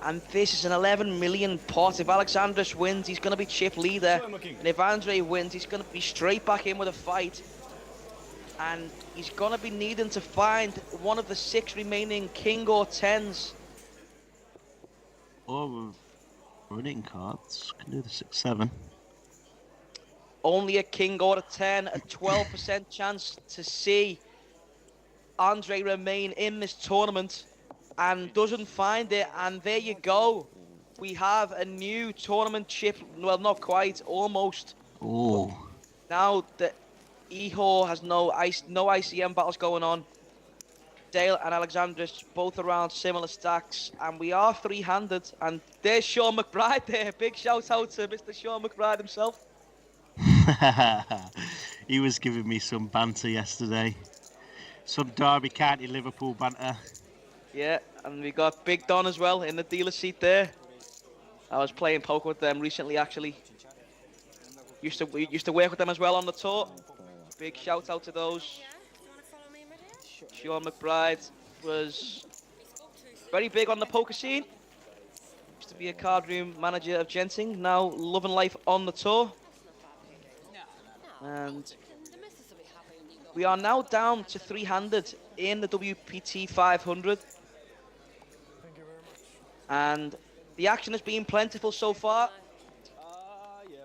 And this is an 11 million pot. If Aleksandrs wins, he's going to be chip leader. And if Andrei wins, he's going to be straight back in with a fight. And he's going to be needing to find one of the 6 remaining king or 10s. Oh, running cards. Can do the 6-7. Only a king or a 10, a 12% chance to see Andrei remain in this tournament, and doesn't find it. And there you go. We have a new tournament chip. Well, not quite, almost. Oh. Now that Ihor has no ICM battles going on. Dale and Aleksandrs both around similar stacks, and we are three-handed. And there's Sean McBride there. Big shout out to Mr. Sean McBride himself. He was giving me some banter yesterday. Some Derby County Liverpool banter. Yeah, and we got Big Don as well in the dealer seat there. I was playing poker with them recently, actually. We used to work with them as well on the tour. Big shout out to those. Sean McBride was very big on the poker scene. Used to be a card room manager of Genting, now loving life on the tour. And we are now down to three-handed in the WPT 500. And the action has been plentiful so far.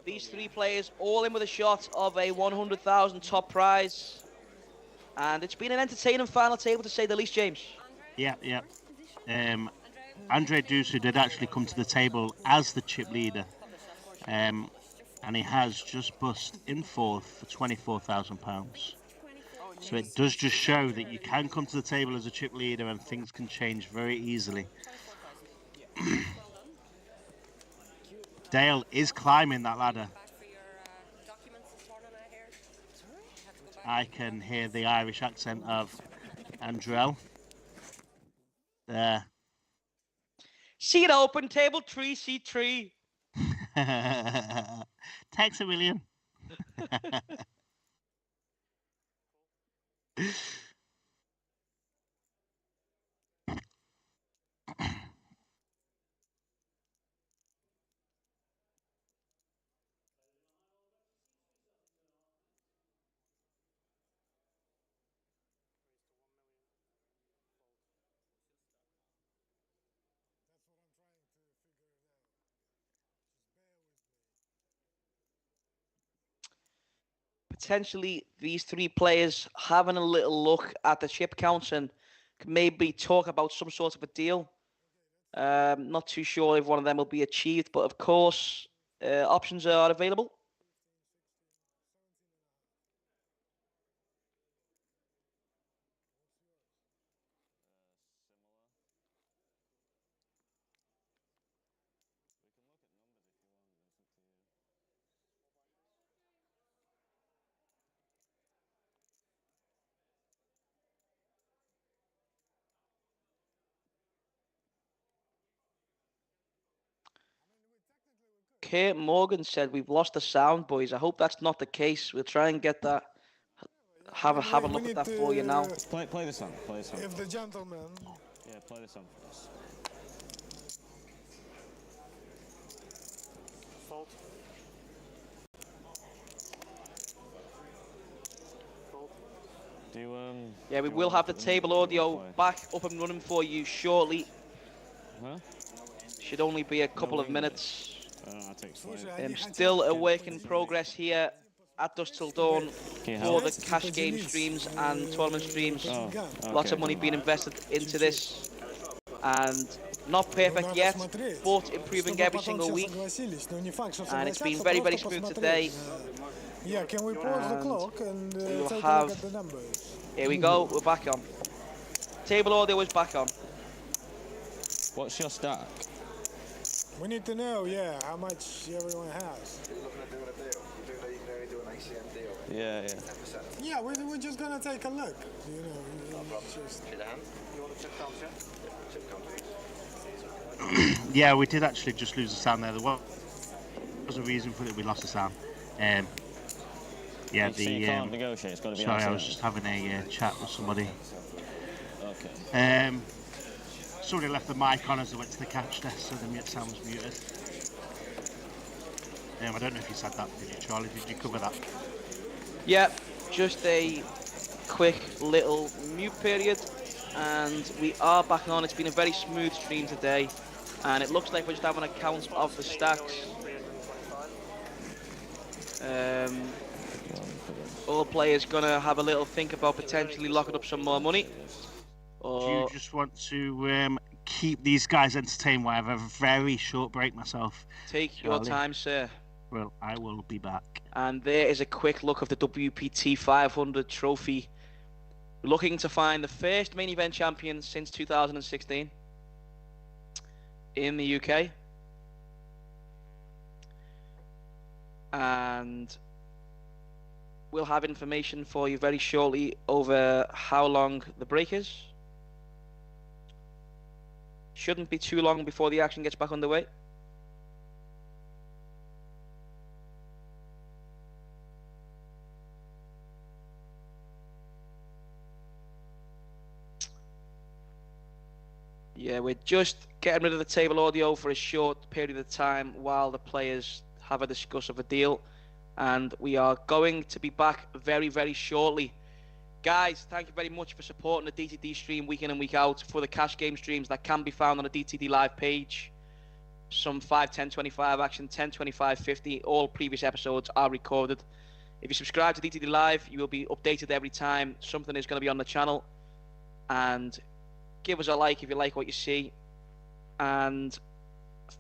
These 3 players all in with a shot of a 100,000 top prize. And it's been an entertaining final table, to say the least, James. Yeah. Andrei Dusu did actually come to the table as the chip leader. And he has just bust in fourth for £24,000. So it does just show that you can come to the table as a chip leader and things can change very easily. Dale is climbing that ladder. I can hear the Irish accent of Andrel. There. Seat open, table 3, seat 3. Thanks a million. Potentially these 3 players having a little look at the chip counts and maybe talk about some sort of a deal. Not too sure if one of them will be achieved, but of course options are available. Kurt Morgan said, "We've lost the sound, boys. I hope that's not the case. We'll try and get that. Have a look at that for you now." Play the song. Play the song. If the gentleman. Yeah, play the song for us. Fault. Do Yeah, we will have the table audio back up and running for you shortly. Huh? Should only be a couple of minutes. That takes 5. Still a work in progress here at Dusk Till Dawn for the cash game streams and tournament streams. Lots of money being invested into this, and not perfect yet, but improving every single week. And it's been very, very smooth today. Yeah, can we pause the clock and we'll take have, a look at the numbers? Here we go, we're back on. Table audio is back on. What's your stack? We need to know, yeah, how much everyone has. Yeah. Yeah, we're just gonna take a look. You know, just... Yeah, we did actually just lose the sound there. There was a reason for it. We lost the sound. Yeah, so you can't negotiate. It's got to be. Sorry, I was just having a chat with somebody. Okay. Somebody left the mic on as they went to the catch desk, so the sound was muted. I don't know if you said that, did you, Charlie? Did you cover that? Yeah, just a quick little mute period, and we are back on. It's been a very smooth stream today, and it looks like we're just having a count of the stacks. All players gonna have a little think about potentially locking up some more money. Do you just want to keep these guys entertained while I have a very short break myself? Take your time, sir. Well, I will be back. And there is a quick look of the WPT500 trophy. Looking to find the first main event champion since 2016 in the UK. And we'll have information for you very shortly over how long the break is. Shouldn't be too long before the action gets back underway. Yeah, we're just getting rid of the table audio for a short period of time while the players have a discuss of a deal. And we are going to be back very, very shortly. Guys, thank you very much for supporting the DTD stream week in and week out for the cash game streams that can be found on the DTD live page. Some 5, 10, 25 action, 10, 25, 50. All previous episodes are recorded. If you subscribe to DTD live, you will be updated every time something is going to be on the channel. And give us a like if you like what you see. And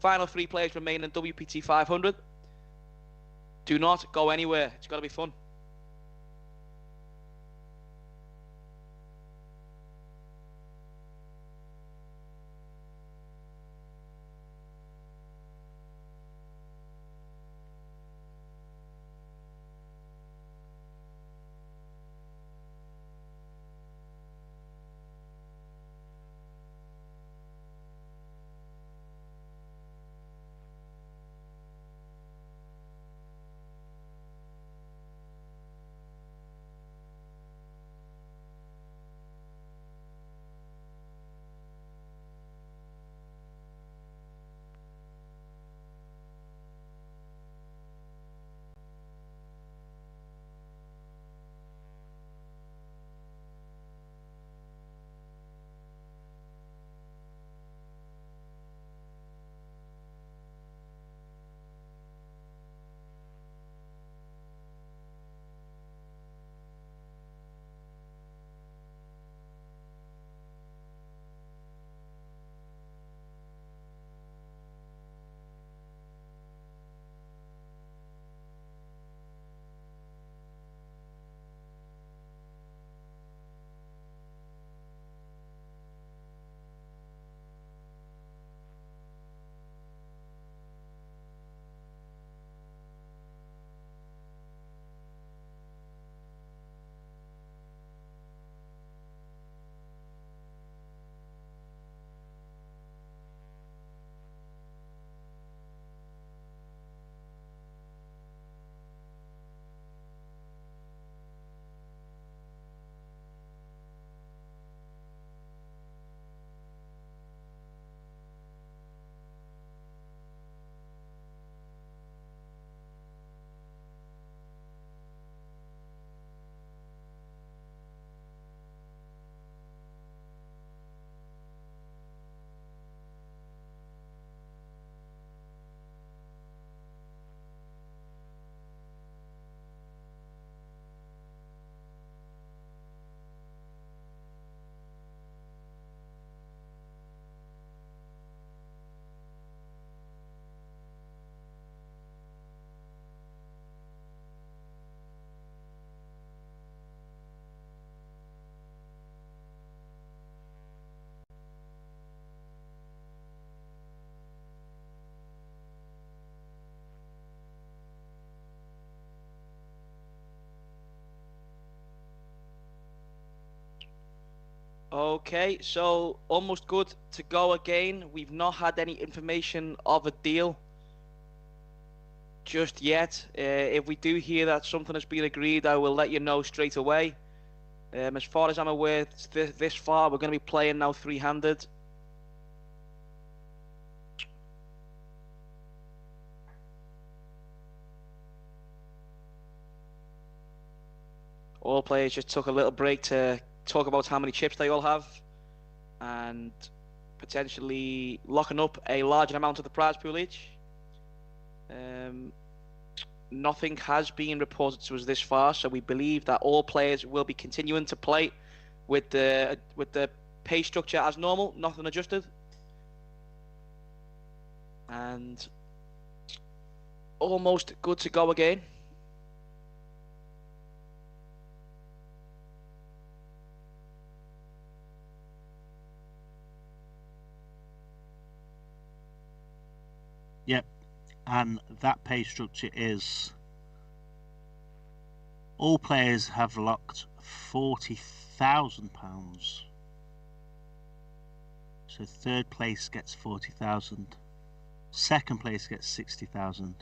final 3 players remain in WPT 500. Do not go anywhere. It's got to be fun. Okay, so almost good to go again. We've not had any information of a deal just yet. If we do hear that something has been agreed, I will let you know straight away. As far as I'm aware, this far, we're going to be playing now three-handed. All players just took a little break to talk about how many chips they all have and potentially locking up a larger amount of the prize pool each. Nothing has been reported to us this far, so we believe that all players will be continuing to play with the pay structure as normal, nothing adjusted. And almost good to go again. Yep, and that pay structure is all players have locked £40,000. So third place gets 40,000, second place gets 60,000,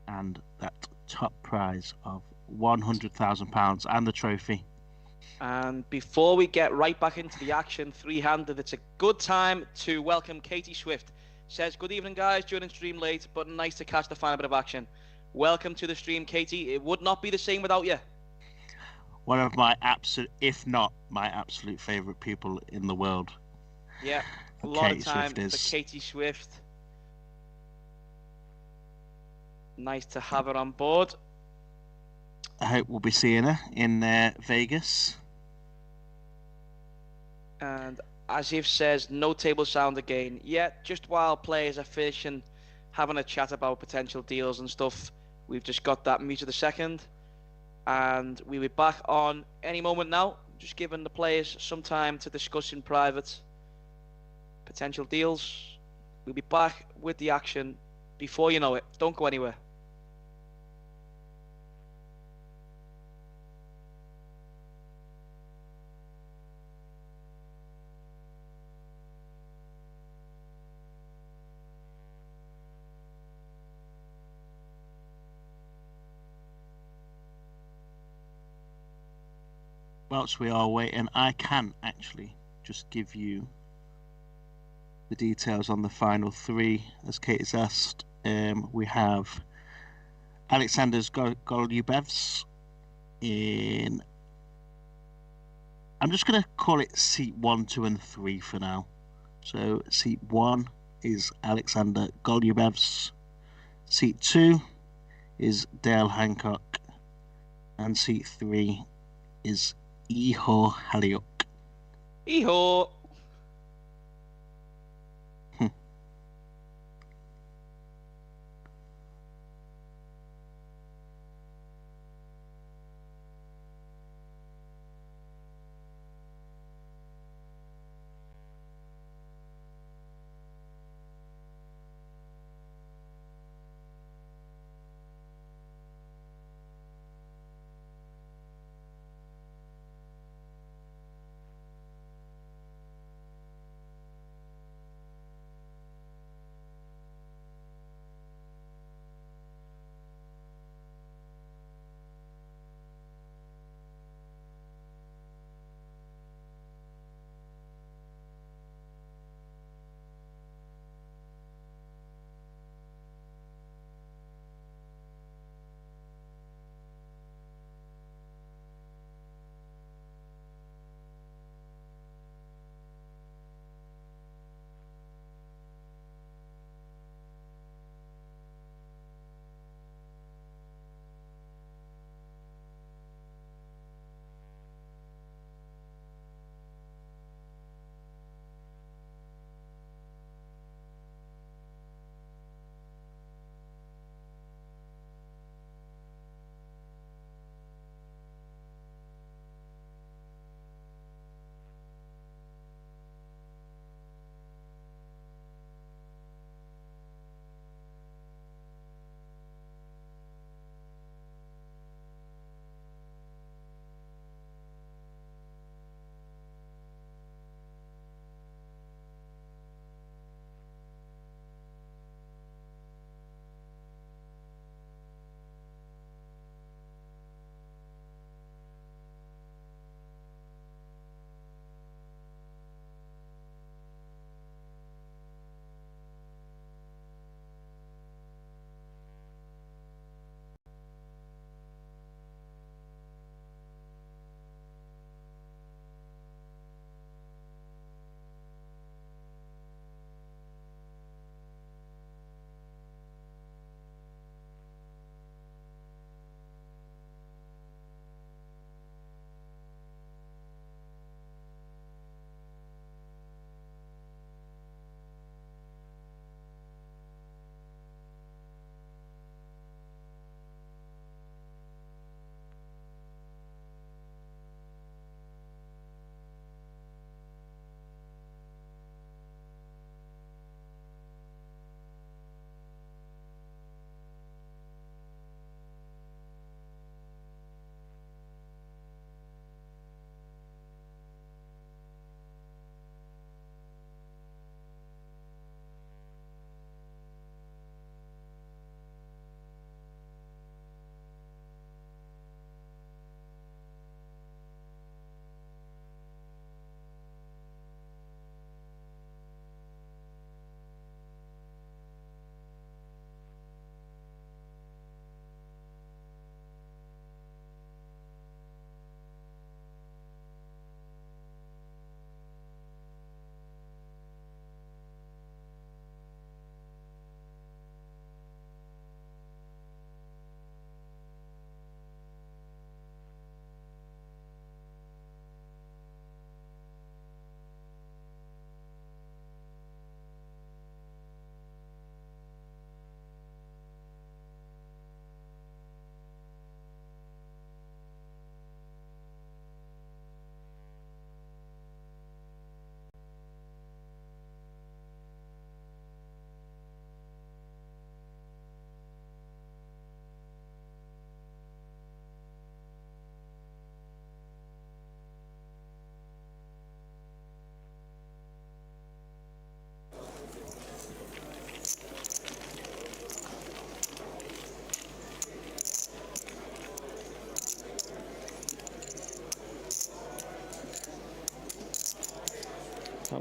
and that top prize of £100,000 and the trophy. And before we get right back into the action, three-handed, it's a good time to welcome Katie Swift. Says, good evening, guys, joining stream late, but nice to catch the final bit of action. Welcome to the stream, Katie. It would not be the same without you. One of my absolute, if not my absolute favourite people in the world. Yeah, a lot of time for Katie Swift. Nice to have her on board. I hope we'll be seeing her in Vegas. And Aziz says, no table sound again. Yeah, just while players are finishing, having a chat about potential deals and stuff, we've just got that muted a second. And we'll be back on any moment now, just giving the players some time to discuss in private potential deals. We'll be back with the action before you know it. Don't go anywhere. Whilst we are waiting, I can actually just give you the details on the final three. As Kate has asked, we have Aleksandrs Golubevs in, I'm just going to call it seat 1, 2 and 3 for now. So seat 1 is Aleksandrs Golubevs, seat 2 is Dale Hancock, and seat 3 is Ihor Haliuk. Ihor!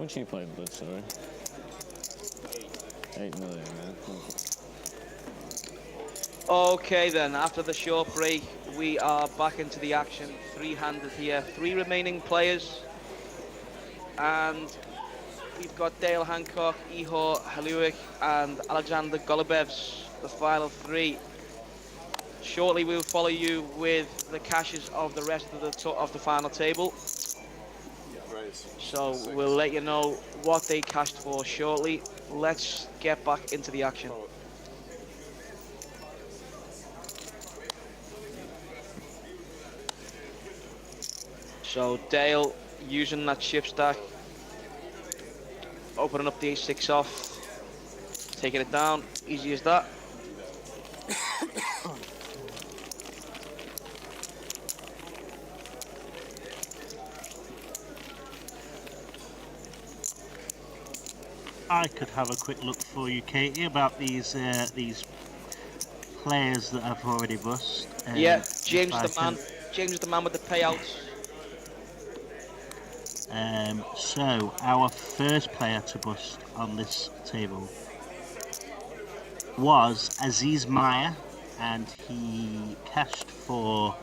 much are you playing, bud? Sorry. 8 million, man. Okay then, after the short break, we are back into the action. 3-handed here, 3 remaining players. And we've got Dale Hancock, Ihor Haliuk and Aleksandrs Golubevs, the final 3. Shortly we'll follow you with the cashes of the rest of the final table. So we'll let you know what they cashed for shortly. Let's get back into the action. So Dale using that chip stack, opening up the A6 off, taking it down, easy as that. I could have a quick look for you, Katie, about these players that I've already bust. Yeah, James is the man. James is the man with the payouts. So our first player to bust on this table was Aziz Miah, and he cashed for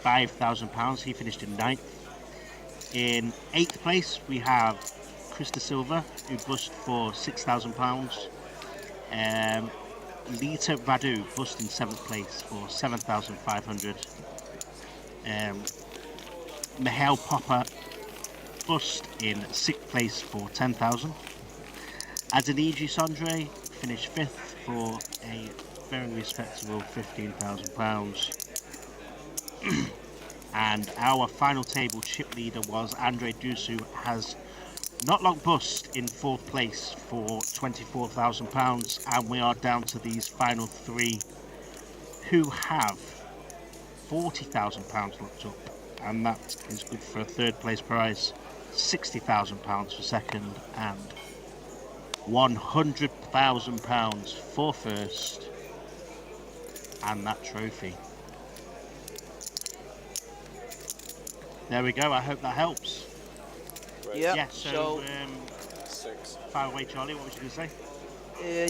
£5,000. He finished in 9th. In 8th place we have Silva, who bust for £6,000. Lita Radu bust in 7th place for 7,500. Mihail Popa bust in 6th place for 10,000. Adeniji Sondre finished 5th for a very respectable £15,000. And our final table chip leader was Andrei Dusu, has not long bust in 4th place for £24,000, and we are down to these final 3 who have £40,000 locked up, and that is good for a 3rd place prize, £60,000 for 2nd, and £100,000 for 1st, and that trophy. There we go. I hope that helps. Yeah, Yeah, so fire away, Charlie, what was you going to say?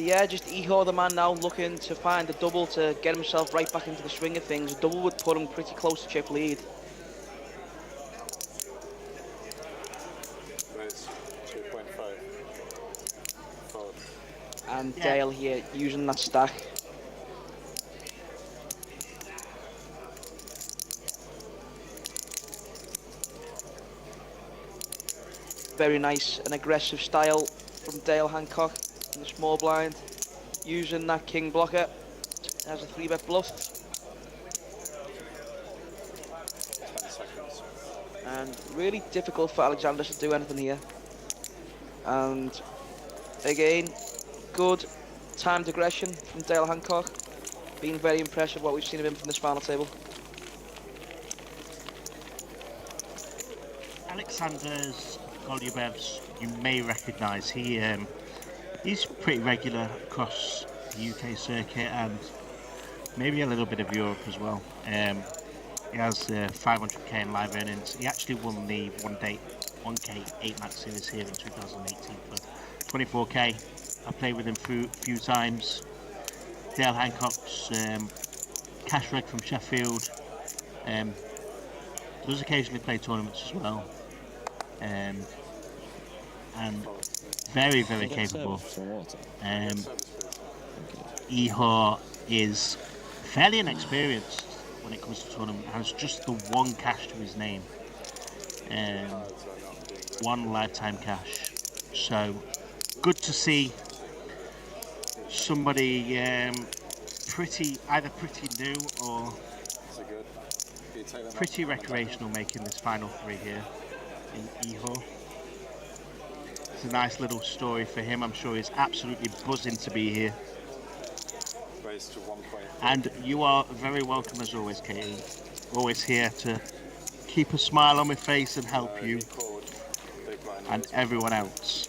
Yeah, just Ihor the man now looking to find a double to get himself right back into the swing of things. A double would put him pretty close to chip lead. Raise 2.5. Fold. And Dale here using that stack. Very nice and aggressive style from Dale Hancock in the small blind, using that king blocker as a 3-bet bluff. 10 seconds. And really difficult for Alexander to do anything here. And again, good timed aggression from Dale Hancock. Been very impressive what we've seen of him from this final table. Aleksandrs Golubevs, you may recognise. He's pretty regular across the UK circuit and maybe a little bit of Europe as well. He has 500k in live earnings. He actually won the 1K 8-match series here in 2018 for 24k. I played with him a few times. Dale Hancock's cash reg from Sheffield. Does occasionally play tournaments as well. And very, very capable. Ihor is fairly inexperienced when it comes to tournament, has just the 1 cash to his name, 1 lifetime cash. So good to see somebody either pretty new or pretty recreational making this final 3 here in Ihor. It's a nice little story for him. I'm sure he's absolutely buzzing to be here. Raise to 1.5. And you are very welcome as always, Katie. Always here to keep a smile on my face and help you and everyone else.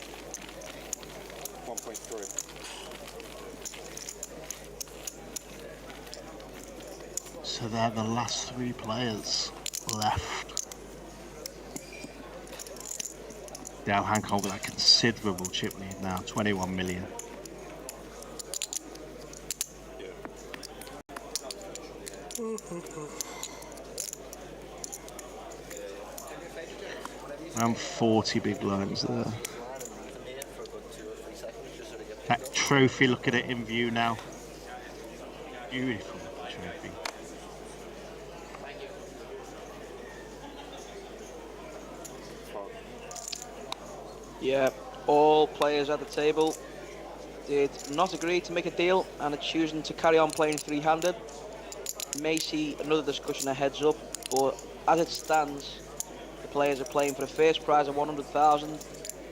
1.3. So they're the last 3 players left. Down Hancock with a considerable chip lead now, 21 million. Around 40 big blinds there. That trophy, look at it in view now. Beautiful trophy. Yeah, all players at the table did not agree to make a deal and are choosing to carry on playing three-handed. May see another discussion a heads up, but as it stands, the players are playing for a first prize of 100,000,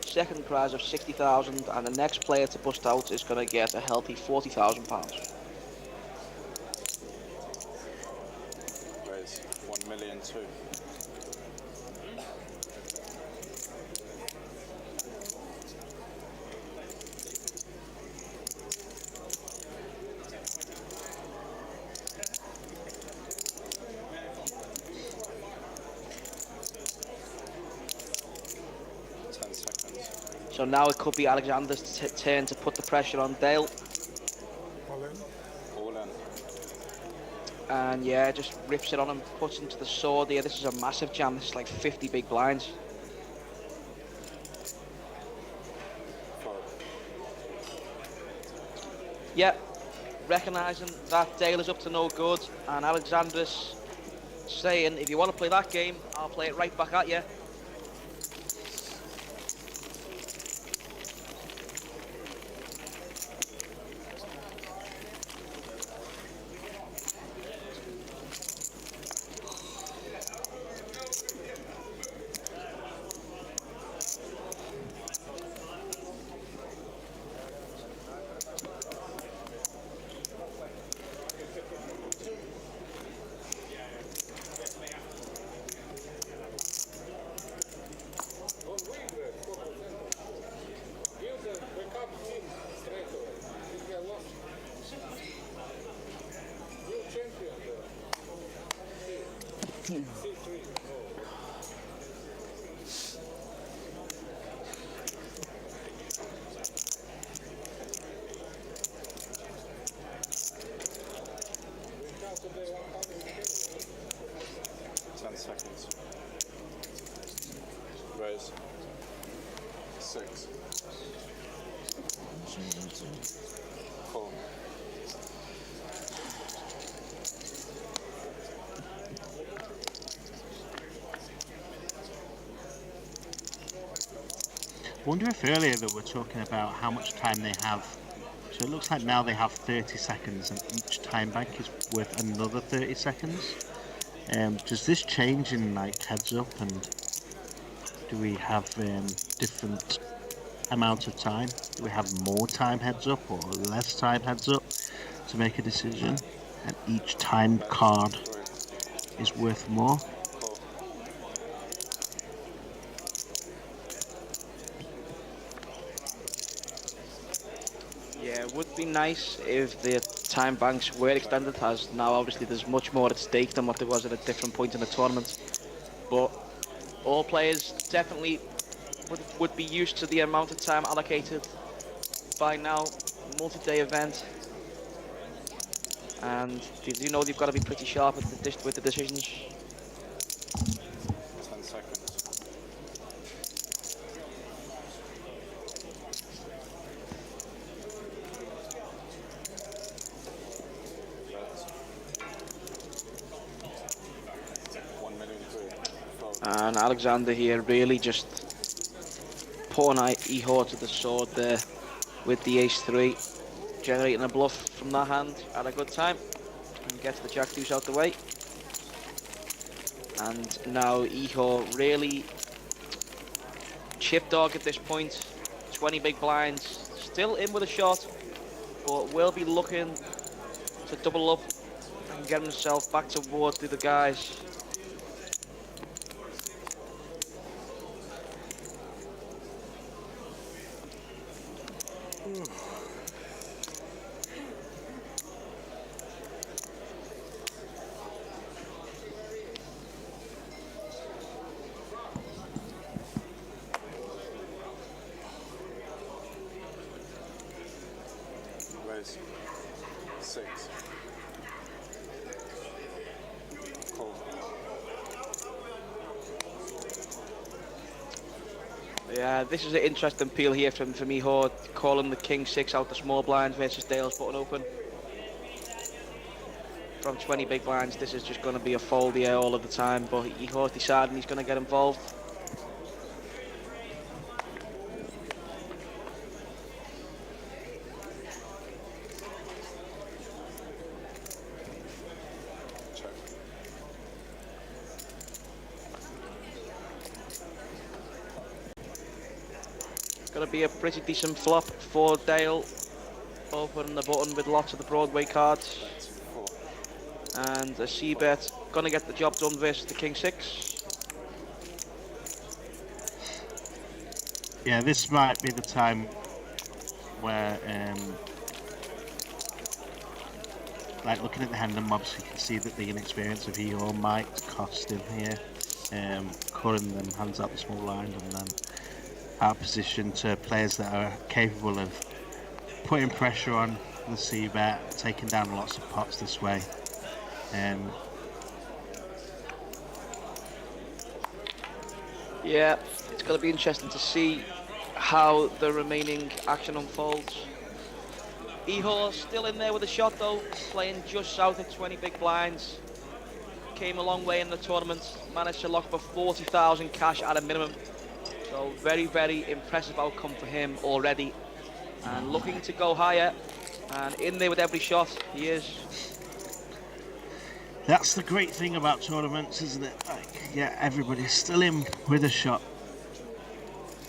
second prize of 60,000, and the next player to bust out is going to get a healthy £40,000. Raise 1 million too. So now it could be Alexander's turn to put the pressure on Dale. All in. All in. And yeah, just rips it on him, puts him to the sword here. This is a massive jam. This is like 50 big blinds. Yep, recognising that Dale is up to no good, and Alexander's saying, if you want to play that game, I'll play it right back at you. Seconds. Raise. 6. Call. I wonder if earlier they were talking about how much time they have. So it looks like now they have 30 seconds and each time bank is worth another 30 seconds. Does this change in like heads up, and do we have different amount of time? Do we have more time heads up or less time heads up to make a decision? And each time card is worth more? Yeah, it would be nice if the time banks were extended, as now obviously there's much more at stake than what there was at a different point in the tournament. But all players definitely would be used to the amount of time allocated by now. Multi-day event, and you know you've got to be pretty sharp with the decisions. 10 seconds. And Alexander here really just putting Ihor to the sword there with the ace-3, generating a bluff from that hand at a good time, and gets the jack-deuce out the way. And now Ihor really chip dog at this point, 20 big blinds, still in with a shot, but will be looking to double up and get himself back towards the other guys. Raise. 6. Call. Yeah, this is an interesting peel here from Ihor, calling the King 6 out the small blind versus Dale's button open. From 20 big blinds, this is just going to be a fold here all of the time, but Ihor's deciding he's going to get involved. Check. Going to be a pretty decent flop for Dale, opening the button with lots of the Broadway cards. That's 4. And a C-bet, going to get the job done versus the King 6. Yeah, this might be the time where, like looking at the hand and mobs, you can see that the inexperience of Ihor might cost him here. Calling them hands out the small line and then out of position to players that are capable of putting pressure on the C-bet, taking down lots of pots this way. Yeah, it's going to be interesting to see how the remaining action unfolds. Ihor still in there with a shot though, playing just south of 20 big blinds. Came a long way in the tournament, managed to lock up 40,000 cash at a minimum. So very, very impressive outcome for him already. And looking to go higher, and in there with every shot, he is. That's the great thing about tournaments, isn't it? Like, yeah, everybody's still in with a shot.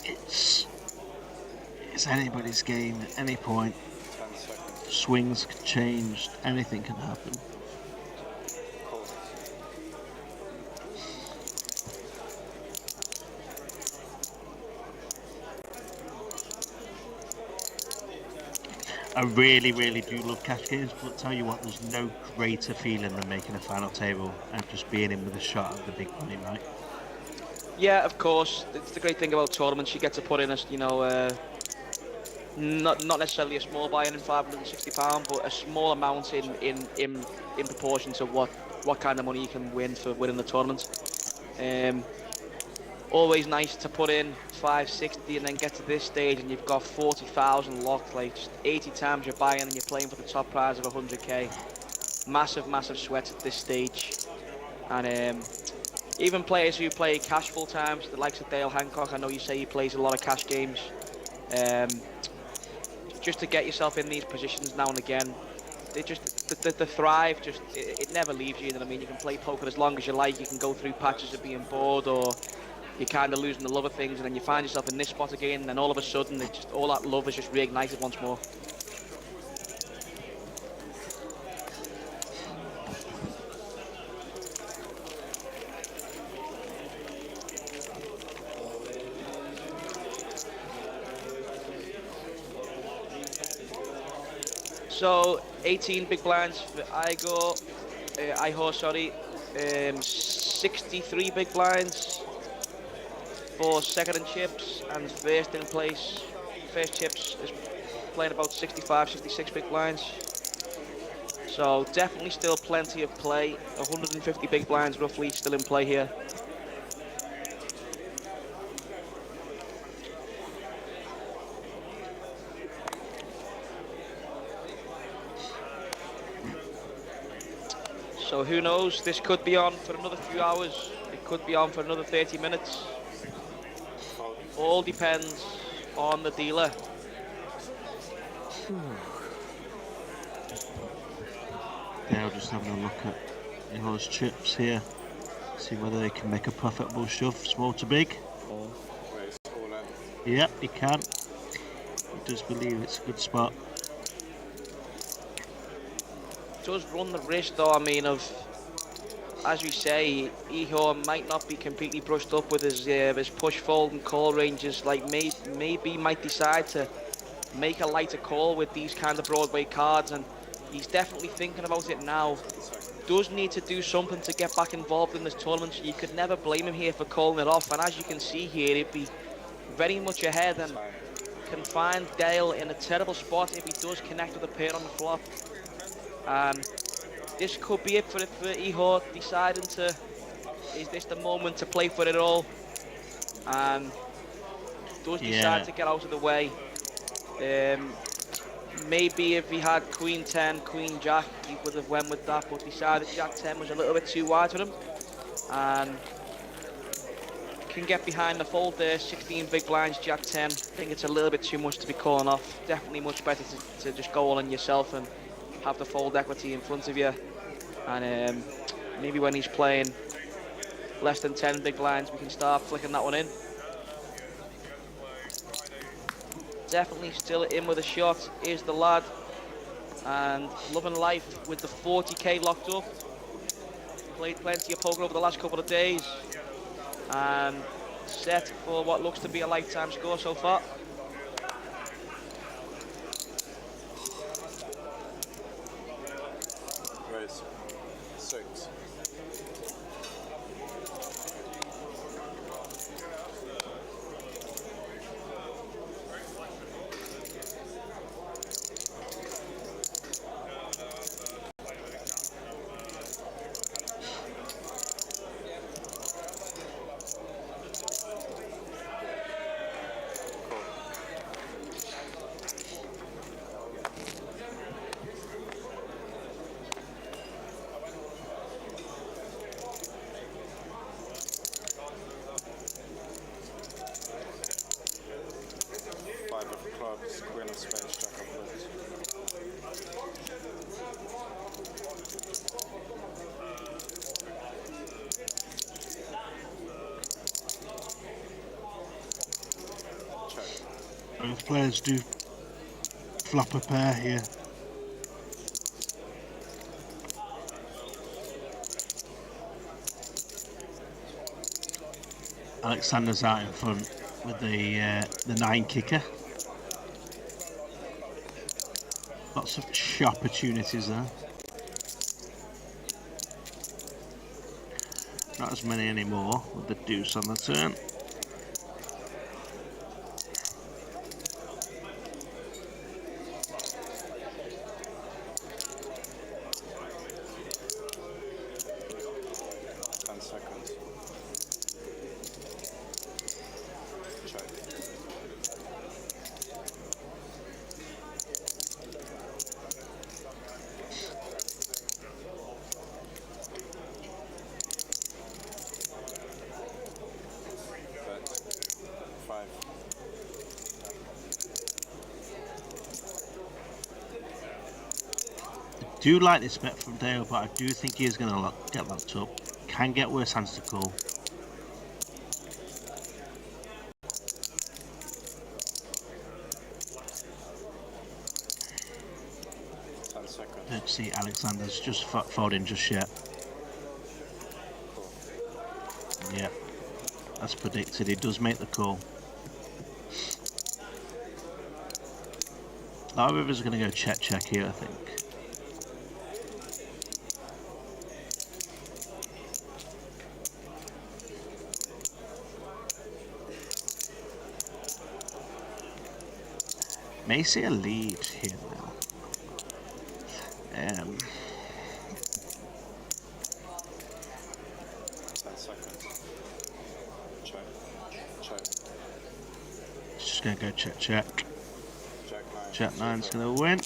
It's anybody's game at any point. 10 seconds. Swings can change, anything can happen. Call. I really, really do love cash games, but tell you what, there's no greater feeling than making a final table and just being in with a shot at the big money, right? Yeah, of course. It's the great thing about tournaments. You get to put in a, not necessarily a small buy-in £560, but a small amount in proportion to what kind of money you can win for winning the tournament. Always nice to put in 560 and then get to this stage and you've got 40,000 locked, like just 80 times you're buying and you're playing for the top prize of 100k. Massive sweat at this stage. And even players who play cash full times, the likes of Dale Hancock, I know you say he plays a lot of cash games. Just to get yourself in these positions now and again, the thrive, it never leaves you. You know what I mean? You can play poker as long as you like. You can go through patches of being bored, or you're kind of losing the love of things, and then you find yourself in this spot again, and then all of a sudden, all that love is just reignited once more. So 18 big blinds for Ihor, sorry. 63 big blinds for second in chips, and first in place. First chips is playing about 65, 66 big blinds. So definitely still plenty of play. 150 big blinds roughly still in play here. So who knows, this could be on for another few hours, it could be on for another 30 minutes. All depends on the dealer. Yeah, we're just having a look at Ihor's chips here, see whether they can make a profitable shove, small to big. Raise all in. Yep, he can. He does believe it's a good spot. Does run the risk though, I mean, of, as we say, Ihor might not be completely brushed up with his push, fold and call ranges. Like maybe might decide to make a lighter call with these kind of Broadway cards, and he's definitely thinking about it now. Does need to do something to get back involved in this tournament, so you could never blame him here for calling it off. And as you can see here, it'd be very much ahead and can find Dale in a terrible spot if he does connect with a pair on the flop. This could be it for Ihor, deciding to, is this the moment to play for it all? Does decide to get out of the way. Maybe if he had Queen 10, Queen Jack, he would have went with that, but decided Jack 10 was a little bit too wide for him. And can get behind the fold there, 16 big blinds, Jack 10. I think it's a little bit too much to be calling off. Definitely much better to just go all on yourself and have the fold equity in front of you. And maybe when he's playing less than 10 big blinds, we can start flicking that one in. Definitely still in with a shot is the lad, and loving life with the 40k locked up. Played plenty of poker over the last couple of days and set for what looks to be a lifetime score so far. Raise. 6. Queen of spades, Jack of clubs. Check. Both players do flop a pair here. Alexander's out in front with the 9 kicker. Lots of sharp opportunities there. Not as many anymore with the deuce on the turn. Do like this bet from Dale, but I do think he is going to get locked up. Can get worse hands to call. Don't see Alexander's just folding just yet. Yeah, as predicted, he does make the call. A lot of rivers are going to go check here, I think. May see a lead here now. 10 seconds. Check. Just gonna go check. Jack 9. Jack 9's gonna win.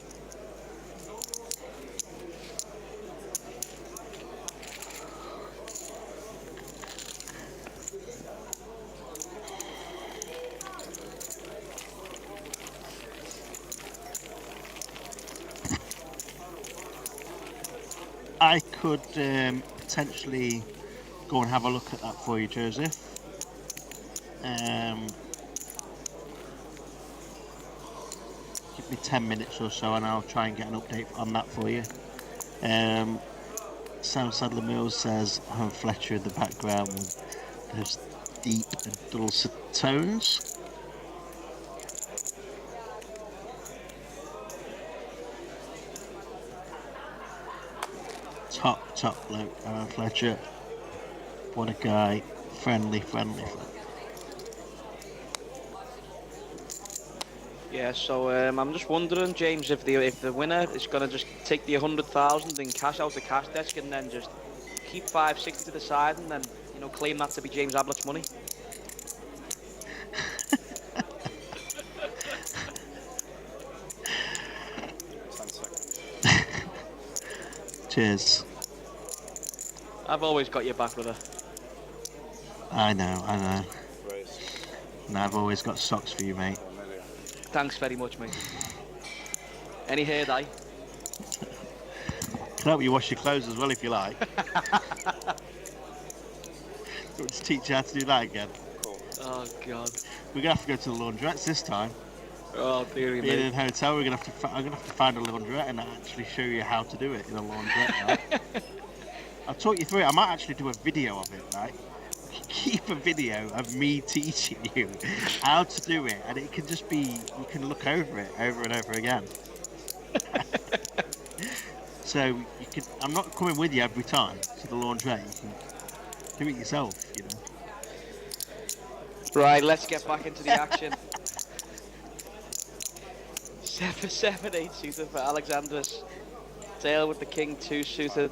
I could potentially go and have a look at that for you, Joseph. Give me 10 minutes or so and I'll try and get an update on that for you. Sam Sadler Mills says Home Fletcher in the background with those deep and dulcet tones. Top bloke, Aaron Fletcher. What a guy. Friendly. Yeah, so I'm just wondering, James, if the winner is gonna just take the 100,000 and cash out the cash desk, and then just keep 560 to the side, and then claim that to be James Ablett's money. 10 seconds. Cheers. I've always got your back, brother. I know. Raise. And I've always got socks for you, mate. 1 million. Thanks very much, mate. Any hair dye? Can help you wash your clothes as well if you like. Let's teach you how to do that again. Cool. Oh God. We're gonna have to go to the laundrettes this time. Oh dearie Being me. in a hotel, I'm gonna have to find a laundrette and actually show you how to do it in a laundrette. Right? I'll talk you through it. I might actually do a video of it, right? Keep a video of me teaching you how to do it, and it can just be, you can look over it over and over again. So you can, I'm not coming with you every time to the laundrette. You can do it yourself, you know. Right, let's get back into the action. 7-8 suited for Aleksandrs. Dale with the king 2 suited,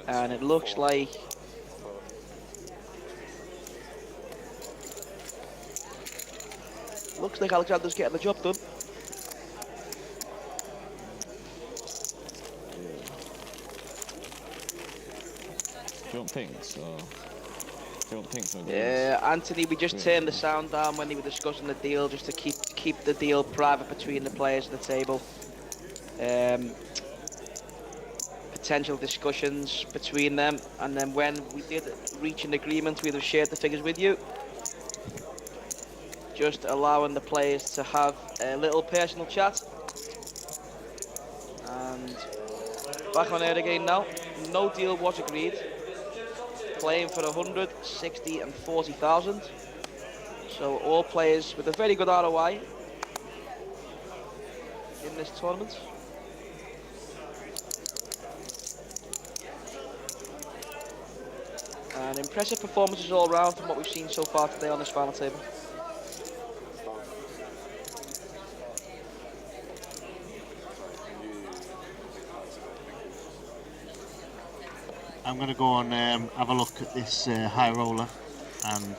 and it looks like Aleksandrs getting the job done. Do you want pinks or? Do you want pinks or greens? Yeah, Anthony, we just turned the sound down when they were discussing the deal, just to keep the deal private between the players at the table. Potential discussions between them, and then when we did reach an agreement, we'd have shared the figures with you. Just allowing the players to have a little personal chat. And back on air again now. No deal was agreed. Playing for 100, 60 and 40,000. So all players with a very good ROI in this tournament. And impressive performances all round from what we've seen so far today on this final table. I'm going to go on have a look at this high roller and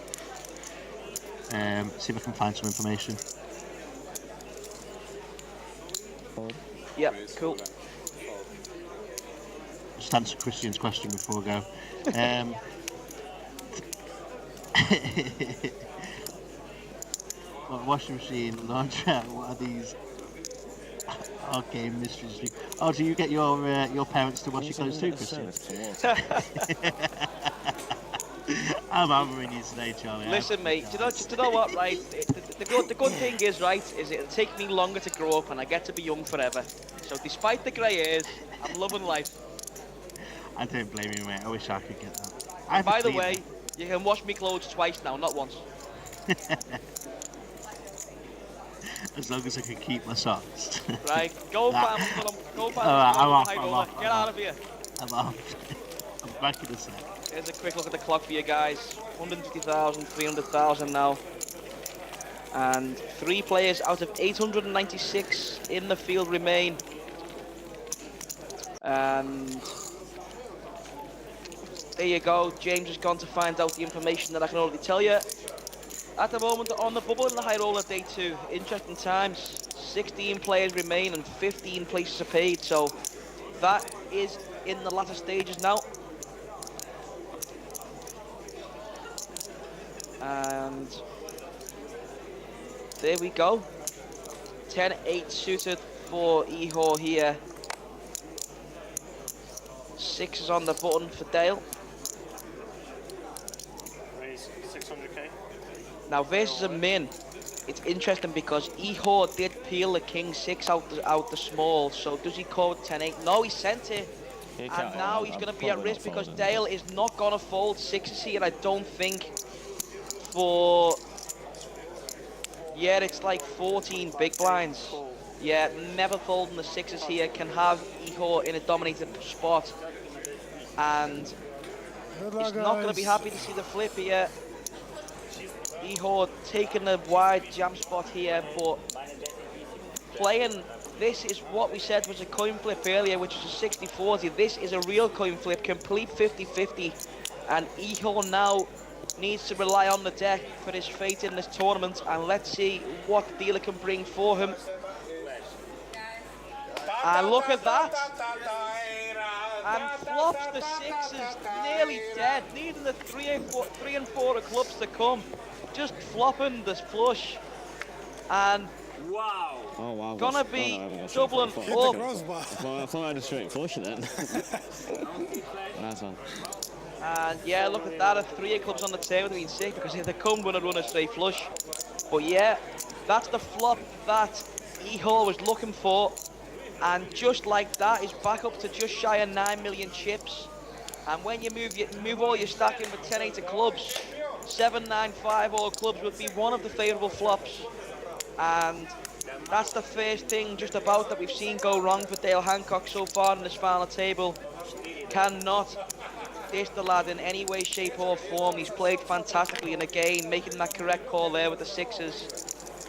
see if I can find some information. Yep, cool. Just answer Christian's question before I go. What, washing machine, laundrette, what are these arcane mysteries? Oh, do you get your parents to wash your clothes too, Christian? I'm hammering you today, Charlie. Listen, mate, do you know what, right? The good thing is, right, is it'll take me longer to grow up and I get to be young forever. So despite the grey hairs, I'm loving life. I don't blame you, mate. I wish I could get that. And by the way, you can wash me clothes twice now, not once. As long as I can keep my socks. Right, go find Get out of here. I'm off. I'm back in a sec. Here's a quick look at the clock for you guys. 150,000, 300,000 now. And 3 players out of 896 in the field remain. And there you go. James has gone to find out the information that I can already tell you. At the moment, on the bubble in the high roller day 2, interesting times. 16 players remain and 15 places are paid. So that is in the latter stages now. And there we go. 10-8 suited for Ihor here. 6 is on the button for Dale. Raise 600k. Now versus a min, it's interesting because Ihor did peel the king 6 out the small. So does he call it 10-8? No, he sent it. And now he's going to be at risk because Dale is not going to fold 6s here, I don't think. For, yeah, it's like 14 big blinds. Yeah, never folding the 6s here, can have Ihor in a dominated spot. And he's not going to be happy to see the flip here. Ihor taking a wide jam spot here, but playing, this is what we said was a coin flip earlier, which is a 60-40. This is a real coin flip, complete 50-50. And Ihor now needs to rely on the deck for his fate in this tournament, and let's see what the dealer can bring for him. And look at that. And flops the sixes, nearly dead, needing the three and four of clubs to come. Just flopping this flush. And Oh wow. gonna be doubling up. Well, I thought I had a straight flush then. Nice one. And yeah, look at that, a three of clubs on the table would have been sick, because if they come gonna run a straight flush. But yeah, that's the flop that Ihor was looking for. And just like that, he's back up to just shy of 9 million chips. And when you move all your stack in with 10-8 of clubs, 7-9-5 all clubs would be one of the favourable flops. And that's the first thing just about that we've seen go wrong for Dale Hancock so far in this final table. Cannot dish the lad in any way, shape or form. He's played fantastically in the game, making that correct call there with the sixes.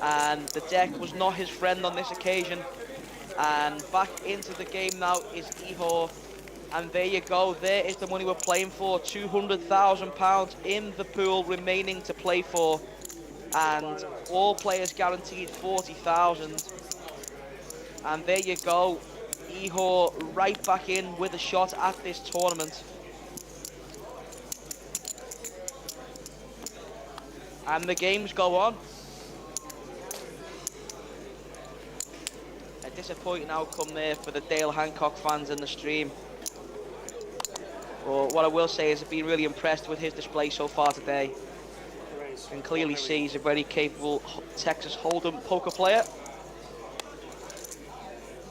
And the deck was not his friend on this occasion. And back into the game now is Ihor. And there you go, there is the money we're playing for, £200,000 in the pool remaining to play for. And all players guaranteed 40,000. And there you go, Ihor right back in with a shot at this tournament. And the games go on. A disappointing outcome there for the Dale Hancock fans in the stream. But what I will say is I've been really impressed with his display so far today. You can clearly see he's a very capable Texas Hold'em poker player.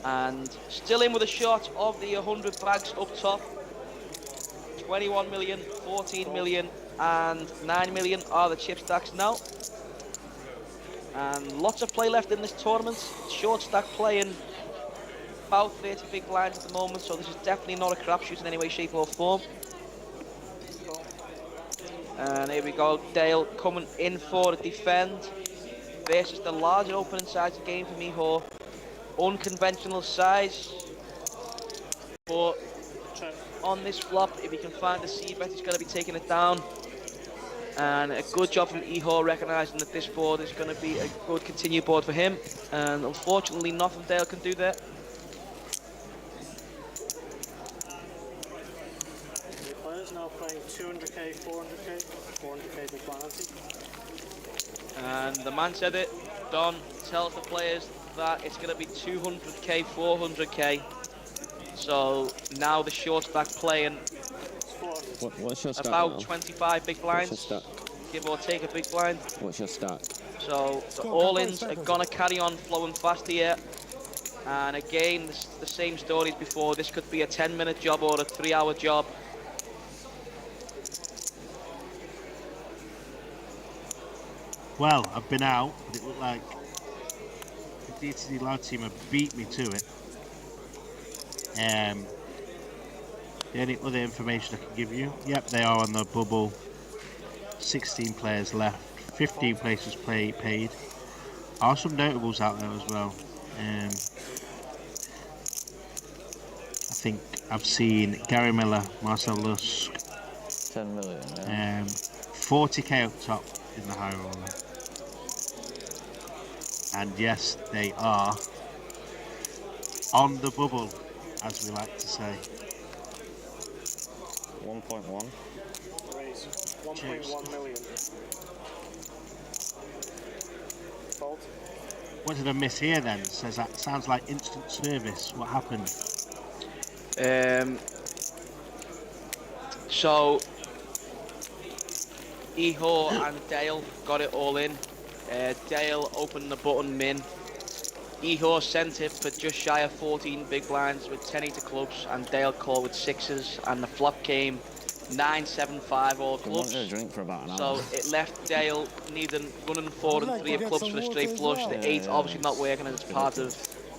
And still in with a shot of the 100 bags up top. 21 million, 14 million and 9 million are the chip stacks now. And lots of play left in this tournament. Short stack playing about 30 big blinds at the moment, so this is definitely not a crapshoot in any way, shape or form. And here we go, Dale coming in for a defend versus the larger opening size of the game from Ihor. Unconventional size, but on this flop, if he can find the c-bet, he's going to be taking it down. And a good job from Ihor recognising that this board is going to be a good continue board for him. And unfortunately, nothing Dale can do there. The players now playing 200k, 400k, 400k big penalty. And the man said it, Don tells the players that it's going to be 200k, 400k. So now the short stack playing What's your stack about now? 25 big blinds, give or take a big blind. What's your stack? So the all-ins are going to carry on flowing fast here. And again, the same stories before. This could be a 10-minute job or a 3-hour job. Well, I've been out, but it looked like the DTD Loud team have beat me to it. The only other information I can give you, yep, they are on the bubble. 16 players left, 15 places paid. Are some notables out there as well. I think I've seen Gary Miller, Marcel Lusk. 10 million, yeah. 40k up top in the high roller. And yes, they are on the bubble, as we like to say. 1.1. Raise 1.1 million. Fault. What did I miss here then? Says that sounds like instant service. What happened? So Ihor and Dale got it all in. Dale opened the button min. Ihor sent it for just shy of 14 big blinds with 10-8 of clubs, and Dale called with sixes, and the flop came 9-7-5 all clubs. A drink for about an hour. So it left Dale needing running 4 and 3 of clubs for a straight flush. The 8 obviously not working as it's part of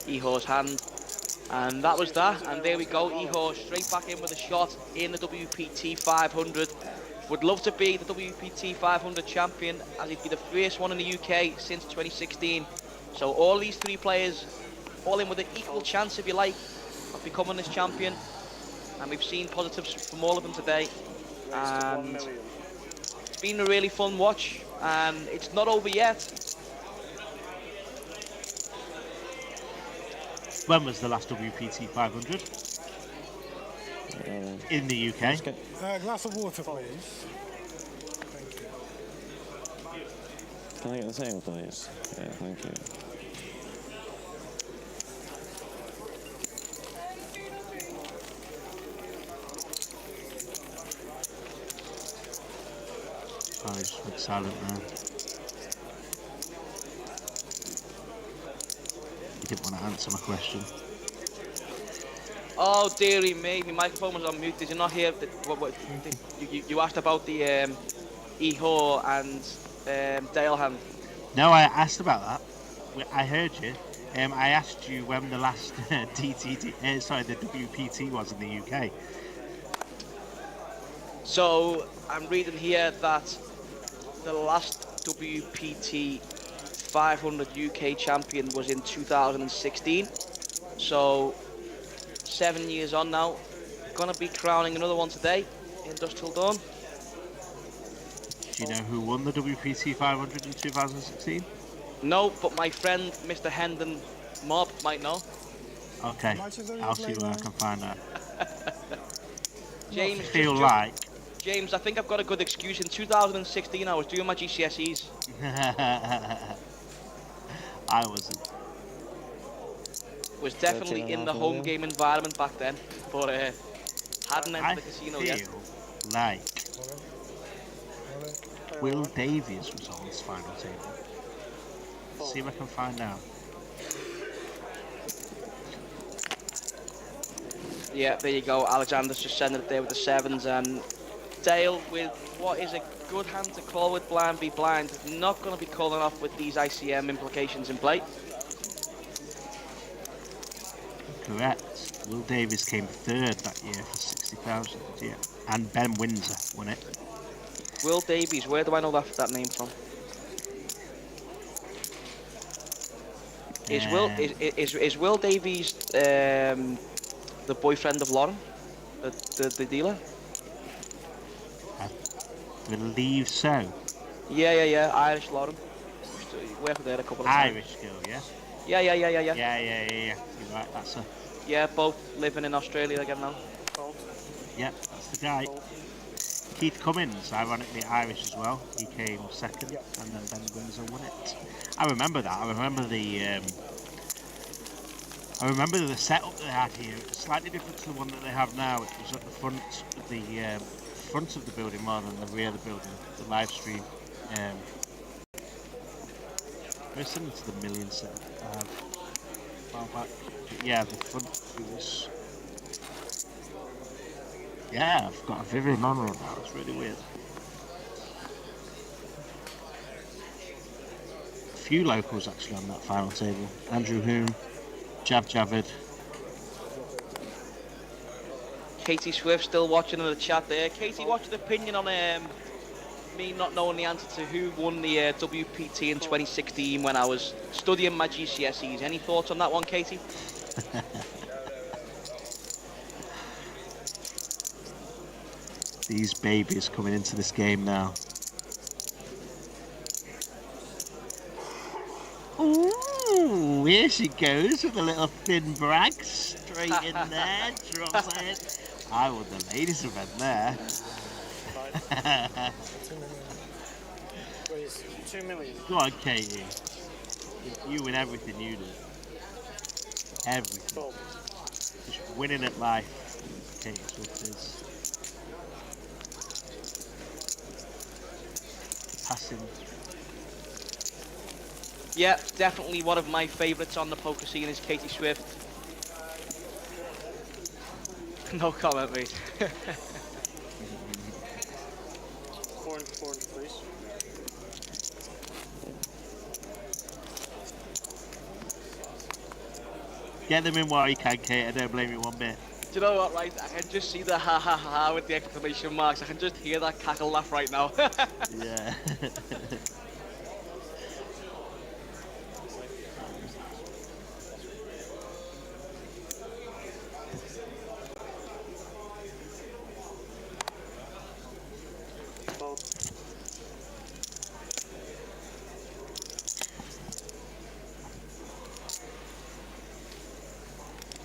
Ihor's hand. And that was that, and there we go, Ihor straight back in with a shot in the WPT500 Would love to be the WPT 500 champion, as he'd be the first one in the UK since 2016. So all these three players, all in with an equal chance, if you like, of becoming this champion. And we've seen positives from all of them today. Raised to 1 And million. it's been a really fun watch, and it's not over yet. When was the last WPT 500? In the UK. Let's get A glass of water, please. Thank you. Can I get the same, please? Yeah, thank you. I just went silent there. You didn't want to answer my question. Oh dearie me, my microphone was on mute. Did you not hear you asked about the Ihor and Daleham? No, I asked about that. I heard you. I asked you when the last the WPT was in the UK. So I'm reading here that the last WPT 500 UK champion was in 2016. So 7 years on now. Gonna be crowning another one today in Dust Till Dawn. Do you know who won the WPT 500 in 2016? No, but my friend Mr. Hendon Mob might know. Okay, Much as I I'll see play where I now. can find that. James, I feel just- like James, I think I've got a good excuse. In 2016, I was doing my GCSEs. I wasn't. Was definitely in the home game environment back then, but hadn't I entered the casino feel yet. like Alright. Will Davies was on this final table. See if I can find out. Yeah, there you go. Alexander's just sending it there with the sevens, and Dale with what is a good hand to call with blind be blind. Not going to be calling off with these ICM implications in play. Correct. Will Davies came third that year for 60,000. Yeah, and Ben Windsor won it. Will Davies, where do I know that name from? Is Will is Will Davies the boyfriend of Lauren, the dealer? I believe so. Yeah. Irish Lauren. Worked there a couple of times. Irish girl, yeah. Yeah. Yeah. You're right. That's her. Yeah, both living in Australia again now. Yeah, that's the guy. Keith Cummins, ironically Irish as well. He came second, and then Ben Windsor won it. I remember that. I remember the setup they had here. It was slightly different to the one that they have now. It was at the front of the building rather than the rear of the building. The live stream. Very similar to the Million setup I have a while back. But yeah, the front was. Yeah, I've got a vivid memory of that. It's really weird. A few locals actually on that final table. Andrew Hume, Javid. Katie Swift still watching in the chat there. Katie, what's your opinion on me not knowing the answer to who won the WPT in 2016 when I was studying my GCSEs? Any thoughts on that one, Katie? These babies coming into this game now. Ooh, here she goes with a little thin brag straight in there, drops it. I won the ladies event there. 2 million. Go on, Katie. You win everything you do. Everything. Just winning at life. Katie Swift is. Passing. Yeah, definitely one of my favourites on the poker scene is Katie Swift. No comment, mate. 400, please. Get them in while you can, Kate. I don't blame you one bit. Do you know what, right? I can just see the ha ha ha with the exclamation marks. I can just hear that cackle laugh right now. Yeah. Fold.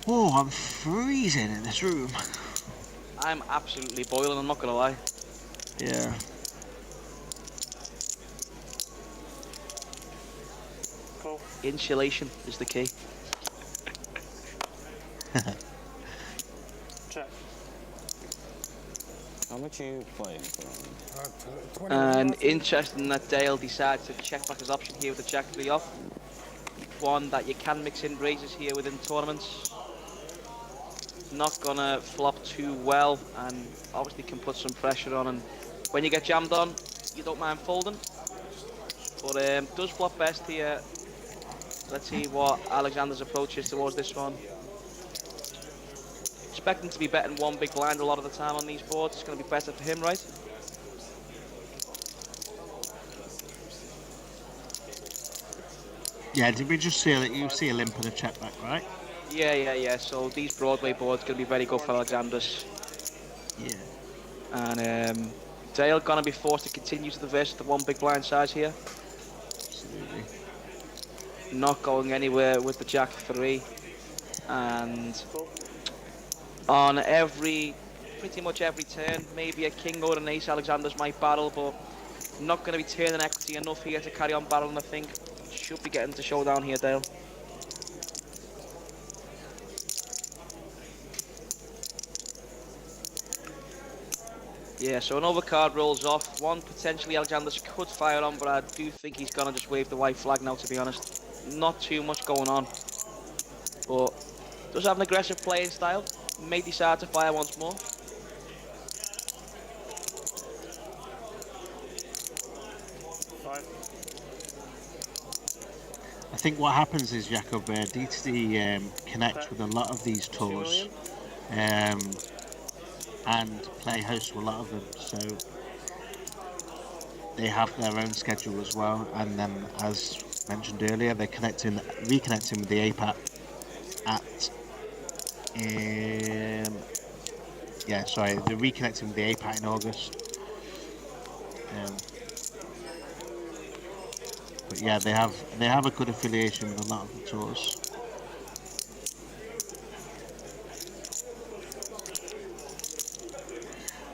Oh, I'm freezing in this room. I'm absolutely boiling, I'm not gonna lie. Yeah. Call. Insulation is the key. Check. How much are you playing for? 20 And nothing. interesting that Dale decides to check back his option here with the Jack 3 off. One that you can mix in raises here within tournaments. Not gonna flop too well, and obviously can put some pressure on, and when you get jammed on, you don't mind folding. But does flop best here. Let's see what Alexander's approach is towards this one. Expecting to be betting one big blind a lot of the time on these boards. It's going to be better for him, right? Yeah, did we just see that you see a limp and a check back, right? Yeah. So these Broadway boards going to be very good for Alexander's. Yeah. And Dale going to be forced to continue to the verse the one big blind size here. Absolutely. Not going anywhere with the Jack 3. And on pretty much every turn, maybe a king or an ace Alexander's might battle, but not going to be turning equity enough here to carry on battling, I think. Should be getting to showdown here, Dale. Yeah, so an overcard rolls off. One potentially Alexander's could fire on, but I do think he's gonna just wave the white flag now, to be honest. Not too much going on, but does have an aggressive playing style. May decide to fire once more. Five. I think what happens is, Jakob, DTD connects with a lot of these tours, and play host to a lot of them, so they have their own schedule as well. And then, as mentioned earlier, they're reconnecting with the APAT at they're reconnecting with the APAT in August. But yeah, they have a good affiliation with a lot of the tours.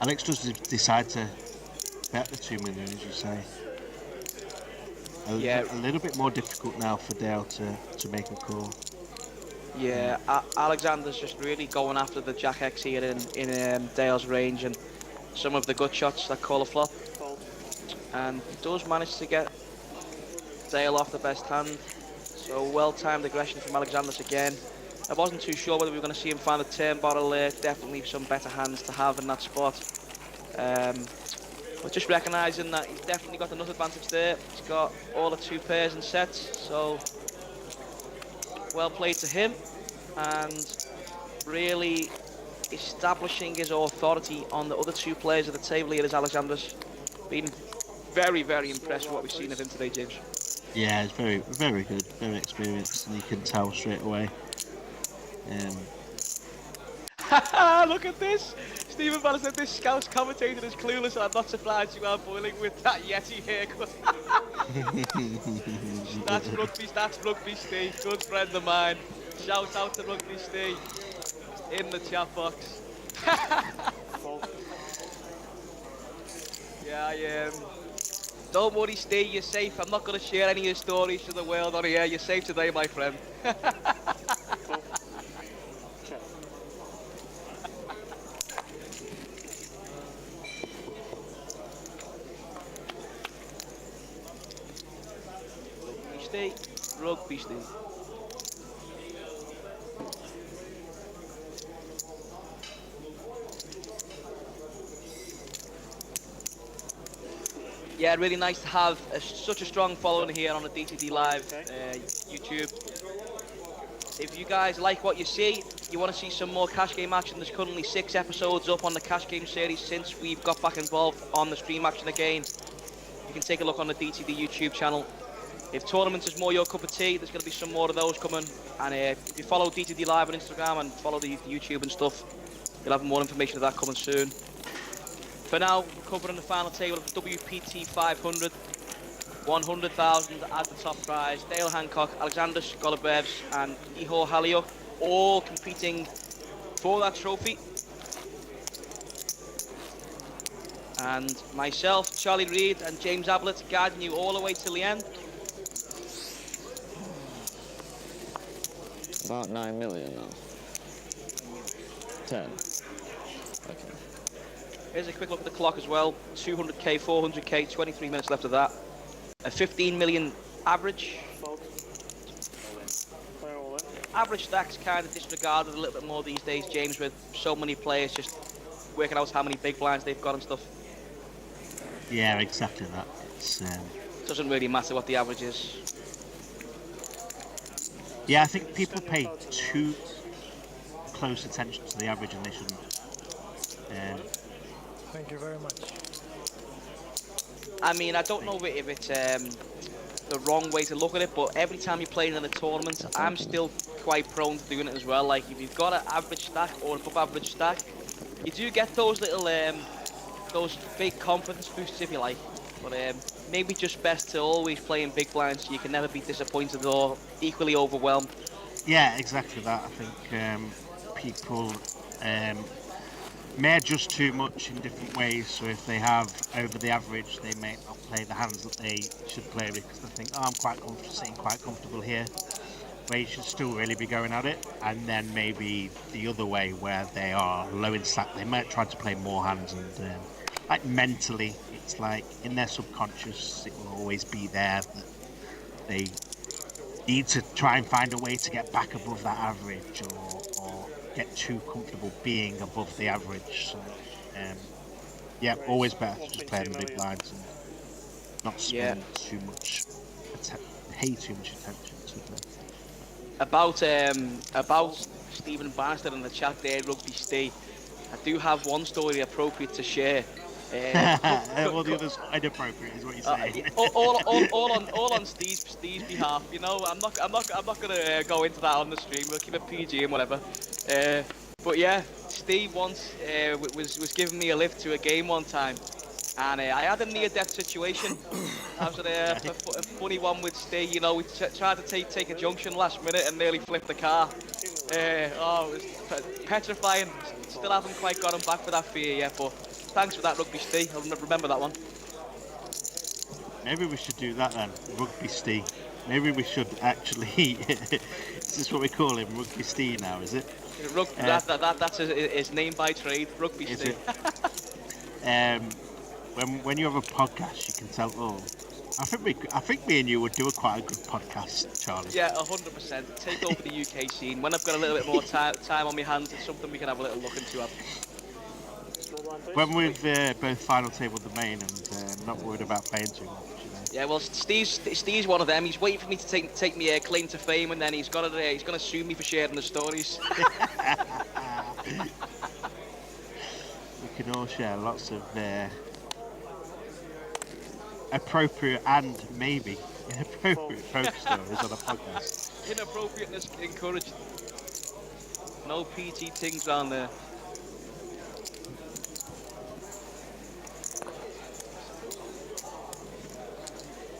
Alex does decide to bet the 2 million, as you say. A little bit more difficult now for Dale to make a call. Yeah, Alexander's just really going after the Jack X here in Dale's range, and some of the good shots that call a flop. And does manage to get Dale off the best hand. So well-timed aggression from Alexander's again. I wasn't too sure whether we were going to see him find the turn bottle there. Definitely some better hands to have in that spot. But just recognising that he's definitely got enough advantage there. He's got all the 2 pairs in sets, so well played to him, and really establishing his authority on the other 2 players at the table here is Alexander's. Been very, very impressed with what we've seen of him today, James. Yeah, it's very, very good, very experienced, and you can tell straight away. Look at this! Stephen Banner said this Scouse commentator is clueless, and I'm not surprised you are boiling with that Yeti haircut. That's Rugby Steve, good friend of mine. Shout out to Rugby Steve in the chat box. Yeah, I am. Don't worry, Steve, you're safe. I'm not going to share any of your stories to the world on here. You're safe today, my friend. Rugby Steve. Yeah, really nice to have such a strong following here on the DTD Live YouTube. If you guys like what you see, you want to see some more cash game action, there's currently 6 episodes up on the cash game series since we've got back involved on the stream action again. You can take a look on the DTD YouTube channel. If tournaments is more your cup of tea, there's going to be some more of those coming. And if you follow DTD Live on Instagram and follow the YouTube and stuff, you'll have more information of that coming soon. For now, we're covering the final table of the WPT500. 100,000 as the top prize. Dale Hancock, Aleksandrs Golubevs and Ihor Haliuk all competing for that trophy. And myself, Charlie Reid and James Ablett guiding you all the way till the end. About 9 million now. 10. Okay. Here's a quick look at the clock as well. 200k, 400k, 23 minutes left of that. A 15 million average. Average stacks kind of disregarded a little bit more these days, James, with so many players just working out how many big blinds they've got and stuff. Yeah, exactly that. It's, doesn't really matter what the average is. yeah, I think people pay too close attention to the average and they shouldn't. Thank you very much. I mean, I don't know if it's the wrong way to look at it, but every time you're playing in a tournament, I'm still quite prone to doing it as well. Like, if you've got an average stack or an above average stack, you do get those little, those big confidence boosts, if you like. But maybe just best to always play in big blinds so you can never be disappointed or equally overwhelmed. Yeah, exactly that. I think people may adjust too much in different ways, so if they have over the average, they may not play the hands that they should play because they think, oh, I'm quite sitting quite comfortable here, where you should still really be going at it. And then maybe the other way, where they are low in stack, they might try to play more hands, and like mentally, it's like in their subconscious, it will always be there that they need to try and find a way to get back above that average, or get too comfortable being above the average. So, yeah, always better to just play in the big blinds and not spend too much pay too much attention to them. About Stephen Bannister in the chat there, Rugby Steve, I do have one story appropriate to share. Well, the other's inappropriate, is what you're saying. All on Steve's behalf. You know, I'm not gonna go into that on the stream. We'll keep it PG and whatever. But yeah, Steve once was giving me a lift to a game one time, and I had a near-death situation. I was at a funny one with Steve. You know, we tried to take a junction last minute and nearly flipped the car. It was petrifying. Still haven't quite got him back for that fear yet, but thanks for that, Rugby Steve. I'll remember that one. Maybe we should do that then, Rugby Steve. Maybe we should actually. Is this what we call him, Rugby Steve now? Is it? That's his name by trade, Rugby is Steve. When you have a podcast, you can tell. Oh, I think me and you would do quite a good podcast, Charlie. Yeah, 100%. Take over the UK scene. When I've got a little bit more time on my hands, it's something we can have a little look into. When we've both final tabled the main and not worried about playing too much. You know? Yeah, well, Steve's one of them. He's waiting for me to take me claim to fame, and then he's gonna sue me for sharing the stories. We can all share lots of appropriate and maybe inappropriate poker stories on a podcast. Inappropriateness encouraged. No PG things around there.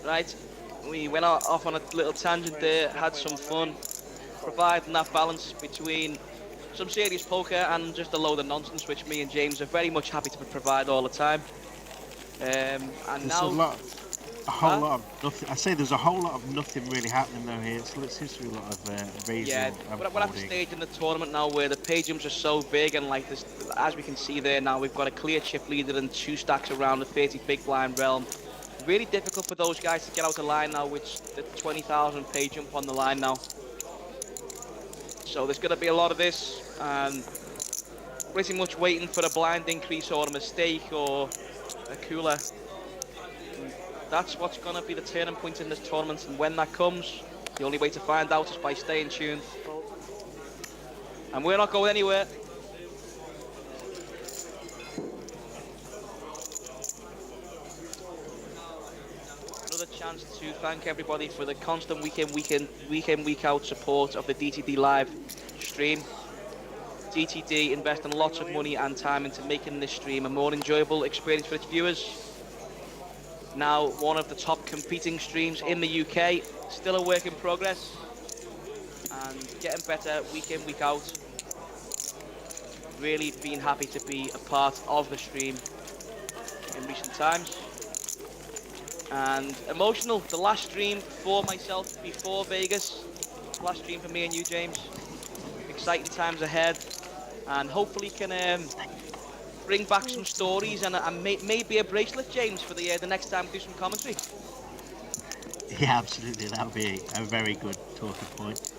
Right, we went off on a little tangent there, had some fun, providing that balance between some serious poker and just a load of nonsense, which me and James are very much happy to provide all the time. And there's now a whole lot of nothing. I say there's a whole lot of nothing really happening though here. So it seems to be a lot of raising. Yeah, we're at the stage in the tournament now where the pay jumps are so big, and like this, as we can see there now, we've got a clear chip leader and 2 stacks around the 30 big blind realm. Really difficult for those guys to get out the line now with the 20,000 pay jump on the line now. So there's going to be a lot of this, and pretty much waiting for a blind increase or a mistake or a cooler. That's what's going to be the turning point in this tournament, and when that comes, the only way to find out is by staying tuned. And we're not going anywhere. Another chance to thank everybody for the constant week in, week out support of the DTD live stream. DTD investing lots of money and time into making this stream a more enjoyable experience for its viewers. Now one of the top competing streams in the UK, still a work in progress, and getting better week in, week out. Really been happy to be a part of the stream in recent times. And emotional, the last stream for myself before Vegas, last stream for me and you, James. Exciting times ahead, and hopefully can bring back some stories and maybe a bracelet, James, for the next time we do some commentary. Yeah, absolutely. That'll be a very good talking point.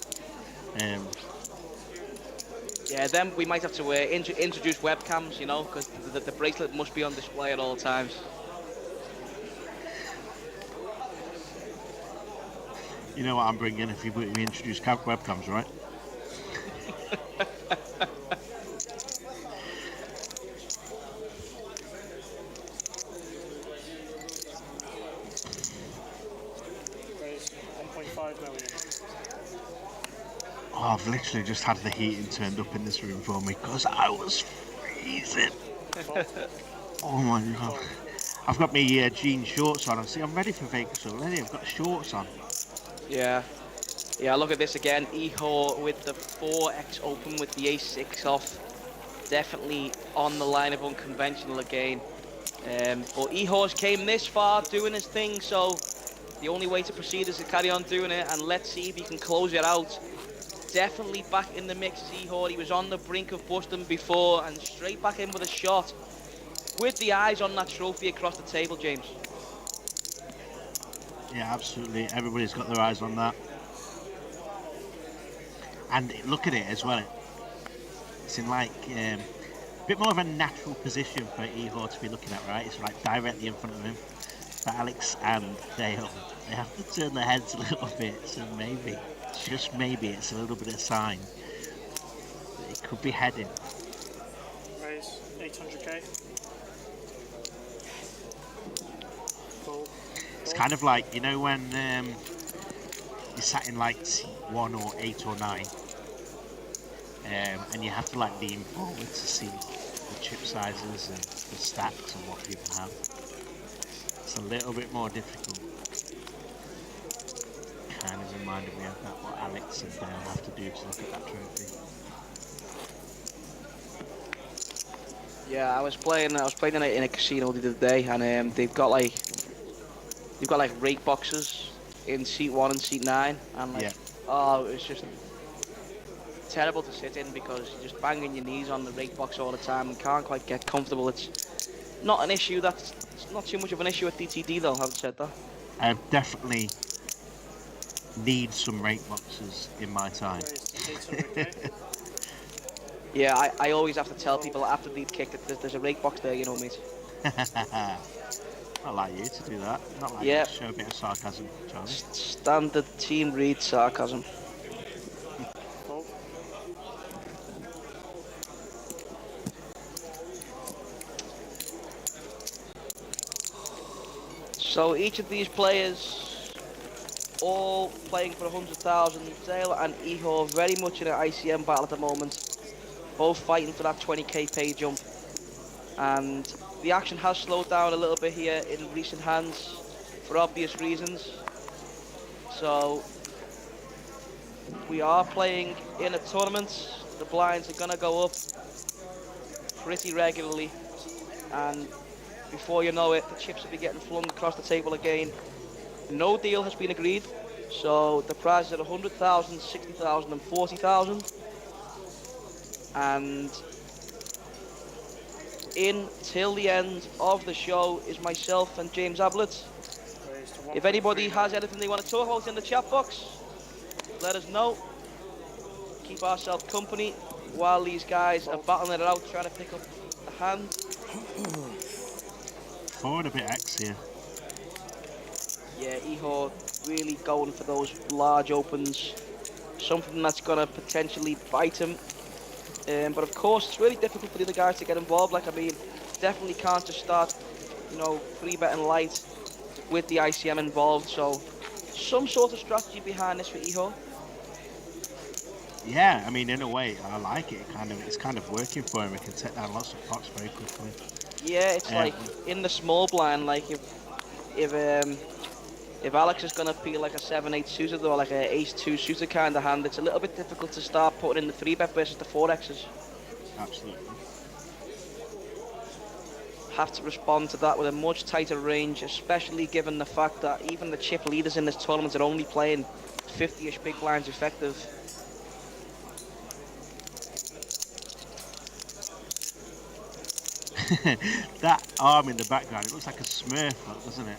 Yeah, then we might have to introduce webcams, you know, because the bracelet must be on display at all times. You know what I'm bringing if you introduce webcams, right? Raise 1.5 million. Oh, I've literally just had the heating turned up in this room for me because I was freezing. Oh my god. I've got my jean shorts on. See, I'm ready for Vegas already. I've got shorts on. Yeah, look at this again. Ihor with the 4x open with the ace-6 off. Definitely on the line of unconventional again. But Ihor's came this far doing his thing, so the only way to proceed is to carry on doing it, and let's see if he can close it out. Definitely back in the mix, Ihor. He was on the brink of busting before, and straight back in with a shot. With the eyes on that trophy across the table, James. Yeah, absolutely. Everybody's got their eyes on that. And look at it as well. It's in like a bit more of a natural position for Ihor to be looking at, right? It's like directly in front of him. But Alex and Dale, they have to turn their heads a little bit. So maybe, just maybe, it's a little bit of a sign that it could be heading. Raise 800k. Cool. It's kind of like, you know, when you sat in like T1 or 8 or 9, and you have to like lean forward to see the chip sizes and the stacks and what people have. It's a little bit more difficult. Kind of reminded me of that, what Alex and Dale have to do to look at that trophy. Yeah, I was playing in a casino the other day, and they've got like rake boxes in seat 1 and seat 9, and like, oh, it's just terrible to sit in because you're just banging your knees on the rake box all the time and can't quite get comfortable. It's not an issue. It's not too much of an issue at DTD though. Having said that, I definitely need some rate boxes in my time. Raise 800k. yeah, I always have to tell people after they've kicked that there's a rake box there, you know, mate. Not like you to do that. Not like Yeah. you to show a bit of sarcasm, Charlie. Standard team read sarcasm. Cool. So each of these players, all playing for 100,000. Dale and Ihor very much in an ICM battle at the moment, both fighting for that 20k pay jump. And the action has slowed down a little bit here in recent hands for obvious reasons. So we are playing in a tournament. The blinds are gonna go up pretty regularly, and before you know it, the chips will be getting flung across the table again. No deal has been agreed, so the prizes are 100,000, 60,000 and 40,000. And in till the end of the show is myself and James Ablett. Raised If anybody has anything they want to talk about in the chat box, let us know. Keep ourselves company while these guys are battling it out, trying to pick up the hand. Forward a bit X here. Yeah, Ihor really going for those large opens. Something that's going to potentially bite him But of course, it's really difficult for the other guys to get involved. Like, I mean, definitely can't just start, free betting light with the ICM involved. So, some sort of strategy behind this for Ihor. Yeah, I mean, in a way, I like it. It's kind of working for him. He can set down lots of pots very quickly. Yeah, it's like in the small blind, like if Alex is gonna feel like a 7-8 suited or like a ace-2 suited kind of hand, it's a little bit difficult to start putting in the 3-bet versus the 4x's. Absolutely. Have to respond to that with a much tighter range, especially given the fact that even the chip leaders in this tournament are only playing 50-ish big blinds effective. That arm in the background, it looks like a Smurf, doesn't it?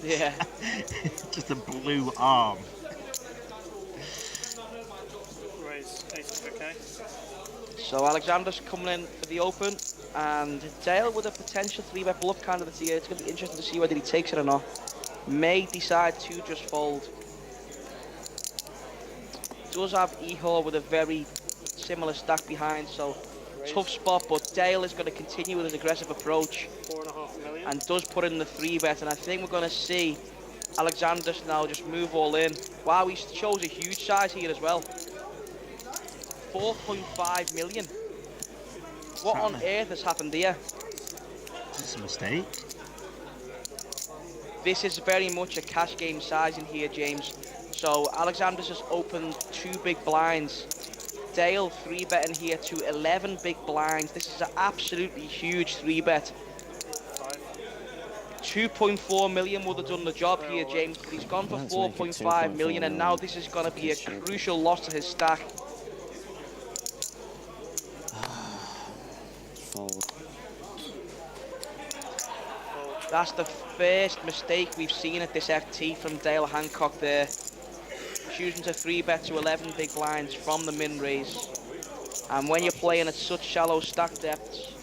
Yeah. Just a blue arm. Raise 800k. So Aleksandrs coming in for the open, and Dale with a potential 3-bet bluff candidate here. It's going to be interesting to see whether he takes it or not. May decide to just fold. Does have Ihor with a very similar stack behind, so tough spot, but Dale is going to continue with his aggressive approach 4.5 million. and does put in the 3-bet, and I think we're going to see Aleksandrs now just move all in. Wow, he shows a huge size here as well. 4.5 million. What on earth has happened here? Is this a mistake? This is very much a cash game size in here, James. So Aleksandrs has opened 2 big blinds. Dale 3-betting here to 11 big blinds. This is an absolutely huge 3-bet. 2.4 million would have done the job here, James, but he's gone for 4.5 million, and now this is going to be a crucial loss to his stack. Fold. That's the first mistake we've seen at this FT from Dale Hancock there. Choosing to 3-bet to 11 big blinds from the min raise. And when you're playing at such shallow stack depths,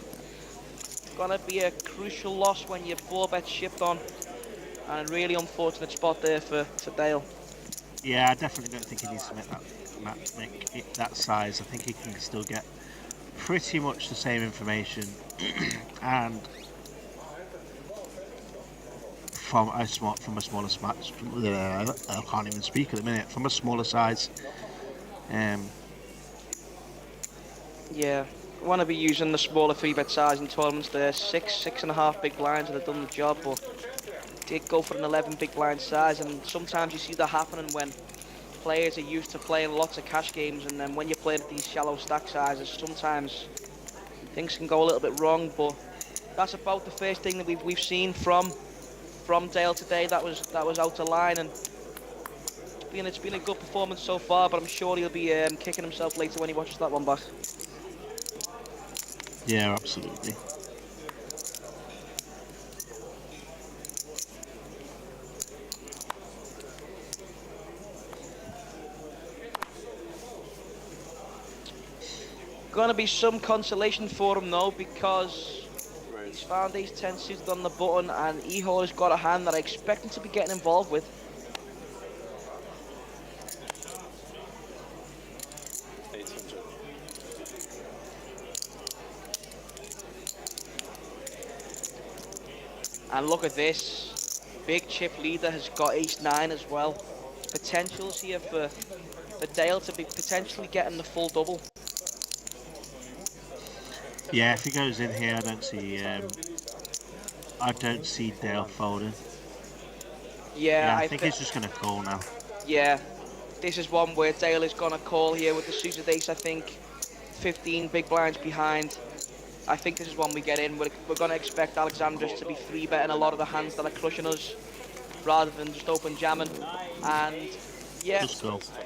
it's gonna be a crucial loss when your 4-bet shipped on. And a really unfortunate spot there for Dale. Yeah, I definitely don't think he needs to make it that size. I think he can still get pretty much the same information and from a smaller size. I can't even speak at the minute. From a smaller size. Yeah, want to be using the smaller 3-bet size in tournaments there. 6.5 big blinds would have done the job, but did go for an 11 big blind size, and sometimes you see that happening when players are used to playing lots of cash games, and then when you're playing at these shallow stack sizes, sometimes things can go a little bit wrong. But that's about the first thing that we've seen from Dale today. That was out of line, and it's been a good performance so far, but I'm sure he'll be kicking himself later when he watches that one back. Yeah, absolutely. Gonna be some consolation for him though, because he's found ace 10 suited on the button, and Ihor has got a hand that I expect him to be getting involved with. And look at this, big chip leader has got ace 9 as well. Potentials here for Dale to be potentially getting the full double. Yeah, if he goes in here, I don't see Dale folding. Yeah, I think he's just going to call now. Yeah, this is one where Dale is going to call here with the suited ace, I think. 15 big blinds behind. I think this is one we get in. We're going to expect Aleksandrs to be 3-betting a lot of the hands that are crushing us, rather than just open jamming. And yeah,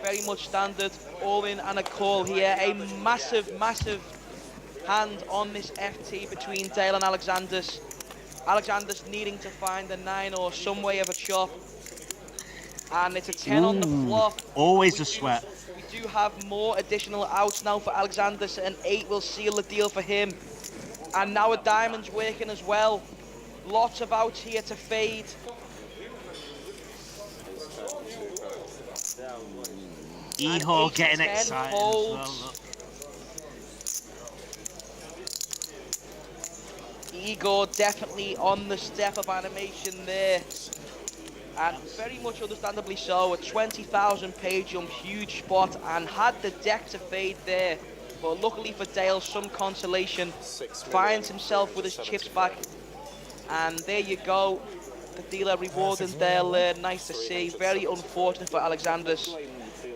very much standard, all in and a call here. A massive hand on this FT between Dale and Aleksandrs. Aleksandrs needing to find a 9 or some way of a chop. And it's a 10 on the flop. Always a sweat. We do have more additional outs now for Aleksandrs, and 8 will seal the deal for him. And now a diamond's working as well. Lots of outs here to fade. Ihor getting excited as well, look. Igor definitely on the step-up animation there. And very much understandably so, a 20,000 page jump, huge spot, and had the deck to fade there. But luckily for Dale, some consolation, finds himself with his chips back. And there you go, the dealer rewarding Dale there, nice to see. Very unfortunate for Aleksandrs.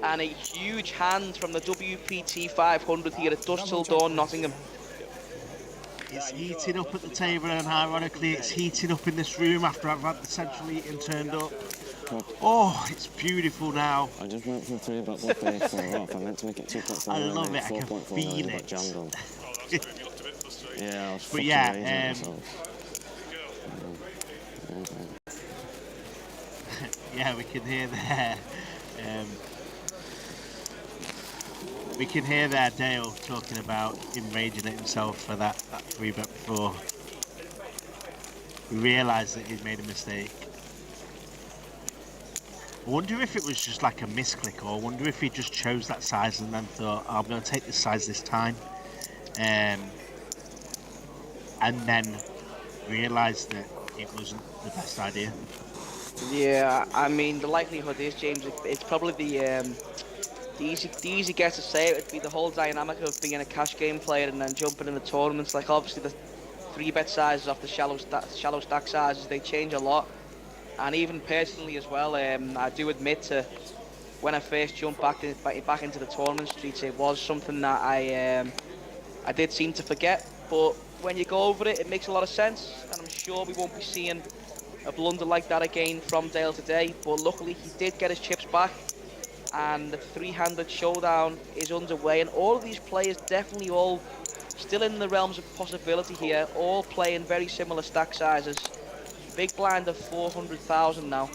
And a huge hand from the WPT 500 here at Dusk Till Dawn, Nottingham. It's heating up at the table, and ironically it's heating up in this room after I've had the central heating turned up. Oh, it's beautiful now. I just went from 3 but luckily it fell off. I meant to make it 2.4. I love it, I can 4.4 feel got it. jammed on. Yeah, I was But yeah, yeah, we can hear there. We can hear there Dale talking about him raging at himself for that 3-bet before. We realised that he'd made a mistake. I wonder if it was just like a misclick, or I wonder if he just chose that size and then thought, oh, I'm going to take this size this time. And then realised that it wasn't the best idea. Yeah, I mean, the likelihood is, James, it's probably the easy guess to say it would be the whole dynamic of being a cash game player and then jumping in the tournaments. Like, obviously the 3-bet sizes off the shallow stack sizes, they change a lot. And even personally as well, I do admit to when I first jumped back into the tournament streets, it was something that I did seem to forget. But when you go over it, it makes a lot of sense, and I'm sure we won't be seeing a blunder like that again from Dale today. But luckily he did get his chips back, and the 3-handed showdown is underway, and all of these players definitely all still in the realms of possibility here, all playing very similar stack sizes. Big blind of 400,000 now.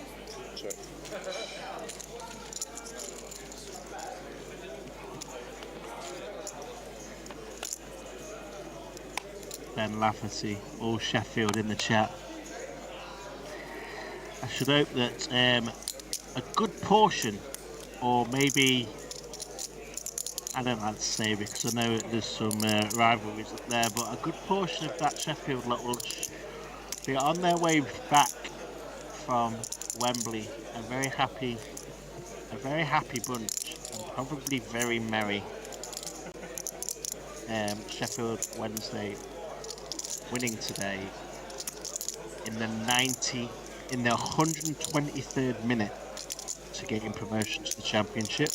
Ben Lafferty, all Sheffield in the chat. I should hope that a good portion, or maybe, I don't like to say because I know there's some rivalries up there, but a good portion of that Sheffield lot will be on their way back from Wembley. A very happy bunch, and probably very merry. Sheffield Wednesday winning today in the 123rd minute to gain promotion to the championship.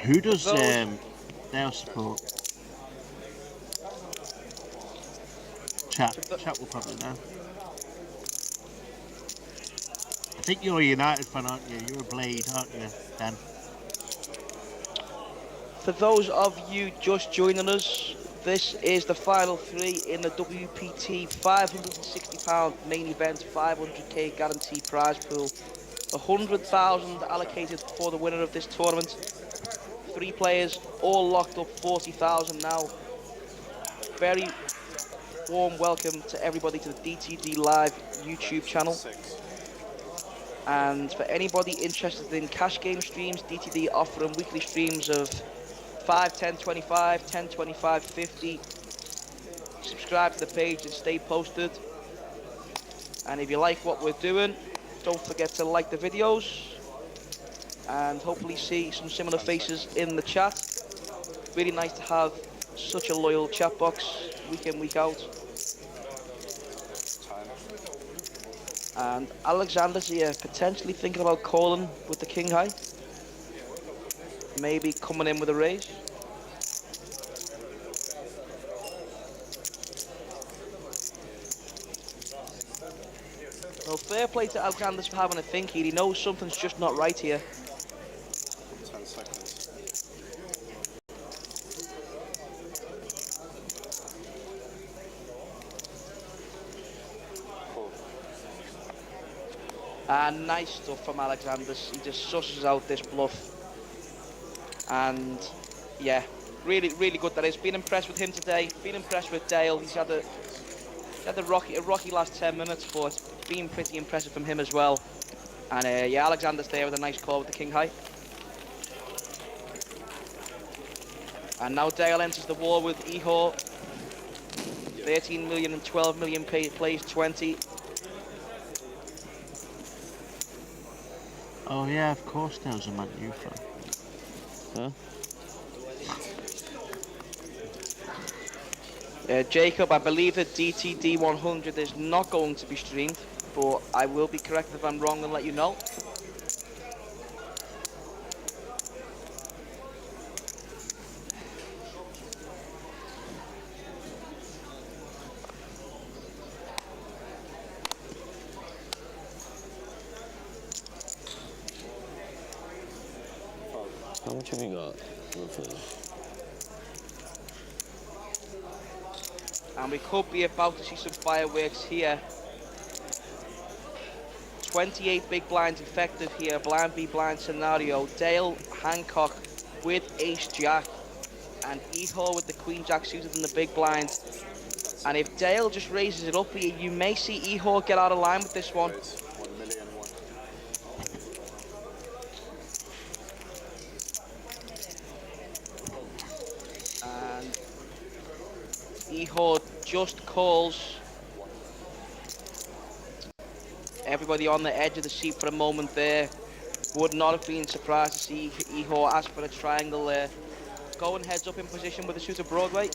Who does Dale support? Chat will probably know. I think you're a United fan, aren't you? You're a Blade, aren't you, Dan? For those of you just joining us, this is the final 3 in the WPT £560 main event 500k guaranteed prize pool. 100,000 allocated for the winner of this tournament. 3 players, all locked up 40,000 now. Very warm welcome to everybody to the DTD Live YouTube channel. And for anybody interested in cash game streams, DTD offering weekly streams of 5, 10, 25, 10, 25, 50. Subscribe to the page and stay posted. And if you like what we're doing, don't forget to like the videos. And hopefully see some similar faces in the chat. Really nice to have such a loyal chat box week in, week out. And Aleksandrs here potentially thinking about calling with the king high. Maybe coming in with a raise. Well, fair play to Aleksandrs for having a think here. He knows something's just not right here. 10 seconds. Cool. And nice stuff from Aleksandrs. He just susses out this bluff. And yeah, really good that is. Been impressed with him today. Been impressed with Dale. He's had a rocky last 10 minutes, but it's been pretty impressive from him as well. And yeah, Aleksandrs there with a nice call with the king high. And now Dale enters the war with Ihor. 13 million and 12 million plays 20. Oh yeah, of course there was a Man U fan. Huh? Jacob, I believe that DTD 100 is not going to be streamed, but I will be correct if I'm wrong and let you know. How much have you got, roughly? And we could be about to see some fireworks here. 28 big blinds effective here, blind v blind scenario. Dale Hancock with ace jack and Ihor with the queen jack suited in the big blind. And if Dale just raises it up here, you may see Ihor get out of line with this one. 1 million one. And Ihor just calls. Everybody on the edge of the seat for a moment there. Would not have been surprised to see Ihor ask for a triangle there. Going heads up in position with the suited Broadway.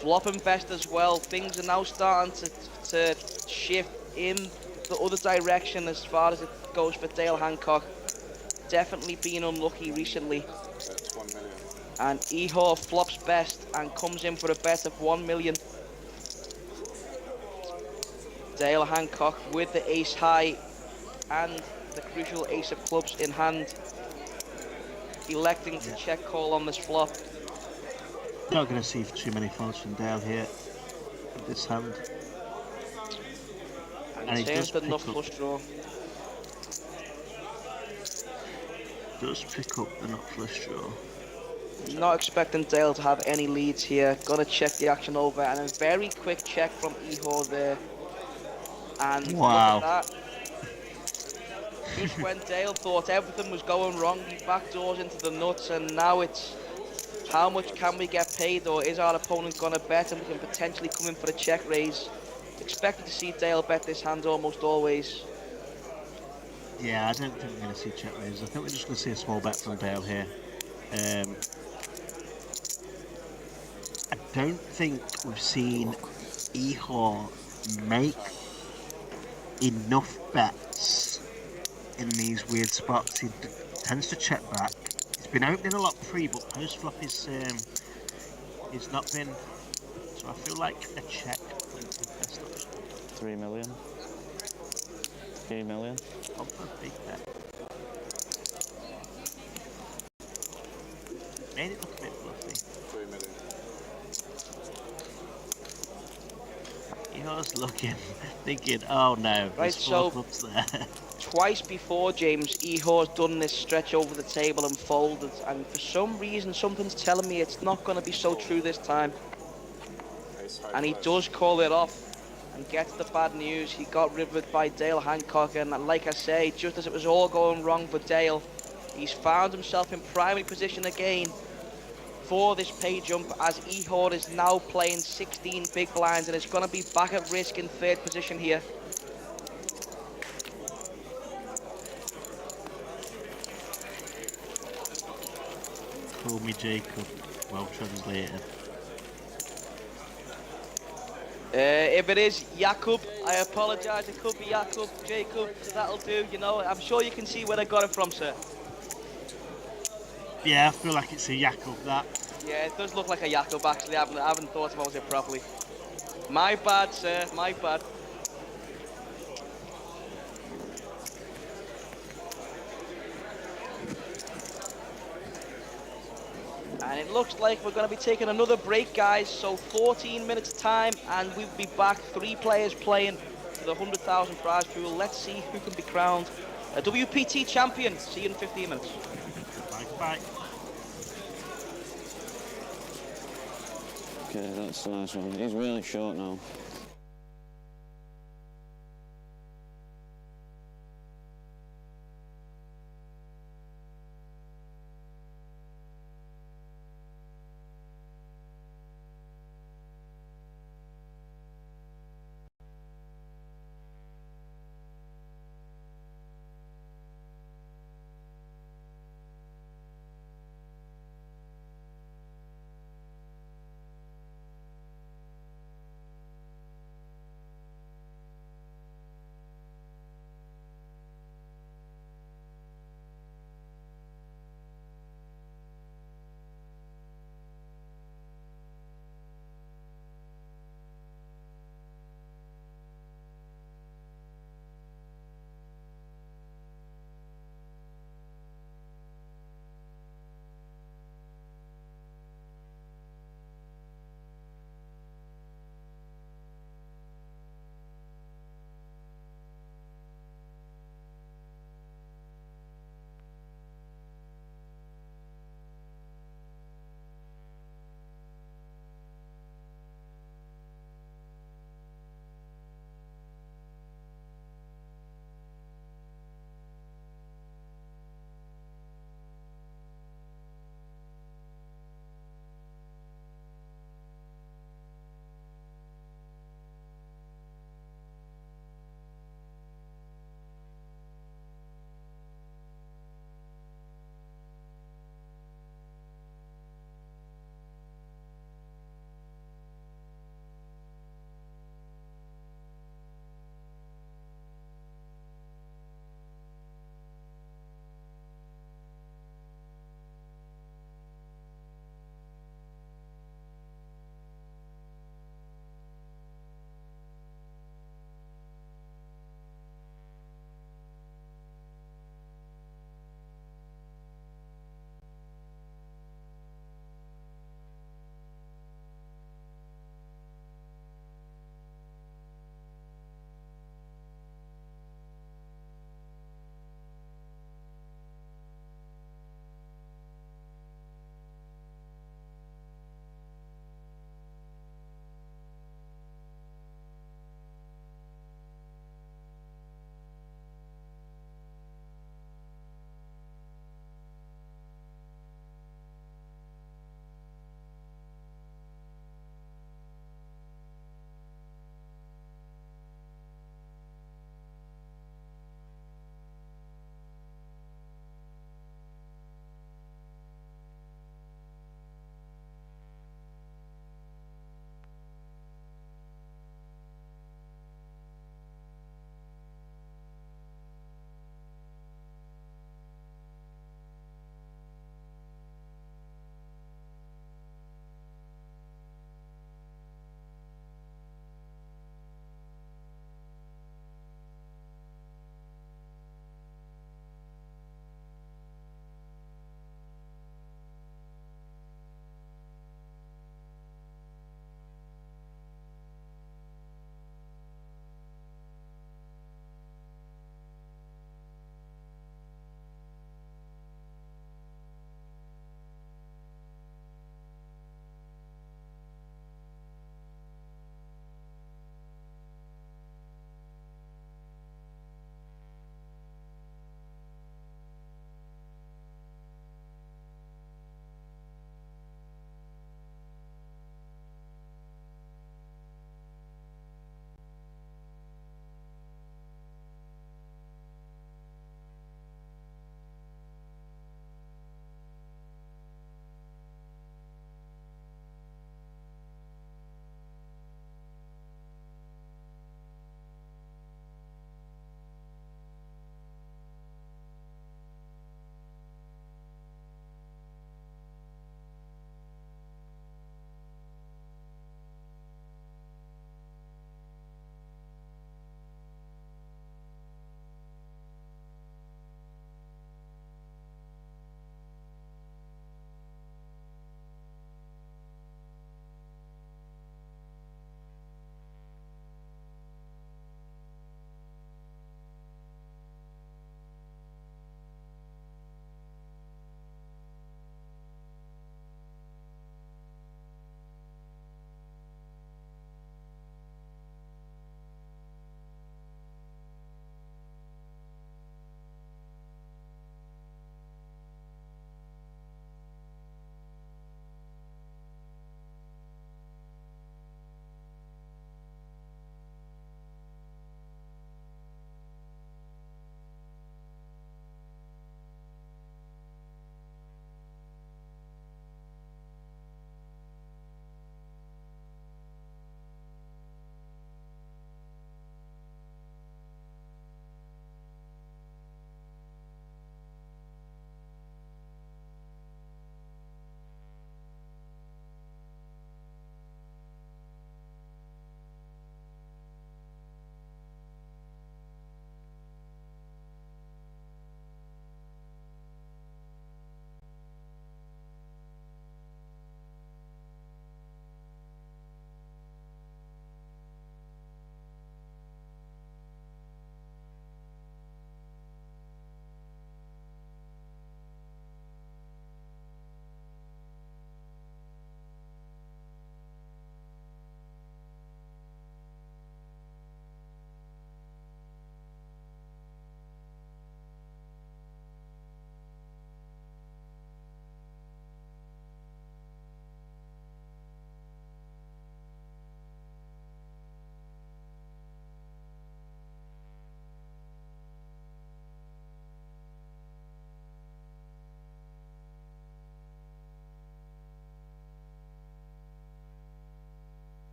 Flop and best as well. Things are now starting to shift in the other direction as far as it goes for Dale Hancock. Definitely been unlucky recently. That's 1 million. And Ihor flops best and comes in for a bet of 1 million. Dale Hancock with the ace high and the crucial ace of clubs in hand. Electing to check call on this flop. Not going to see too many faults from Dale here with this hand. And he turns the nut flush draw. Does pick up the nut flush draw. Not expecting Dale to have any leads here. Gonna check the action over and a very quick check from Ihor there. And wow. Look at that. Just when Dale thought everything was going wrong, he backdoors into the nuts, and now it's how much can we get paid, or is our opponent gonna bet and we can potentially come in for a check raise. Expected to see Dale bet this hand almost always. Yeah, I don't think we're going to see check raises. I think we're just going to see a small bet from Dale here. I don't think we've seen Ihor make enough bets in these weird spots. He tends to check back. He's been opening a lot free, but post flop is he's not been. So I feel like a check is the best option. 3 million. 3 million. Up for a big bet. Made it look a bit fluffy. 3 million. Ihor's looking, thinking, oh no, Right, there's 4 so clubs there. twice before, James, Ihor's done this stretch over the table and folded, and for some reason something's telling me it's not going to be so true this time. And he does call it off and gets the bad news. He got riveted by Dale Hancock, and like I say, just as it was all going wrong for Dale, he's found himself in primary position again for this pay jump, as Ihor is now playing 16 big blinds and is going to be back at risk in third position here. Call me Jacob, well translated. If it is Jakub, I apologise. It could be Jakub, Jacob, so that'll do. You know, I'm sure you can see where I got it from, sir. Yeah, I feel like it's a Jakub, that. Yeah, it does look like a Jakub, actually. I haven't thought about it properly. My bad, sir. My bad. And it looks like we're going to be taking another break, guys. So 14 minutes time, and we'll be back. 3 players playing for the 100,000 prize pool. Let's see who can be crowned a WPT champion. See you in 15 minutes. Bye. Okay, that's a nice one. He's really short now.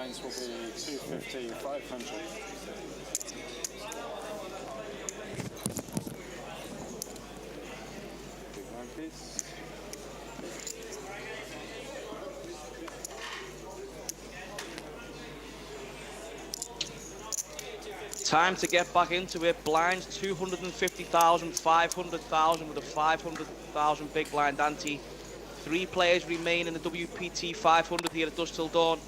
blinds will be 250, 500. Big blind, please. Time to get back into it. Blinds 250,000, 500,000 with a 500,000 big blind ante. 3 players remain in the WPT 500 here at Dusk Till Dawn.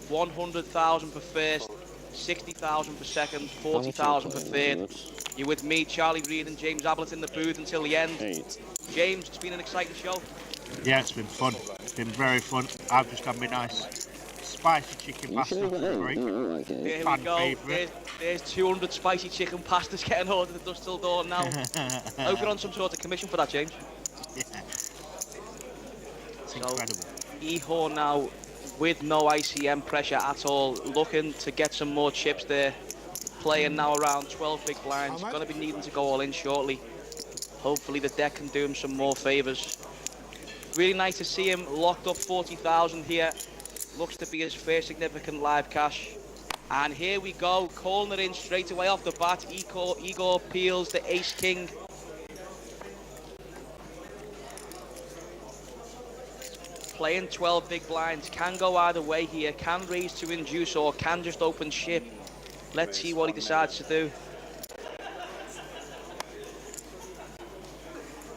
100,000 for first, 60,000 for second, 40,000 for third. You're with me, Charlie Reid and James Ablett in the booth until the end. James, it's been an exciting show. Yeah, it's been fun. It's been very fun. I've just had my nice spicy chicken pasta for free. There Fan we go. favourite. There's 200 spicy chicken pastas getting ordered at Dusk Till Dawn now. I hope you're on some sort of commission for that, James. Yeah. It's incredible. Ihor now with no ICM pressure at all, looking to get some more chips there. Playing now around 12 big blinds. Going to be needing to go all in shortly. Hopefully the deck can do him some more favours. Really nice to see him locked up 40,000 here. Looks to be his first significant live cash. And here we go, calling it in straight away off the bat. Igor peels the ace king. Playing 12 big blinds, can go either way here, can raise to induce or can just open ship. Let's see what he decides to do.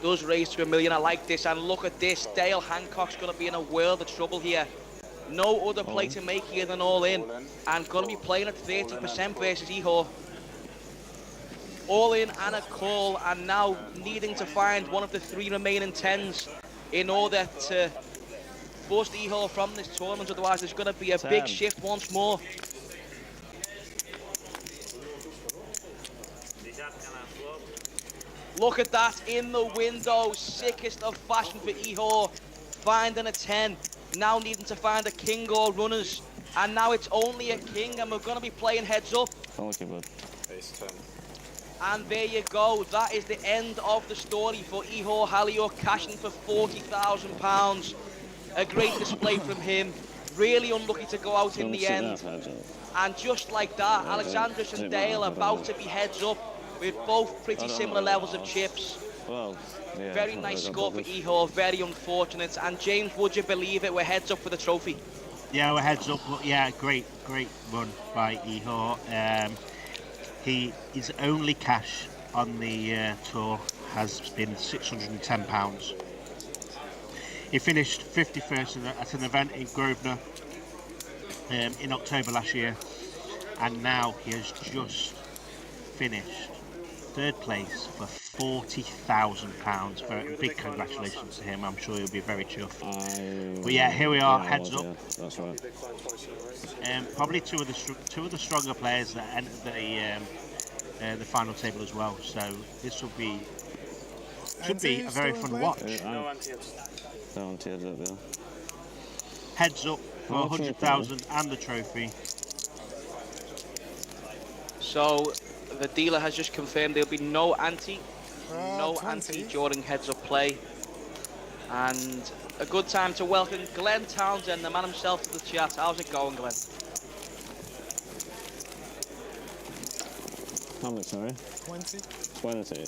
Does raise to $1 million, I like this, and look at this, Dale Hancock's going to be in a world of trouble here. No other play to make here than all in, and going to be playing at 30% versus Ihor. All in and a call, and now needing to find one of the 3 remaining 10s in order to bust Ihor from this tournament, otherwise there's going to be a big shift once more. Look at that, in the window, sickest of fashion for Ihor, finding a 10, now needing to find a king or runners, and now it's only a king, and we're going to be playing heads up. Ace 10. And there you go, that is the end of the story for Ihor Haliuk, cashing for £40,000. A great display from him, really unlucky to go out in the end. And just like that, Aleksandrs and Dale about to be heads up with both pretty similar levels of chips. Very nice score for Ihor, very unfortunate. And James, would you believe it, we're heads up for the trophy? Yeah, we're heads up, but yeah, great run by Ihor. His only cash on the tour has been £610. He finished 51st at an event in Grosvenor in October last year, and now he has just finished 3rd place for £40,000. Very big congratulations to him. I'm sure he'll be very chuffed. But yeah, here we are, heads up. That's right. Probably two of the stronger players that entered the final table as well. So this should be a very fun watch. No anti-heads. No anti-heads up there. Heads up for 100,000 and the trophy. So the dealer has just confirmed there'll be no ante during heads up play. And a good time to welcome Glenn Townsend, the man himself, to the chat. How's it going, Glenn? How much, sorry? 20. 20.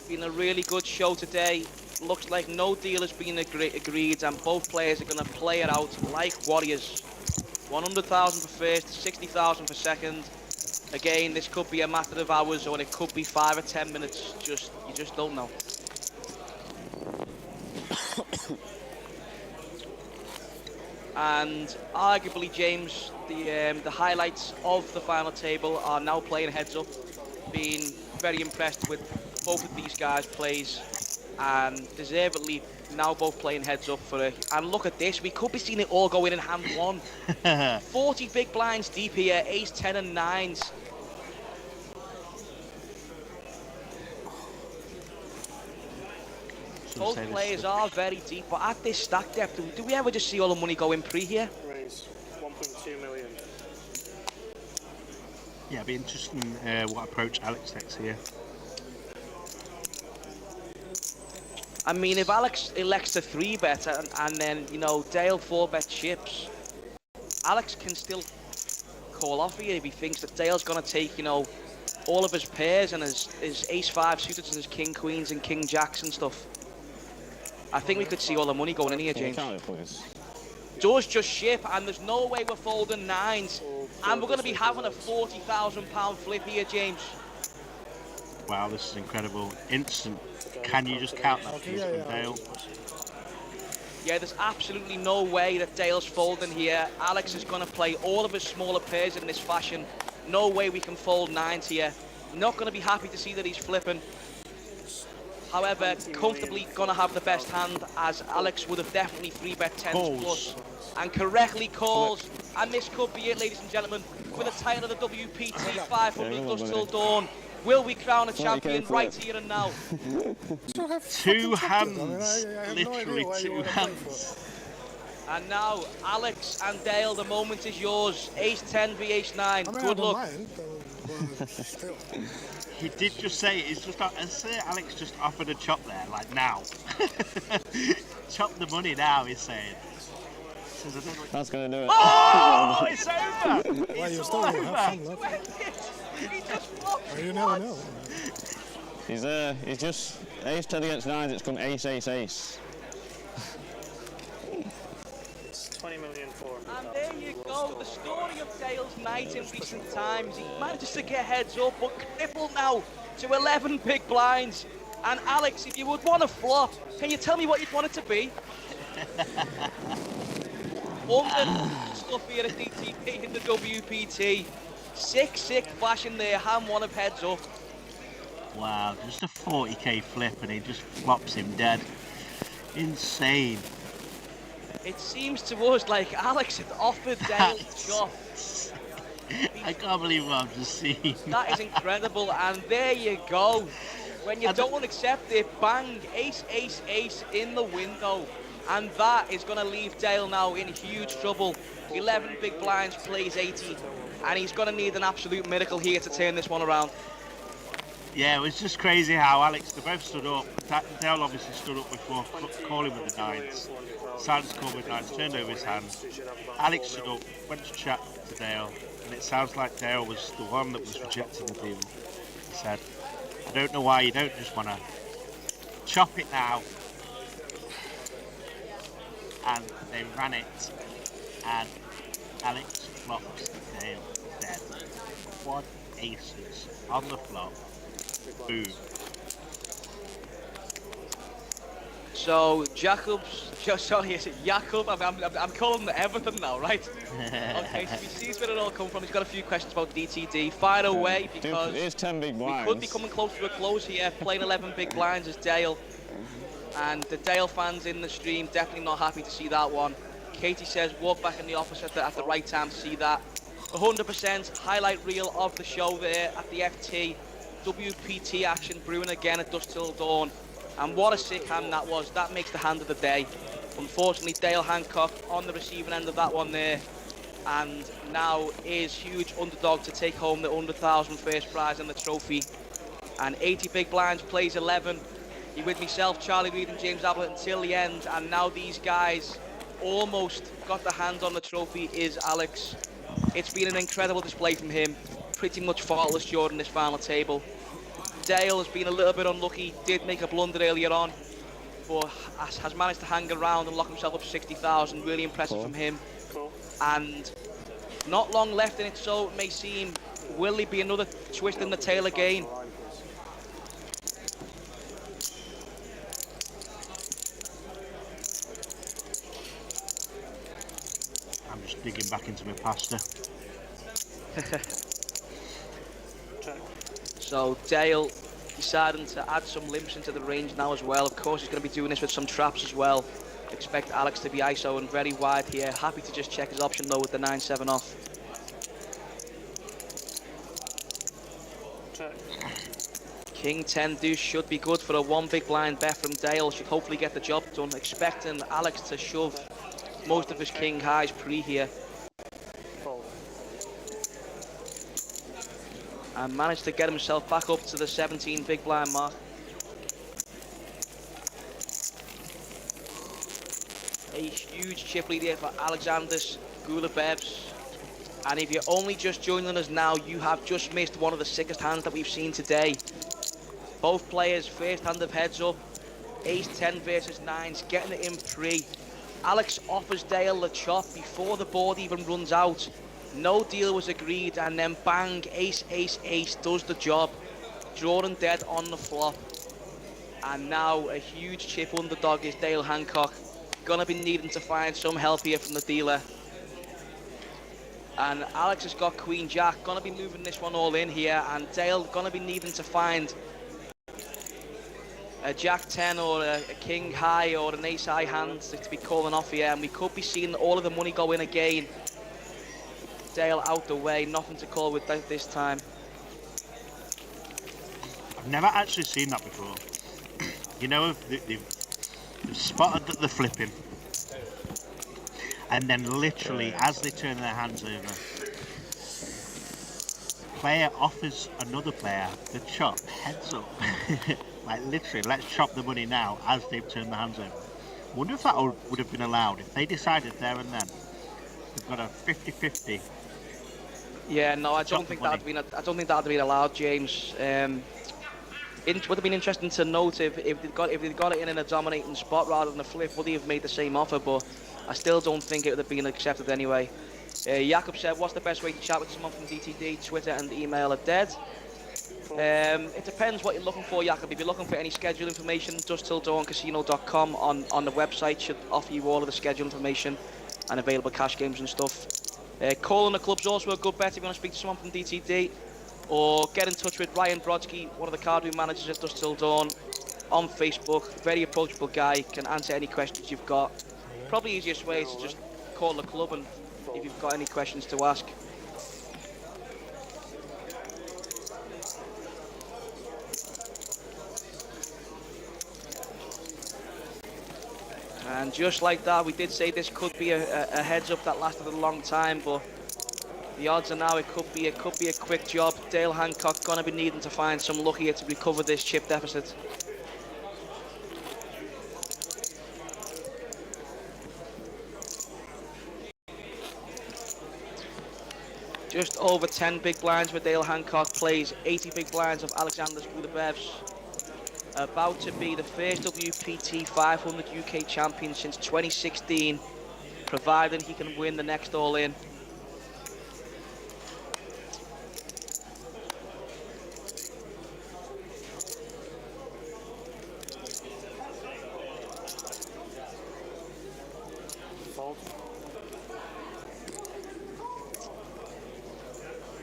Been a really good show today. Looks like no deal has been agreed, and both players are going to play it out like warriors. 100,000 for first, 60,000 for second. Again, this could be a matter of hours, or it could be 5 or 10 minutes. You just don't know. And arguably, James, the highlights of the final table are now playing heads up. Been very impressed with both of these guys' plays, and deservedly now both playing heads up for it. And look at this, we could be seeing it all go in hand one. 40 big blinds deep here, ace, 10 and 9s. Both players are very deep, but at this stack depth, do we ever just see all the money go in pre here? Raise 1.2 million. Yeah, it'd be interesting what approach Alex takes here. I mean, if Alex elects to 3-bet and then, you know, Dale 4-bet chips, Alex can still call off here if he thinks that Dale's going to take, you know, all of his pairs and his ace-5 suited and his king-queens and king-jacks and stuff. I think we could see all the money going in here, James. Count it, please. Does just ship, and there's no way we're folding 9s. And we're going to be having a £40,000 flip here, James. Wow, this is incredible. Instant. Can you just count that, please, from Dale? Yeah, there's absolutely no way that Dale's folding here. Alex is going to play all of his smaller pairs in this fashion. No way we can fold 9s here. Not going to be happy to see that he's flipping. However, comfortably going to have the best hand, as Alex would have definitely 3-bet 10s plus. And correctly calls. And this could be it, ladies and gentlemen, for the title of the WPT 500 Dust Till Dawn. Will we crown a champion right here and now? 2 hands, literally 2 hands. And now, Alex and Dale, the moment is yours. Ace-10 v Ace-9. Good luck. He did just say, it's just, I say Alex just offered a chop there, like now. Chop the money now, he's saying. That's going to do it. Oh, it's over! It's all over! He just flopped. You never know. He's just ace-10 against 9s, it's come ace, ace, ace. It's 20 million for. And there you go, the story of Dale's night in recent times. He manages to get heads up, but crippled now to 11 big blinds. And Alex, if you would want to flop, can you tell me what you'd want it to be? Under stuff here at DTP in the WPT. Sick flashing there, hand one of heads up. Wow, just a 40k flip and he just flops him dead. Insane. It seems to us like Alex had offered Dale the job. I can't believe what I've just seen. That is incredible, and there you go. When you don't accept it, bang, ace, ace, ace in the window. And that is going to leave Dale now in huge trouble. 11 big blinds, plays 80. And he's going to need an absolute miracle here to turn this one around. Yeah, it was just crazy how Alex, they both stood up. Dale obviously stood up before calling with the 9s. Silence called with 9s, turned over his hand. Alex stood up, went to chat to Dale, and it sounds like Dale was the one that was rejecting the deal. He said, I don't know why you don't just want to chop it now. And they ran it, and Alex flopped Dale dead. Quad aces on the flop. Boom. So Jakob's, sorry, is it Jakob? I'm calling him everything now, right? Okay, so he sees where it all come from. He's got a few questions about DTD. Fire away, because it's 10 big blinds. we could be coming close to a close here. Playing 11 big blinds is Dale. And the Dale fans in the stream definitely not happy to see that one. Katie says walk back in the office at the right time to see that. 100% highlight reel of the show there at the FT. WPT action brewing again at Dusk Till Dawn. And what a sick hand that was. That makes the hand of the day. Unfortunately, Dale Hancock on the receiving end of that one there. And now is huge underdog to take home the 100,000 first prize and the trophy. And 80 big blinds, plays 11. You with myself, Charlie Reid and James Ablett until the end. And now these guys almost got the hand on the trophy is Alex. It's been an incredible display from him. Pretty much faultless during this final table. Dale has been a little bit unlucky, did make a blunder earlier on, but has managed to hang around and lock himself up 60,000. Really impressive from him. And not long left in it, so it may seem. Will there be another twist in the tail again? I'm just digging back into my pasta. So Dale deciding to add some limps into the range now as well. Of course, he's going to be doing this with some traps as well. Expect Alex to be ISO and very wide here. Happy to just check his option though with the 9-7 off. King 10 deuce should be good for a one big blind bet from Dale. Should hopefully get the job done. Expecting Alex to shove most of his king highs pre here. And managed to get himself back up to the 17 big blind mark. A huge chip lead here for Aleksandrs Golubevs. And if you're only just joining us now, you have just missed one of the sickest hands that we've seen today. Both players, first hand of heads up, ace 10 versus 9s, getting it in pre. Alex offers Dale the chop before the board even runs out. No deal was agreed, and then bang, ace, ace, ace does the job. Drawing dead on the flop. And now a huge chip underdog is Dale Hancock. Gonna be needing to find some help here from the dealer. And Alex has got Queen Jack, gonna be moving this one all in here, and Dale gonna be needing to find a Jack 10 or a King High or an Ace High hand to be calling off here, and we could be seeing all of the money go in again. Dale out the way, nothing to call with this time. I've never actually seen that before. You know, they've spotted that they're flipping, and then literally as they turn their hands over, player offers another player the chop heads up. Like literally, let's chop the money now as they've turned their hands over. I wonder if that would have been allowed if they decided there and then they've got a 50-50. Yeah, no, I don't think that'd have been allowed, James. It would have been interesting to note if they'd got it in a dominating spot rather than a flip, would he have made the same offer? But I still don't think it would have been accepted anyway. Jakob said, what's the best way to chat with someone from DTD? Twitter and email are dead. It depends what you're looking for, Jakob. If you're looking for any schedule information, dusttilldawn.casino.com on the website should offer you all of the schedule information and available cash games and stuff. Calling the club's also a good bet if you want to speak to someone from DTD. Or get in touch with Ryan Brodsky, one of the card room managers at Dusk Till Dawn, on Facebook. Very approachable guy, can answer any questions you've got. Probably easiest way is to just call the club and if you've got any questions to ask. And just like that, we did say this could be a heads up that lasted a long time, but the odds are now it could be a quick job. Dale Hancock gonna be needing to find some luck here to recover this chip deficit. Just over 10 big blinds where Dale Hancock plays 80 big blinds of Aleksandrs Golubevs. About to be the first WPT500 UK Champion since 2016, provided he can win the next all-in.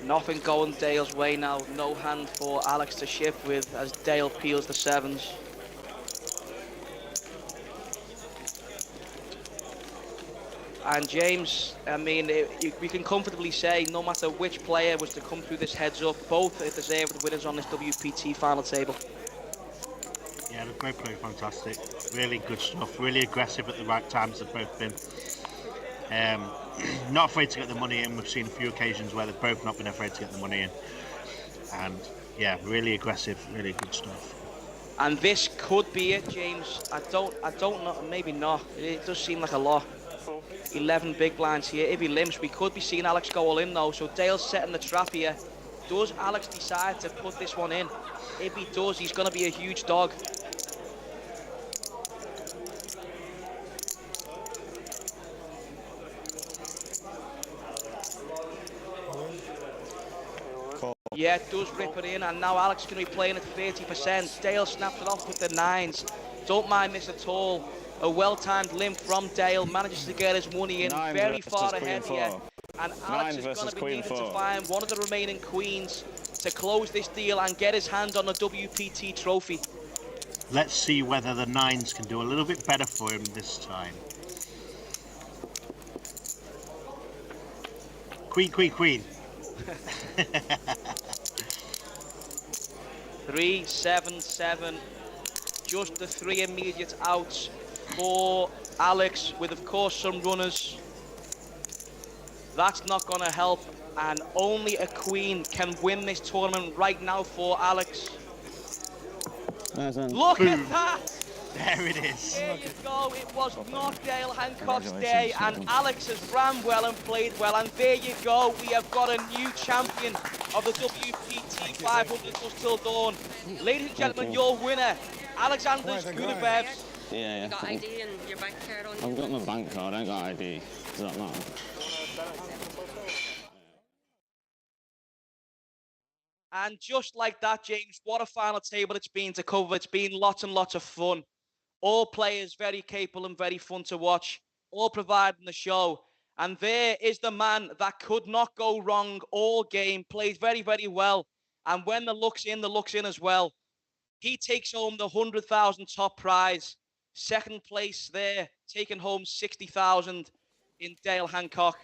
Nothing going Dale's way now. No hand for Alex to ship with as Dale peels the 7s. And James, I mean, we can comfortably say no matter which player was to come through this heads up, both are deserved winners on this WPT final table. Yeah, they've both played fantastic. Really good stuff. Really aggressive at the right times they've both been. Not afraid to get the money in. We've seen a few occasions where they've both not been afraid to get the money in. And yeah, really aggressive, really good stuff. And this could be it, James. I don't know, maybe not. It does seem like a lot. 11 big blinds here. If he limps, we could be seeing Alex go all in though. So Dale's setting the trap here. Does Alex decide to put this one in? If he does, he's going to be a huge dog. Yeah, it does rip it in, and now Alex is going to be playing at 30%. Dale snaps it off with the 9s. Don't mind this at all. A well-timed limp from Dale, manages to get his money in very far ahead here. And Alex is going to be needing to find one of the remaining queens to close this deal and get his hand on the WPT trophy. Let's see whether the 9s can do a little bit better for him this time. Queen, queen, queen. 3, 7, 7. Just the 3 immediate outs for Alex, with of course some runners. That's not going to help, and only a queen can win this tournament right now for Alex. Nice one. Look at that! There it is. There you go. It was not Dale Hancock's day, and Alex has ran well and played well. And there you go. We have got a new champion of the WPT 500 just till dawn. Ladies and gentlemen, your winner, Aleksandrs Golubevs. Yeah. You got ID and your bank card on you? I've got my bank card, I ain't got ID. Does that matter? And just like that, James, what a final table it's been to cover. It's been lots and lots of fun. All players very capable and very fun to watch, all providing the show. And there is the man that could not go wrong all game, played very, very well. And when the luck's in as well. He takes home the 100,000 top prize. Second place there, taking home 60,000 in Dale Hancock.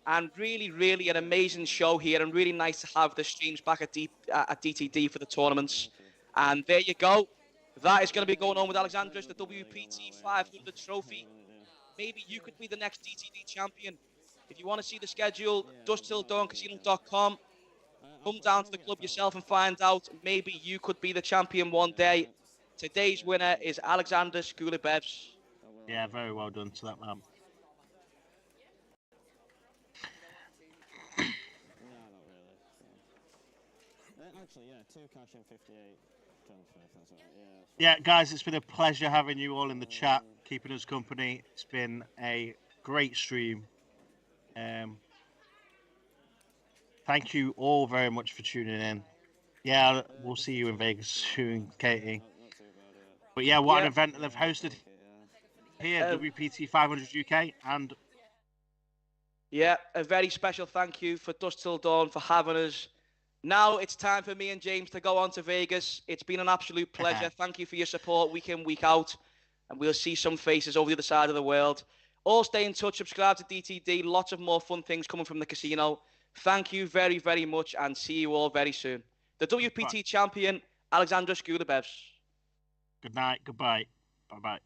And really, really an amazing show here, and really nice to have the streams back at DTD for the tournaments. And there you go. That is going to be going on with Aleksandrs, the WPT 500 trophy. Maybe you could be the next DTD champion. If you want to see the schedule, dustilldawn.casino.com. Come down to the club yourself and find out. Maybe you could be the champion one day. Today's winner is Aleksandrs Golubevs. Yeah, very well done to that man. Actually, yeah, 2 cash and 58 transfer, if that's all right. Yeah, guys, it's been a pleasure having you all in the chat, keeping us company. It's been a great stream. Thank you all very much for tuning in. Yeah, we'll see you in Vegas soon, Katie. But yeah, what an event they've hosted here, WPT 500 UK, and yeah, a very special thank you for Dusk Till Dawn for having us. Now it's time for me and James to go on to Vegas. It's been an absolute pleasure. Thank you for your support week in, week out. And we'll see some faces over the other side of the world. All stay in touch. Subscribe to DTD. Lots of more fun things coming from the casino. Thank you very, very much. And see you all very soon. The WPT champion, Aleksandrs Golubevs. Good night. Goodbye. Bye-bye.